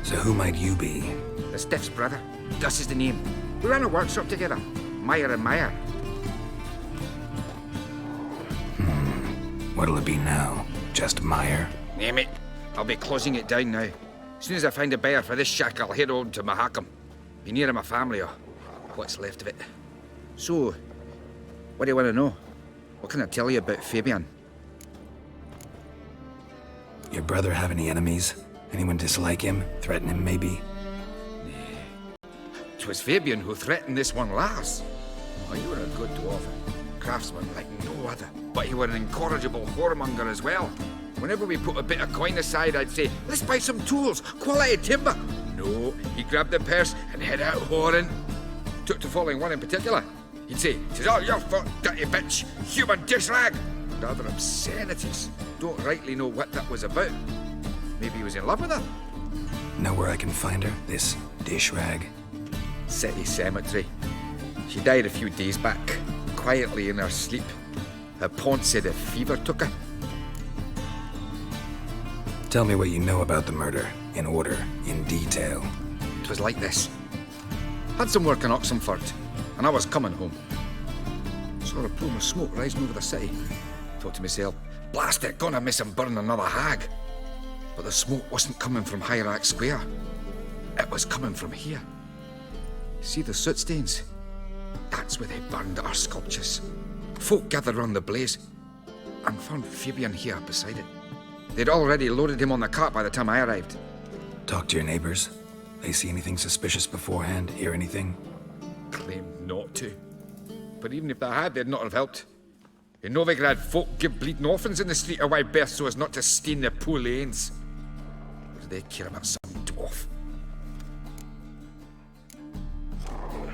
So who might you be? The Stiff's brother. Gus is the name. We ran a workshop together. Meyer and Meyer. What'll it be now? Just Meyer? Name it. I'll be closing it down now. As soon as I find a buyer for this shack, I'll head on to Mahakam. Be near my family, or what's left of it. So, what do you want to know? What can I tell you about Fabian? Your brother have any enemies? Anyone dislike him? Threaten him, maybe? 'Twas Fabian who threatened this one last. Oh, you were a good dwarf. Craftsman like no other. But he were an incorrigible whoremonger as well. Whenever we put a bit of coin aside, I'd say, let's buy some tools, quality timber. No, he grabbed the purse and head out whoring. Took to following one in particular. He'd say, "'Tis all your fault, dirty bitch, human dish rag," and other obscenities. Don't rightly know what that was about. Maybe he was in love with her? Know where I can find her, this dish rag? City Cemetery. She died a few days back, quietly in her sleep. Her pont said a fever took her. Tell me what you know about the murder, in order, in detail. It was like this. Had some work in Oxenford, and I was coming home. Saw a plume of smoke rising over the city. Thought to myself, blast it, gonna miss him burn another hag. But the smoke wasn't coming from Hierarch Square. It was coming from here. See the soot stains? That's where they burned our sculptures. Folk gathered round the blaze and found Fabian here beside it. They'd already loaded him on the cart by the time I arrived. Talk to your neighbors. They see anything suspicious beforehand? Hear anything? Claimed not to. But even if they had, they'd not have helped. In Novigrad, folk give bleeding orphans in the street a wide berth so as not to stain their poor lanes. What do they care about some dwarf?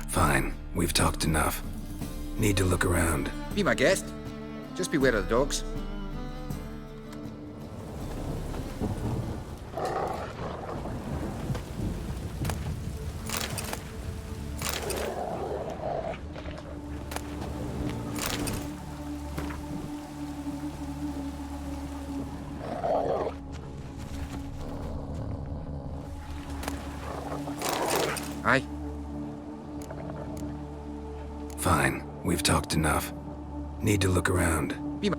Fine. We've talked enough. Need to look around. Be my guest. Just beware of the dogs. Aye. Fine. We've talked enough. Need to look around. Be my...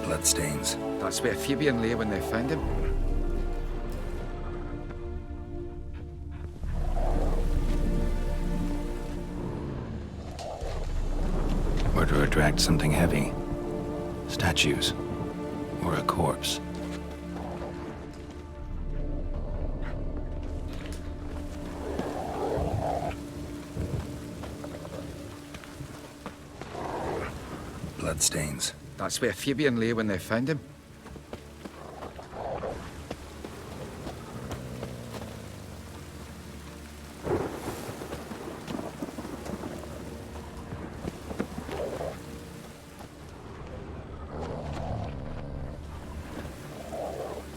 Bloodstains. That's where Fabian lay when they found him. Murderer dragged something heavy. Statues. Or a corpse. Bloodstains. That's where Fabian lay when they found him.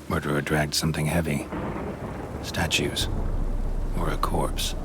Murderer dragged something heavy. Statues. Or a corpse.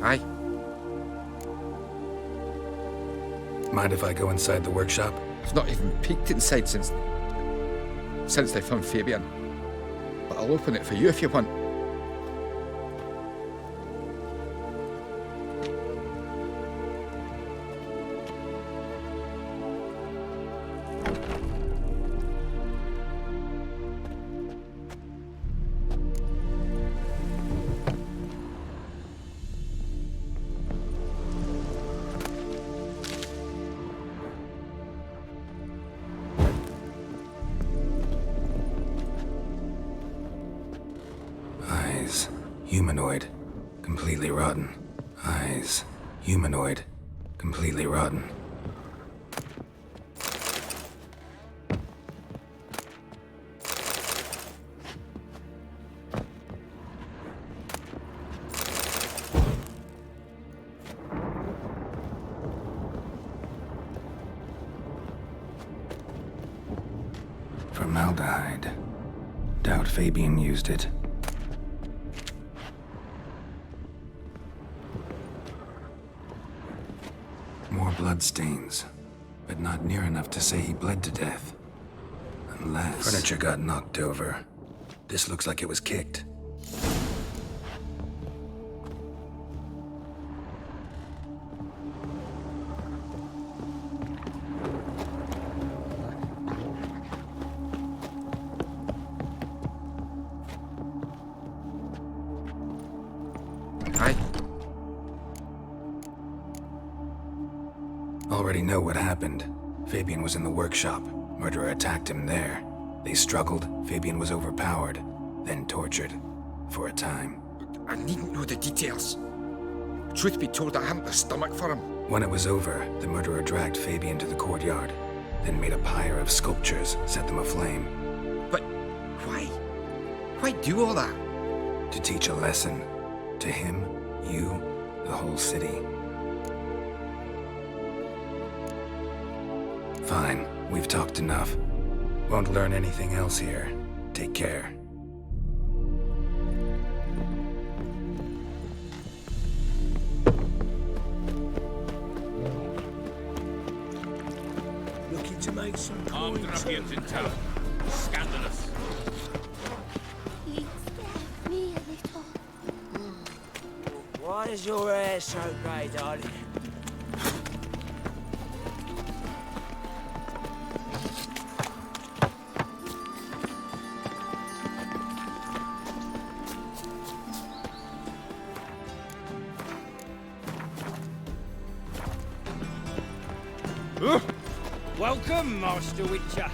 Aye. Mind if I go inside the workshop? It's not even peeked inside since they found Fabian. But I'll open it for you if you want. Eyes. Humanoid. Completely rotten. Eyes. Humanoid. Completely rotten. Formaldehyde. Doubt Fabian used it. More bloodstains, but not near enough to say he bled to death. Unless... Furniture got knocked over. This looks like it was kicked. Already know what happened. Fabian was in the workshop. Murderer attacked him there. They struggled. Fabian was overpowered, then tortured. For a time. I needn't know the details. Truth be told, I haven't the stomach for him. When it was over, the murderer dragged Fabian to the courtyard, then made a pyre of sculptures, set them aflame. But why? Why do all that? To teach a lesson. To him, you, the whole city. Fine, we've talked enough. Won't learn anything else here. Take care. Looking to make some Armed ruffians in town. Scandalous. You scared me a little. Why is your hair so grey, darling? Welcome, Master Witcher.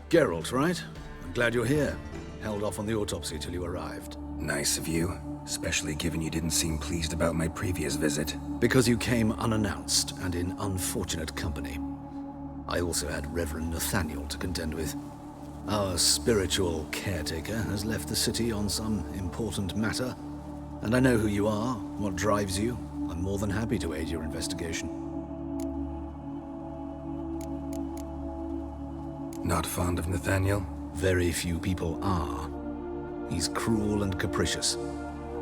Geralt, right? I'm glad you're here. Held off on the autopsy till you arrived. Nice of you, especially given you didn't seem pleased about my previous visit. Because you came unannounced and in unfortunate company. I also had Reverend Nathaniel to contend with. Our spiritual caretaker has left the city on some important matter, and I know who you are, what drives you. I'm more than happy to aid your investigation. Not fond of Nathaniel? Very few people are. He's cruel and capricious.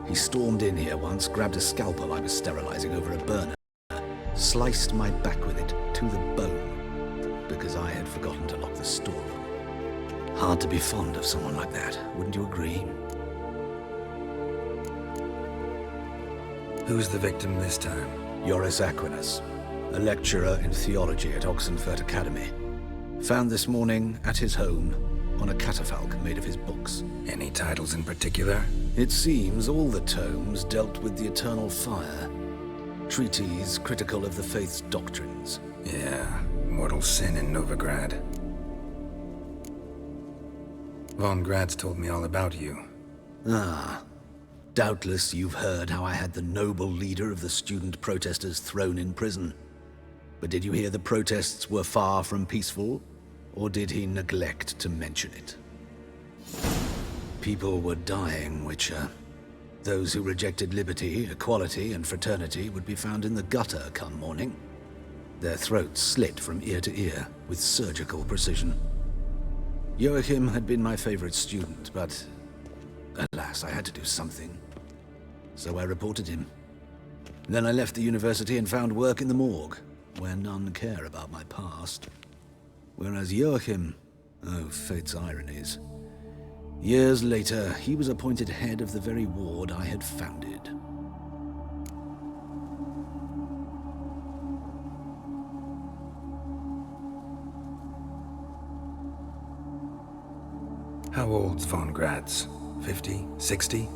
He stormed in here once, grabbed a scalpel I was sterilizing over a burner, sliced my back with it to the bone, because I had forgotten to lock the store. Hard to be fond of someone like that, wouldn't you agree? Who's the victim this time? Joris Aquinas, a lecturer in theology at Oxenfurt Academy. Found this morning at his home on a catafalque made of his books. Any titles in particular? It seems all the tomes dealt with the eternal fire. Treatises critical of the faith's doctrines. Yeah, mortal sin in Novigrad. Von Grad's told me all about you. Ah. Doubtless you've heard how I had the noble leader of the student protesters thrown in prison. But did you hear the protests were far from peaceful? Or did he neglect to mention it? People were dying, Witcher. Those who rejected liberty, equality, and fraternity would be found in the gutter come morning. Their throats slit from ear to ear with surgical precision. Joachim had been my favorite student, but alas, I had to do something. So I reported him. Then I left the university and found work in the morgue, where none care about my past. Whereas Joachim, oh, fate's ironies. Years later, he was appointed head of the very ward I had founded. How old's Von Grad's? 50? 60?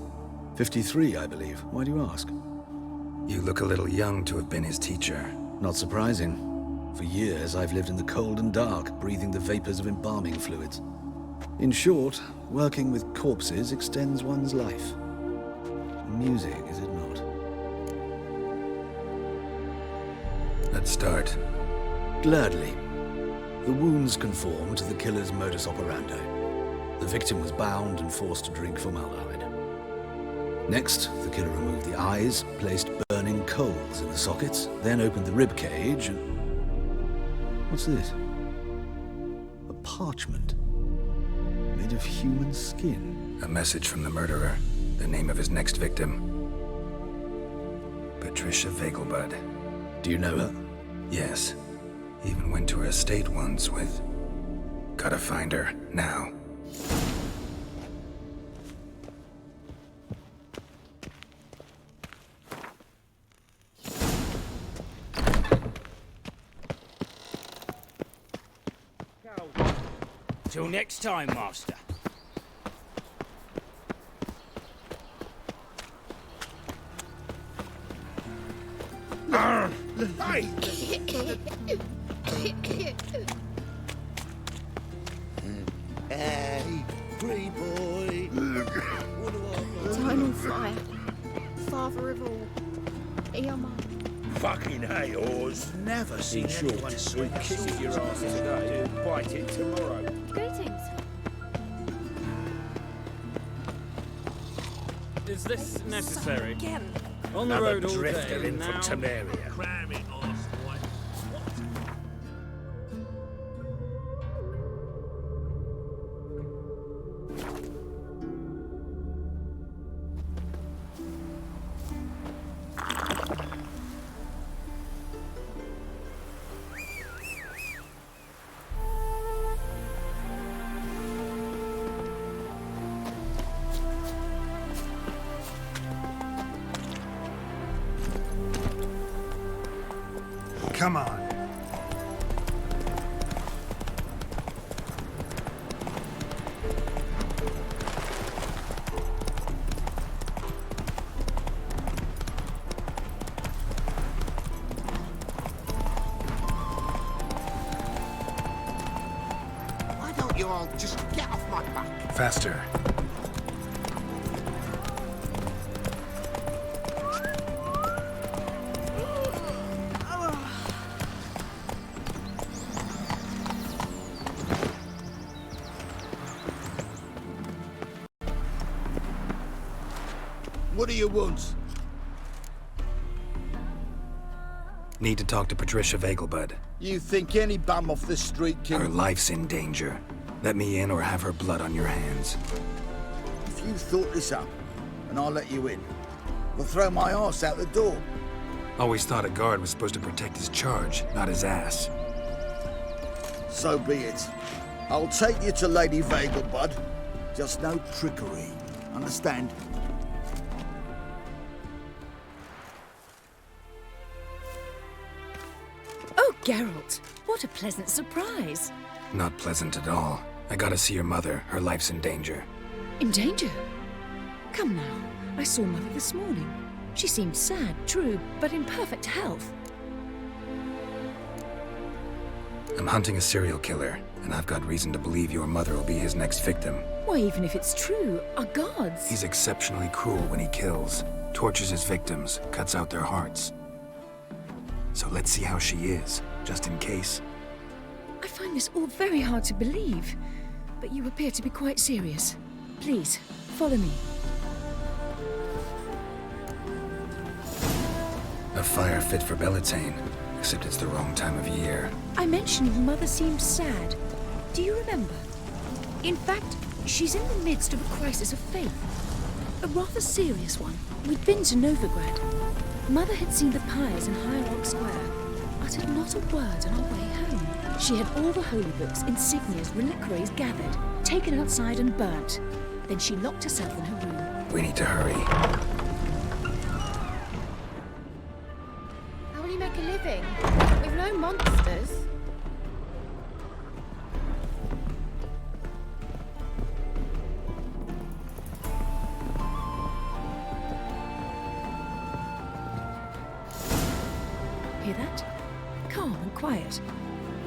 53, I believe. Why do you ask? You look a little young to have been his teacher. Not surprising. For years, I've lived in the cold and dark, breathing the vapors of embalming fluids. In short, working with corpses extends one's life. Music, is it not? Let's start. Gladly. The wounds conform to the killer's modus operandi. The victim was bound and forced to drink formaldehyde. Next, the killer removed the eyes, placed burning coals in the sockets, then opened the rib cage and... What's this? A parchment made of human skin. A message from the murderer. The name of his next victim. Patricia Vegelbud. Do you know her? Yes. Even went to her estate once with... Gotta find her, now. Till next time, Master. Hey! Hey, pretty boy. Time on fire. Father of all. Eamon. Fucking hey, Oz. Never seen anyone so kisses your ass today, bite it tomorrow. Greetings. Is this necessary? Again. On the Another road all drifter day in now. from Temeria. Cram it, arsehole. Come on. Why don't you all just get off my back? Faster. What do you want? Need to talk to Patricia Vegelbud. You think any bum off the street can... Her life's in danger. Let me in or have her blood on your hands. If you thought this up, and I'll let you in, we'll throw my arse out the door. Always thought a guard was supposed to protect his charge, not his ass. So be it. I'll take you to Lady Vegelbud. Just no trickery. Understand? Oh, Geralt, what a pleasant surprise. Not pleasant at all. I gotta see your mother. Her life's in danger. In danger? Come now, I saw Mother this morning. She seemed sad, true, but in perfect health. I'm hunting a serial killer, and I've got reason to believe your mother will be his next victim. Why, even if it's true, our gods... He's exceptionally cruel when he kills, tortures his victims, cuts out their hearts. So let's see how she is, just in case. I find this all very hard to believe, but you appear to be quite serious. Please, follow me. A fire fit for Bellatane, except it's the wrong time of year. I mentioned Mother seemed sad. Do you remember? In fact, she's in the midst of a crisis of faith. A rather serious one. We'd been to Novigrad. Mother had seen the pyres in Hierarch Square, uttered not a word on our way home. She had all the holy books, insignias, reliquaries gathered, taken outside and burnt. Then she locked herself in her room. We need to hurry. How will you make a living? We've no monsters. Hear that? Calm and quiet.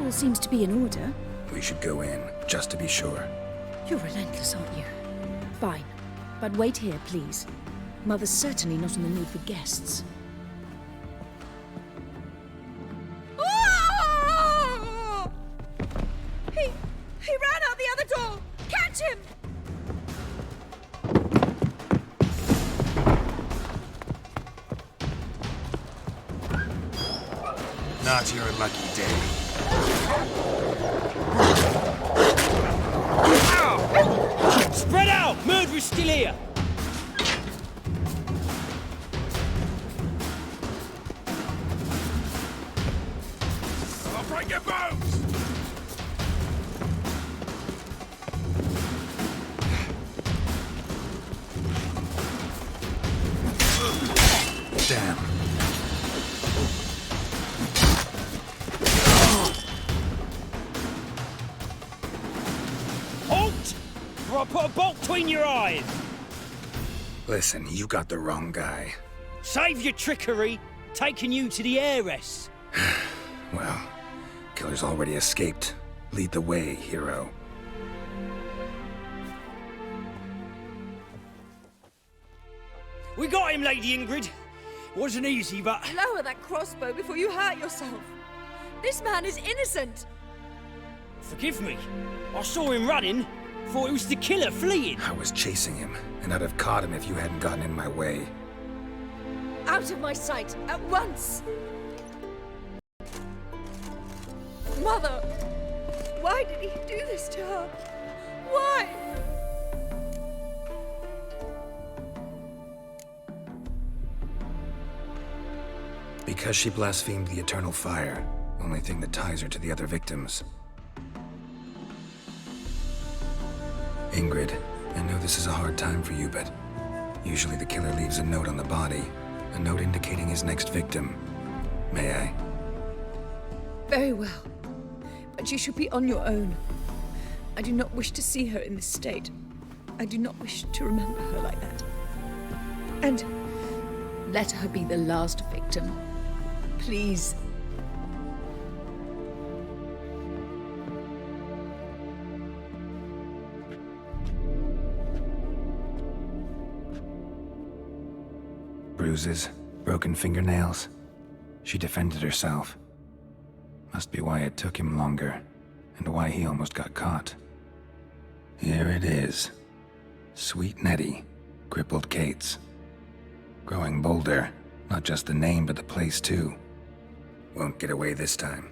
All seems to be in order. We should go in, just to be sure. You're relentless, aren't you? Fine. But wait here, please. Mother's certainly not in the mood for guests. Shoot him! Not your lucky day. Spread out! Murderer's still here! I'll break your bones! Damn. Halt! Or I'll put a bolt between your eyes! Listen, you got the wrong guy. Save your trickery, taking you to the heiress. Well, killer's already escaped. Lead the way, hero. We got him, Lady Ingrid. Wasn't easy, but... Lower that crossbow before you hurt yourself. This man is innocent. Forgive me. I saw him running. Thought it was the killer fleeing. I was chasing him, and I'd have caught him if you hadn't gotten in my way. Out of my sight, at once! Mother! Why did he do this to her? Why? Because she blasphemed the eternal fire. Only thing that ties her to the other victims. Ingrid, I know this is a hard time for you, but usually the killer leaves a note on the body. A note indicating his next victim. May I? Very well. But you should be on your own. I do not wish to see her in this state. I do not wish to remember her like that. And let her be the last victim. Please. Bruises, broken fingernails. She defended herself. Must be why it took him longer, and why he almost got caught. Here it is. Sweet Nettie, crippled Kate's. Growing bolder, not just the name but the place too. Won't get away this time.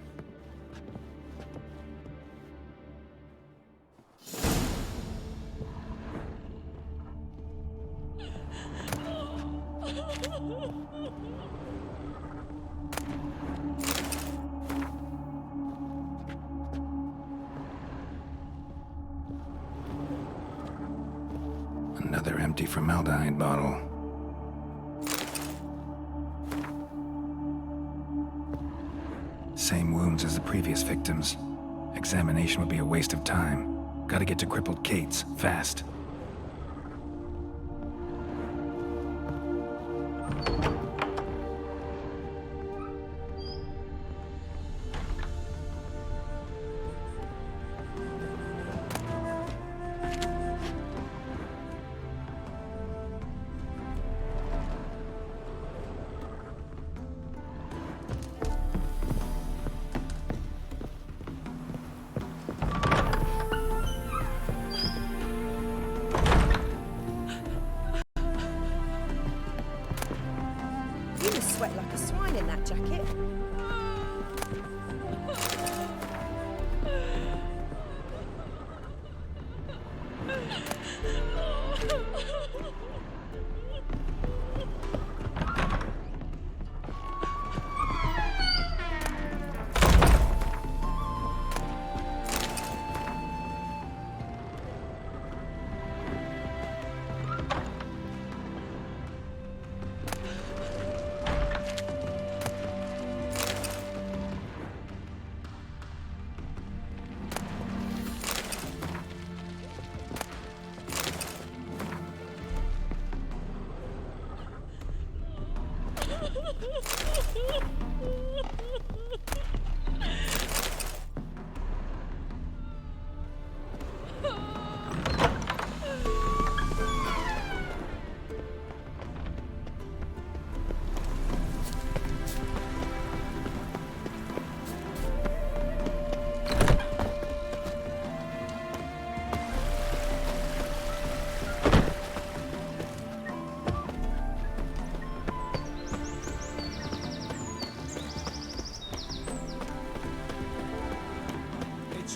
Another empty formaldehyde bottle. Same wounds as the previous victims. Examination would be a waste of time. Gotta get to crippled Kate's, fast.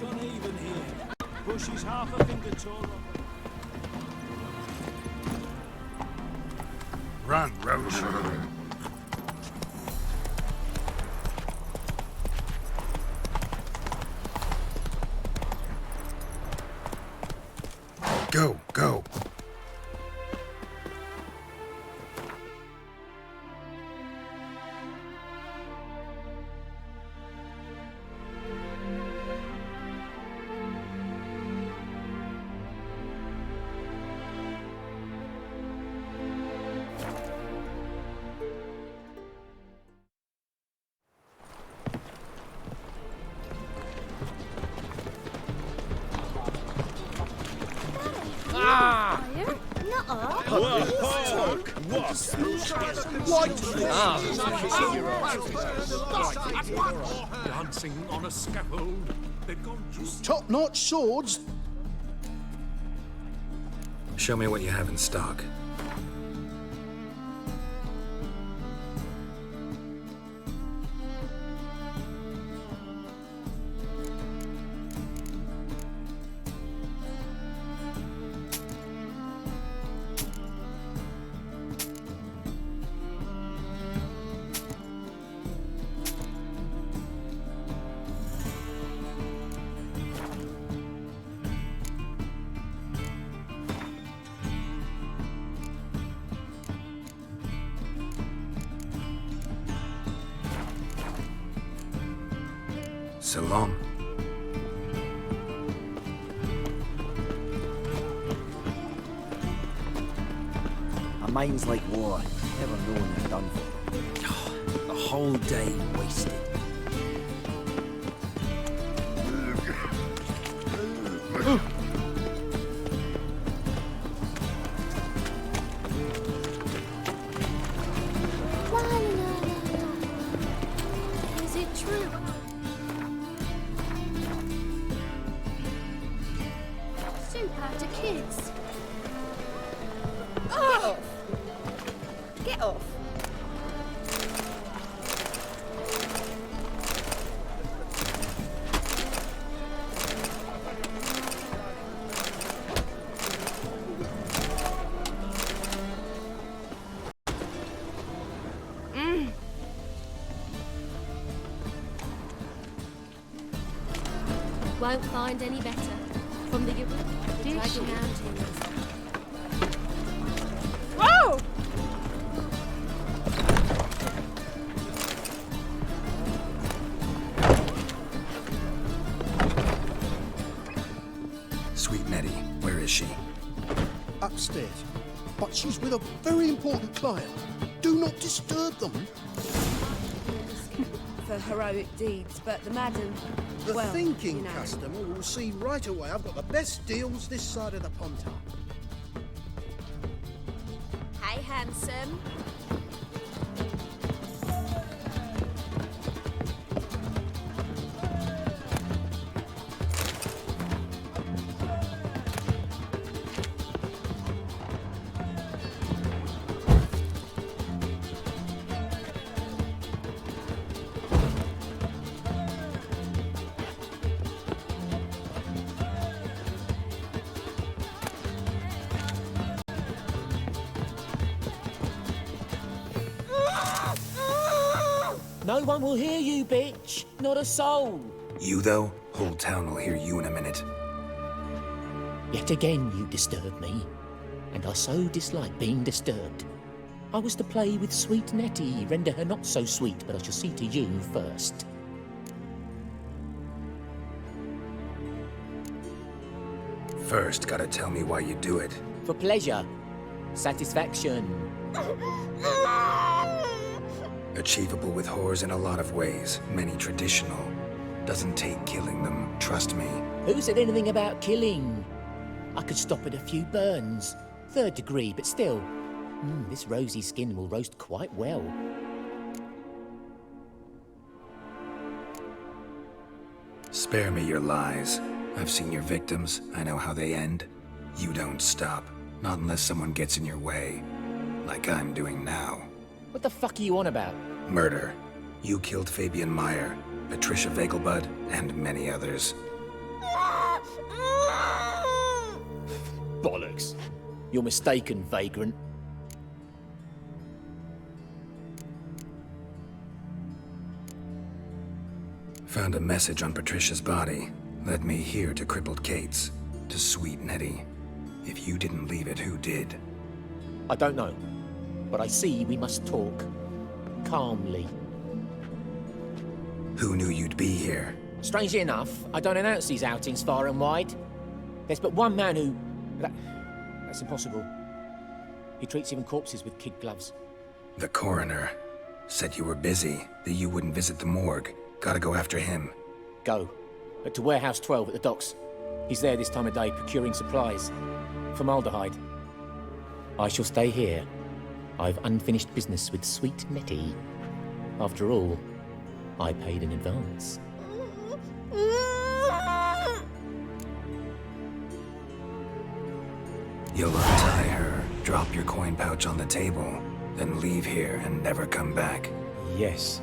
It's uneven here. Bushes half a finger tall. Run, Roach. Go, go. Dancing on a scaffold. They'd gone just... Top-notch swords. Show me what you have in stock. So long. A mind's like water. Never know when you're done for. The whole day wasted. Is it true? Super to kids. Oh! Get off. Won't find any better. From the Dragon Mountains. Whoa! Sweet Nettie, where is she? Upstairs. But she's with a very important client. Do not disturb them. For heroic deeds, but the madam... The well, thinking you know. customer will see right away I've got the best deals this side of the Pontar. Hey, handsome. No one will hear you, bitch. Not a soul. You, though? Whole town will hear you in a minute. Yet again you disturb me, and I so dislike being disturbed. I was to play with sweet Nettie, render her not so sweet, but I shall see to you first. First, gotta tell me why you do it. For pleasure. Satisfaction. Achievable with whores in a lot of ways, many traditional. Doesn't take killing them, trust me. Who said anything about killing? I could stop at a few burns. 3rd degree, but still. This rosy skin will roast quite well. Spare me your lies. I've seen your victims, I know how they end. You don't stop, not unless someone gets in your way. Like I'm doing now. What the fuck are you on about? Murder. You killed Fabian Meyer, Patricia Vegelbud, and many others. Bollocks. You're mistaken, vagrant. Found a message on Patricia's body. Led me here to crippled Kate's. To sweet Nettie. If you didn't leave it, who did? I don't know. But I see we must talk. Calmly. Who knew you'd be here? Strangely enough, I don't announce these outings far and wide. There's but one man who... That's impossible. He treats even corpses with kid gloves. The coroner. Said you were busy, that you wouldn't visit the morgue. Gotta go after him. Go. But to Warehouse 12 at the docks. He's there this time of day procuring supplies. Formaldehyde. I shall stay here. I've unfinished business with sweet Nettie. After all, I paid in advance. You'll untie her, drop your coin pouch on the table, then leave here and never come back. Yes,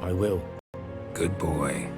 I will. Good boy.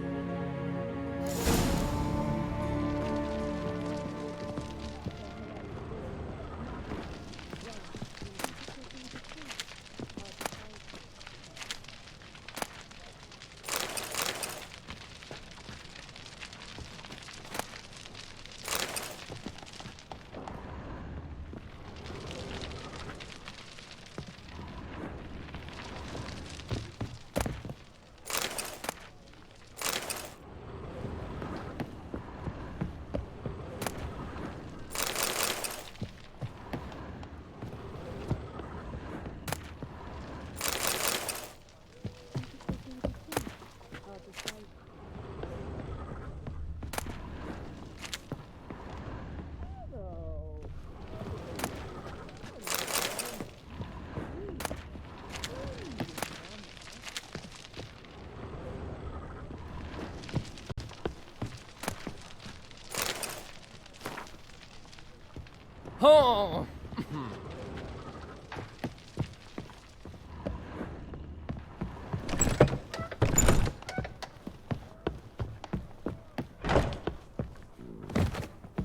Oh!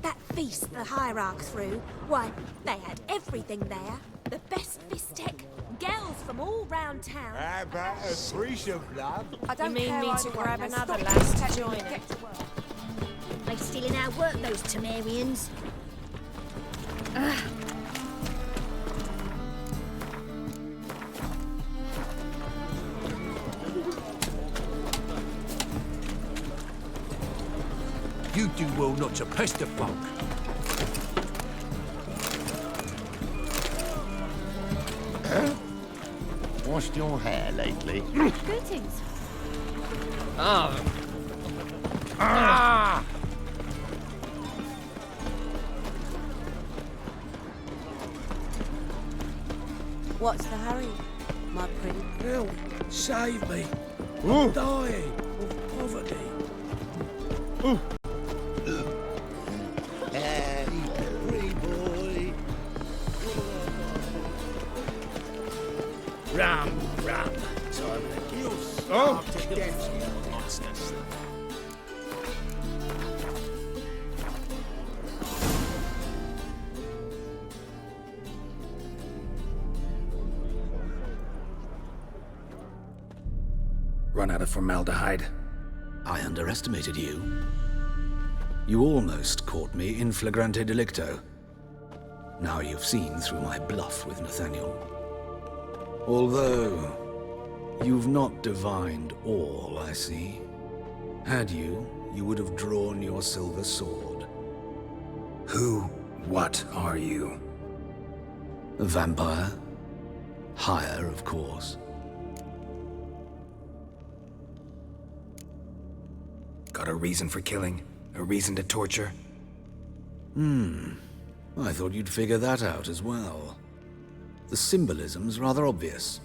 That feast the Hierarchs threw, why, they had everything there. The best fistek, girls from all round town. How about a threesome, love? I don't You mean care me either to way, grab now another stop lass to protecting join and it? get to work. They stealing our work, those Temerians. You do well not to pester folk. Washed your hair lately? Greetings. What's the hurry, my pretty? Help! Save me! I'm dying of poverty. Pretty boy. Rum. Time to kill. Oh! To death, you monsters. Run out of formaldehyde. I underestimated you. You almost caught me in flagrante delicto. Now you've seen through my bluff with Nathaniel. Although, you've not divined all, I see. Had you, you would have drawn your silver sword. What are you? A vampire. Higher, of course. Got a reason for killing? A reason to torture? I thought you'd figure that out as well. The symbolism's rather obvious.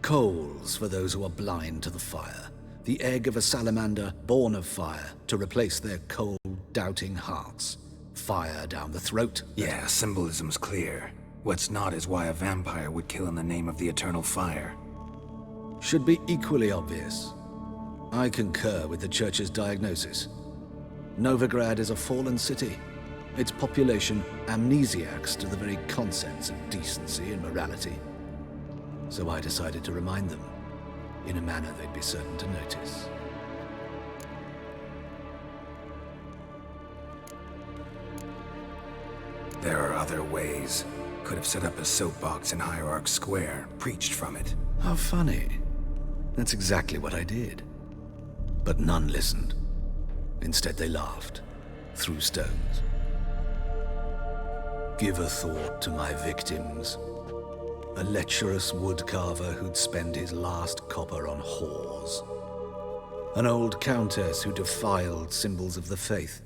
Coals for those who are blind to the fire. The egg of a salamander born of fire to replace their cold, doubting hearts. Fire down the throat. Yeah, symbolism's clear. What's not is why a vampire would kill in the name of the eternal fire. Should be equally obvious. I concur with the Church's diagnosis. Novigrad is a fallen city. Its population amnesiacs to the very concepts of decency and morality. So I decided to remind them, in a manner they'd be certain to notice. There are other ways. Could have set up a soapbox in Hierarch Square, preached from it. How funny. That's exactly what I did. But none listened. Instead, they laughed, threw stones. Give a thought to my victims. A lecherous woodcarver who'd spend his last copper on whores. An old countess who defiled symbols of the faith.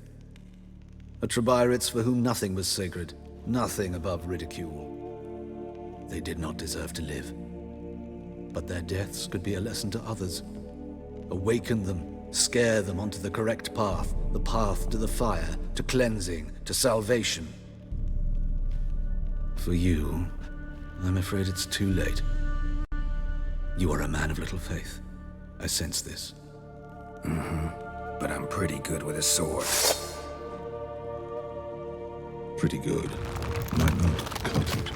A Trebirates for whom nothing was sacred, nothing above ridicule. They did not deserve to live. But their deaths could be a lesson to others. Awaken them, scare them onto the correct path, the path to the fire, to cleansing, to salvation. For you, I'm afraid it's too late. You are a man of little faith. I sense this. But I'm pretty good with a sword. Pretty good. Might not cut it.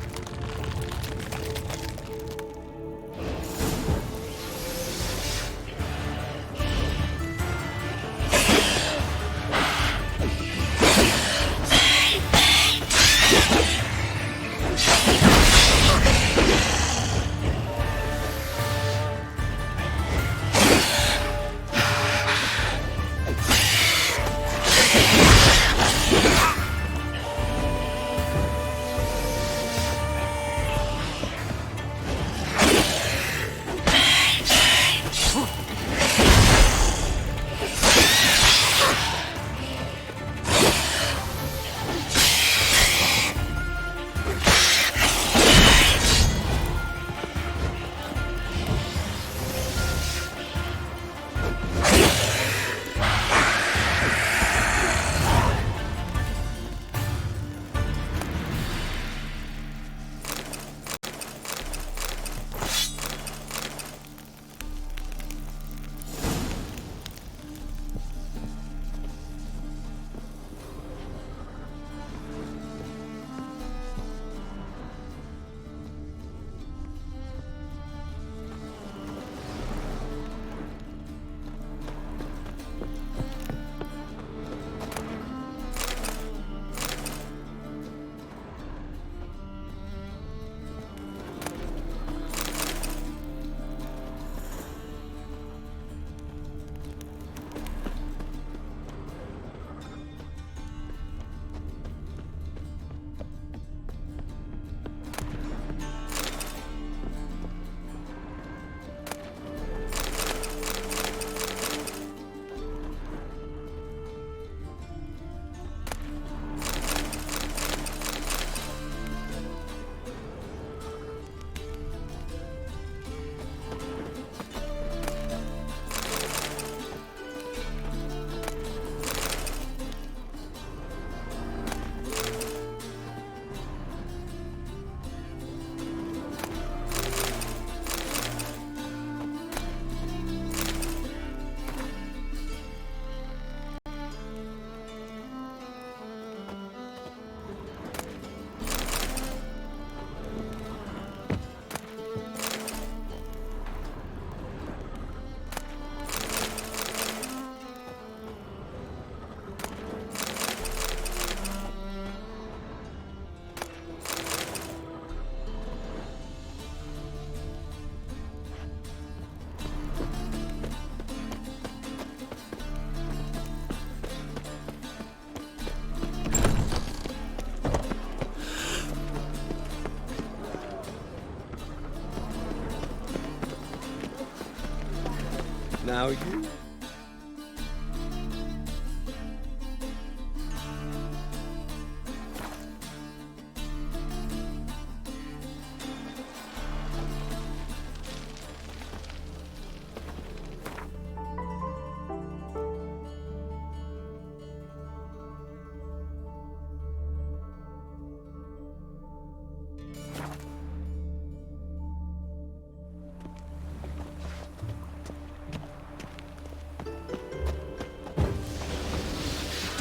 Now you.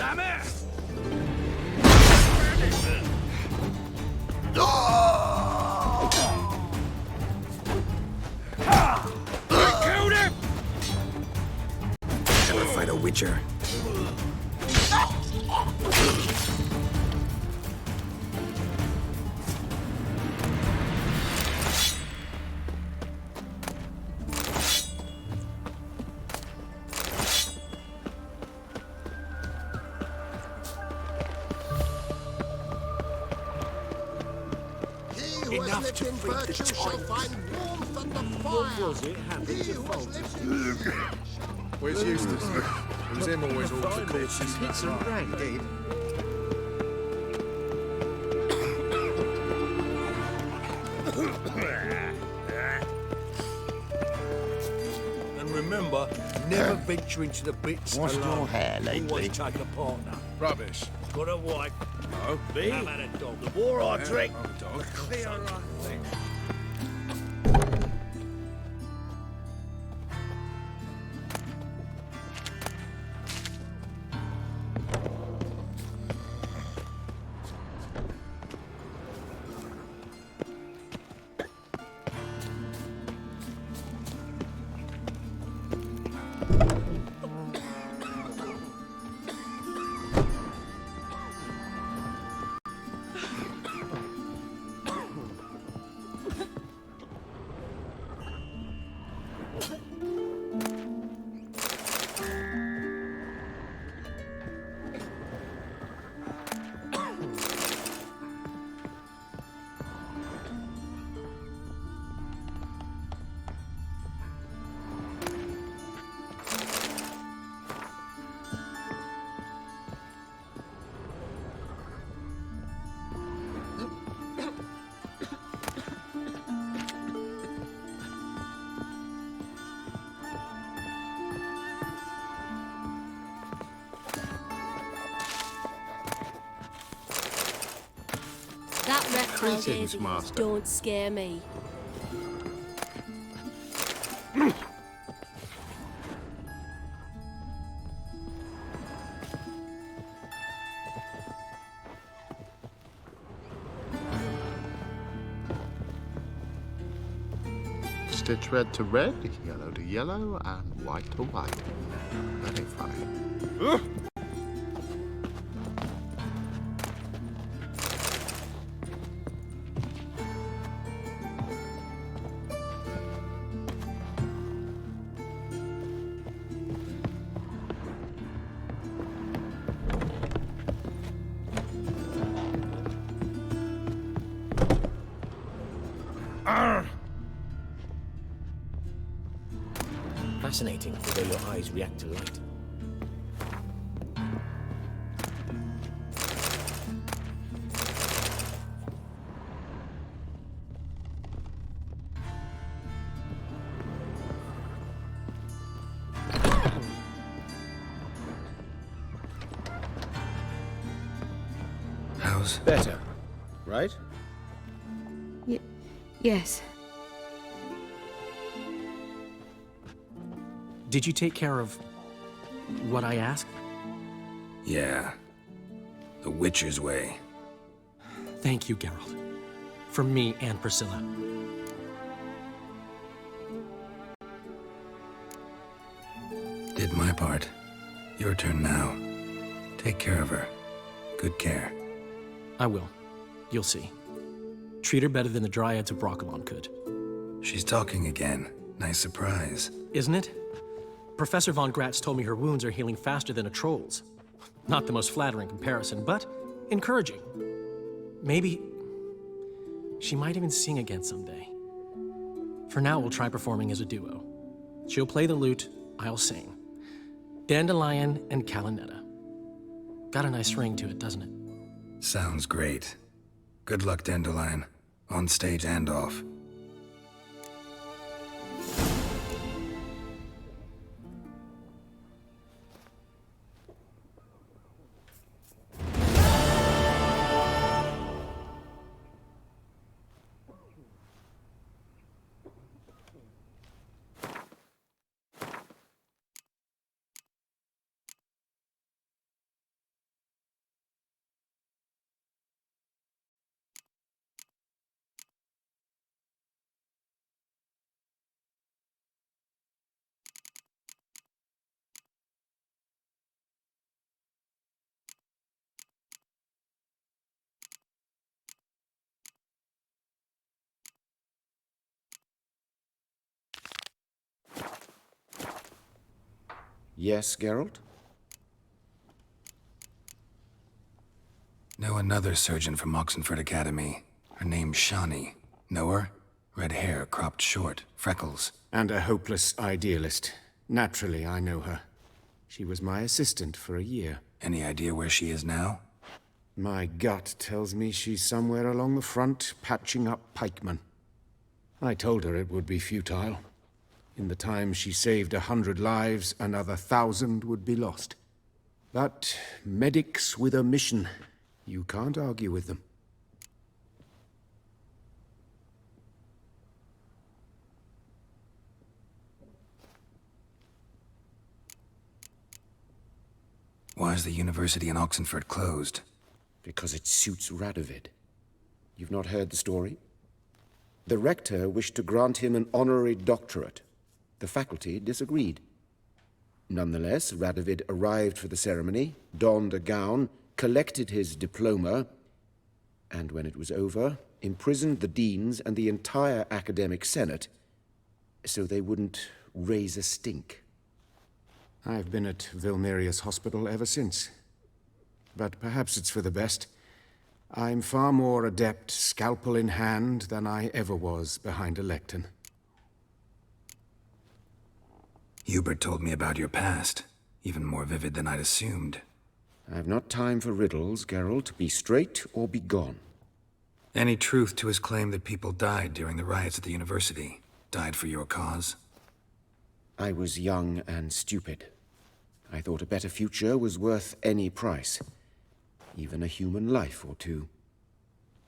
Damn it! Killed him! Never fight a witcher. Enough to feed the child. What was it happened to Foltz? Where's Eustace? It was him always all the course. Hits a rag, Dave. And remember, never venture into the bits What's alone. your hair lately? Always take a partner. Rubbish. Got a wife. No. Me? I've had a dog. The war I drink. I'm a dog. Be all right. That reptile Greetings, is Master. don't scare me. Stitch red to red, yellow to yellow, and white to white. Very fine. Fascinating the way your eyes react to light. How's better, right? Yes. Did you take care of what I asked? Yeah. The Witcher's way. Thank you, Geralt. From me and Priscilla. Did my part. Your turn now. Take care of her. Good care. I will. You'll see. Treat her better than the Dryads of Brokilon could. She's talking again. Nice surprise. Isn't it? Professor von Gratz told me her wounds are healing faster than a troll's. Not the most flattering comparison, but encouraging. Maybe she might even sing again someday. For now, we'll try performing as a duo. She'll play the lute, I'll sing. Dandelion and Calinetta. Got a nice ring to it, doesn't it? Sounds great. Good luck, Dandelion. On stage and off. Yes, Geralt? Know another surgeon from Oxenford Academy. Her name's Shani. Know her? Red hair, cropped short, freckles. And a hopeless idealist. Naturally, I know her. She was my assistant for a year. Any idea where she is now? My gut tells me she's somewhere along the front, patching up pikemen. I told her it would be futile. In the time she saved 100 lives, another 1,000 would be lost. But medics with a mission, you can't argue with them. Why is the university in Oxenford closed? Because it suits Radovid. You've not heard the story? The rector wished to grant him an honorary doctorate. The faculty disagreed. Nonetheless, Radovid arrived for the ceremony, donned a gown, collected his diploma, and when it was over, imprisoned the deans and the entire academic senate so they wouldn't raise a stink. I've been at Vilmerius Hospital ever since. But perhaps it's for the best. I'm far more adept, scalpel in hand, than I ever was behind a lectern. Hubert told me about your past, even more vivid than I'd assumed. I've not time for riddles, Geralt. Be straight or be gone. Any truth to his claim that people died during the riots at the university? Died for your cause? I was young and stupid. I thought a better future was worth any price. Even a human life or two.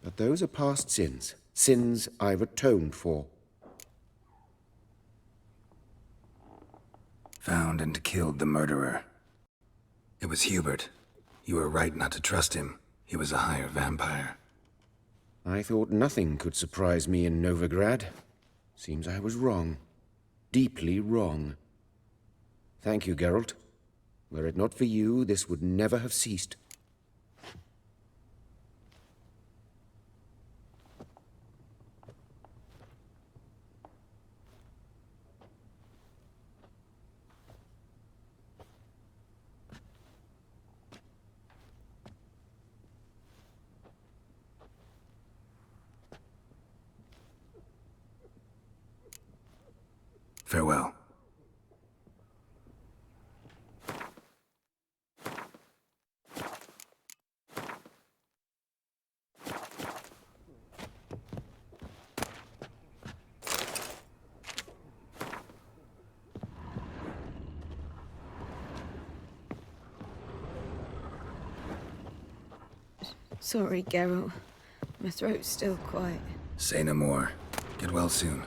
But those are past sins. Sins I've atoned for. Found and killed the murderer. It was Hubert. You were right not to trust him. He was a higher vampire. I thought nothing could surprise me in Novigrad. Seems I was wrong. Deeply wrong. Thank you, Geralt. Were it not for you, this would never have ceased. Farewell. Sorry, Geralt. My throat's still quiet. Say no more. Get well soon.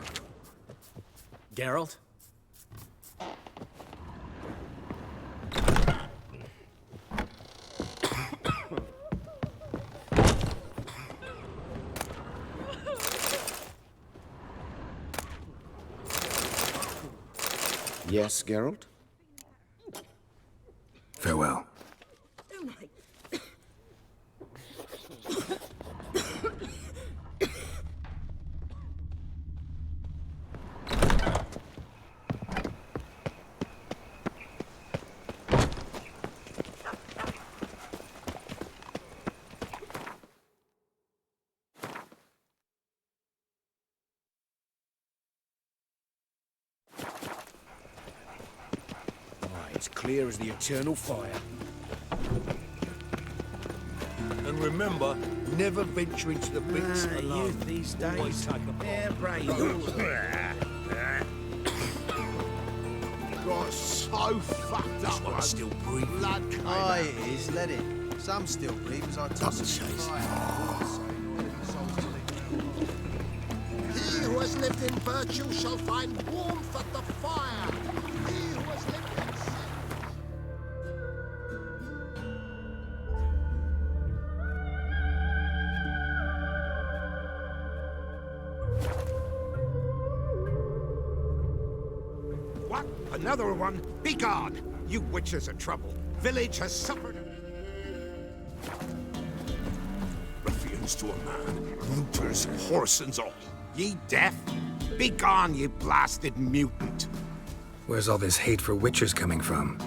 Geralt? Yes, Geralt? Farewell. It's clear as the eternal fire. And remember, never venture into the pits alone. Youth these Always days, take a they're brave. Got so fucked up. one's still breathing. Blood came Aye, out. it is, let it. Some still breathe as I Doesn't chase. He who has lived in virtue shall find warmth at the fire. He who has lived in sin. What? Another one? Begone! You witches of trouble. Village has suffered. Ruffians to a man, looters, whoresons all. Ye deaf? Begone, ye blasted mutant! Where's all this hate for witchers coming from?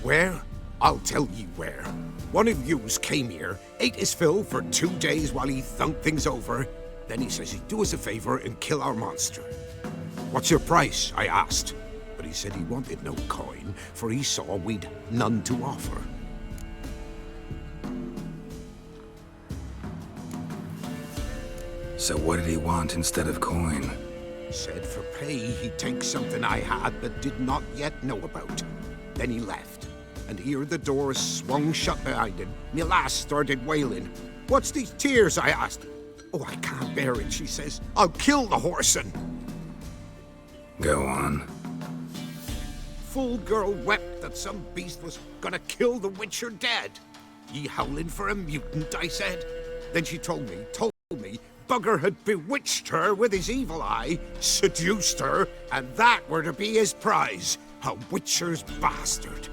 Where? I'll tell ye where. One of yous came here, ate his fill for 2 days while he thunked things over. Then he says he'd do us a favor and kill our monster. What's your price? I asked. But he said he wanted no coin, for he saw we'd none to offer. So what did he want instead of coin? Said for pay he'd take something I had but did not yet know about. Then he left, and here the door swung shut behind him. Me lass started wailing. What's these tears? I asked. Oh, I can't bear it, she says. I'll kill the whoreson. Go on. Full girl wept that some beast was gonna kill the Witcher dead. Ye howling for a mutant, I said. Then she told me, Bugger had bewitched her with his evil eye, seduced her, and that were to be his prize. A Witcher's bastard.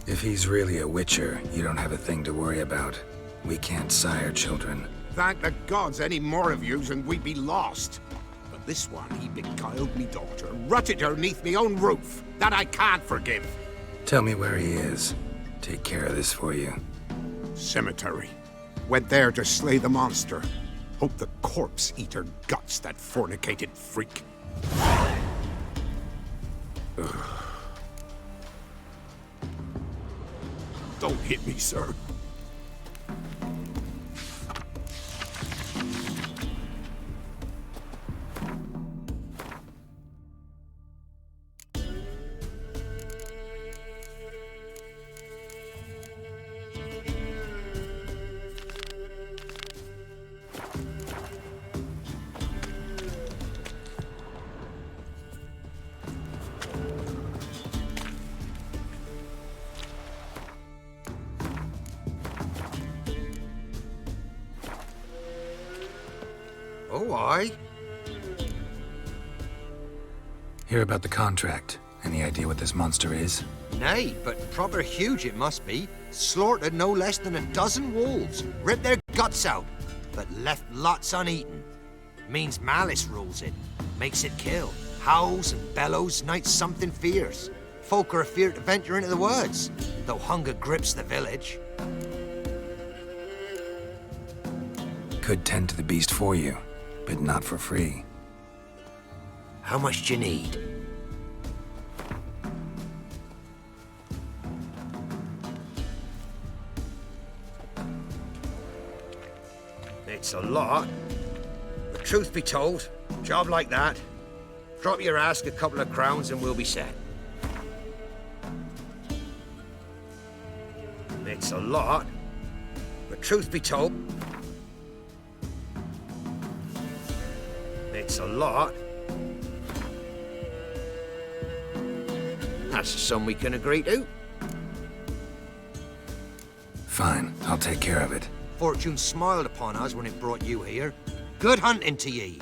If he's really a Witcher, you don't have a thing to worry about. We can't sire children. Thank the gods any more of yous and we'd be lost. But this one, he beguiled me daughter, rutted her neath me own roof. That I can't forgive. Tell me where he is. Take care of this for you. Cemetery. Went there to slay the monster. Hope the corpse eat her guts, that fornicated freak. Ugh. Don't hit me, sir. Oh, aye. Hear about the contract. Any idea what this monster is? Nay, but proper huge it must be. Slaughtered no less than 12 wolves. Ripped their guts out, but left lots uneaten. Means malice rules it. Makes it kill. Howls and bellows, night something fierce. Folk are afeard to venture into the woods, though hunger grips the village. Could tend to the beast for you, but not for free. How much do you need? It's a lot. But truth be told, a job like that, drop your ask a couple of crowns and we'll be set. It's a lot. But truth be told, it's a lot. That's a sum we can agree to. Fine, I'll take care of it. Fortune smiled upon us when it brought you here. Good hunting to ye.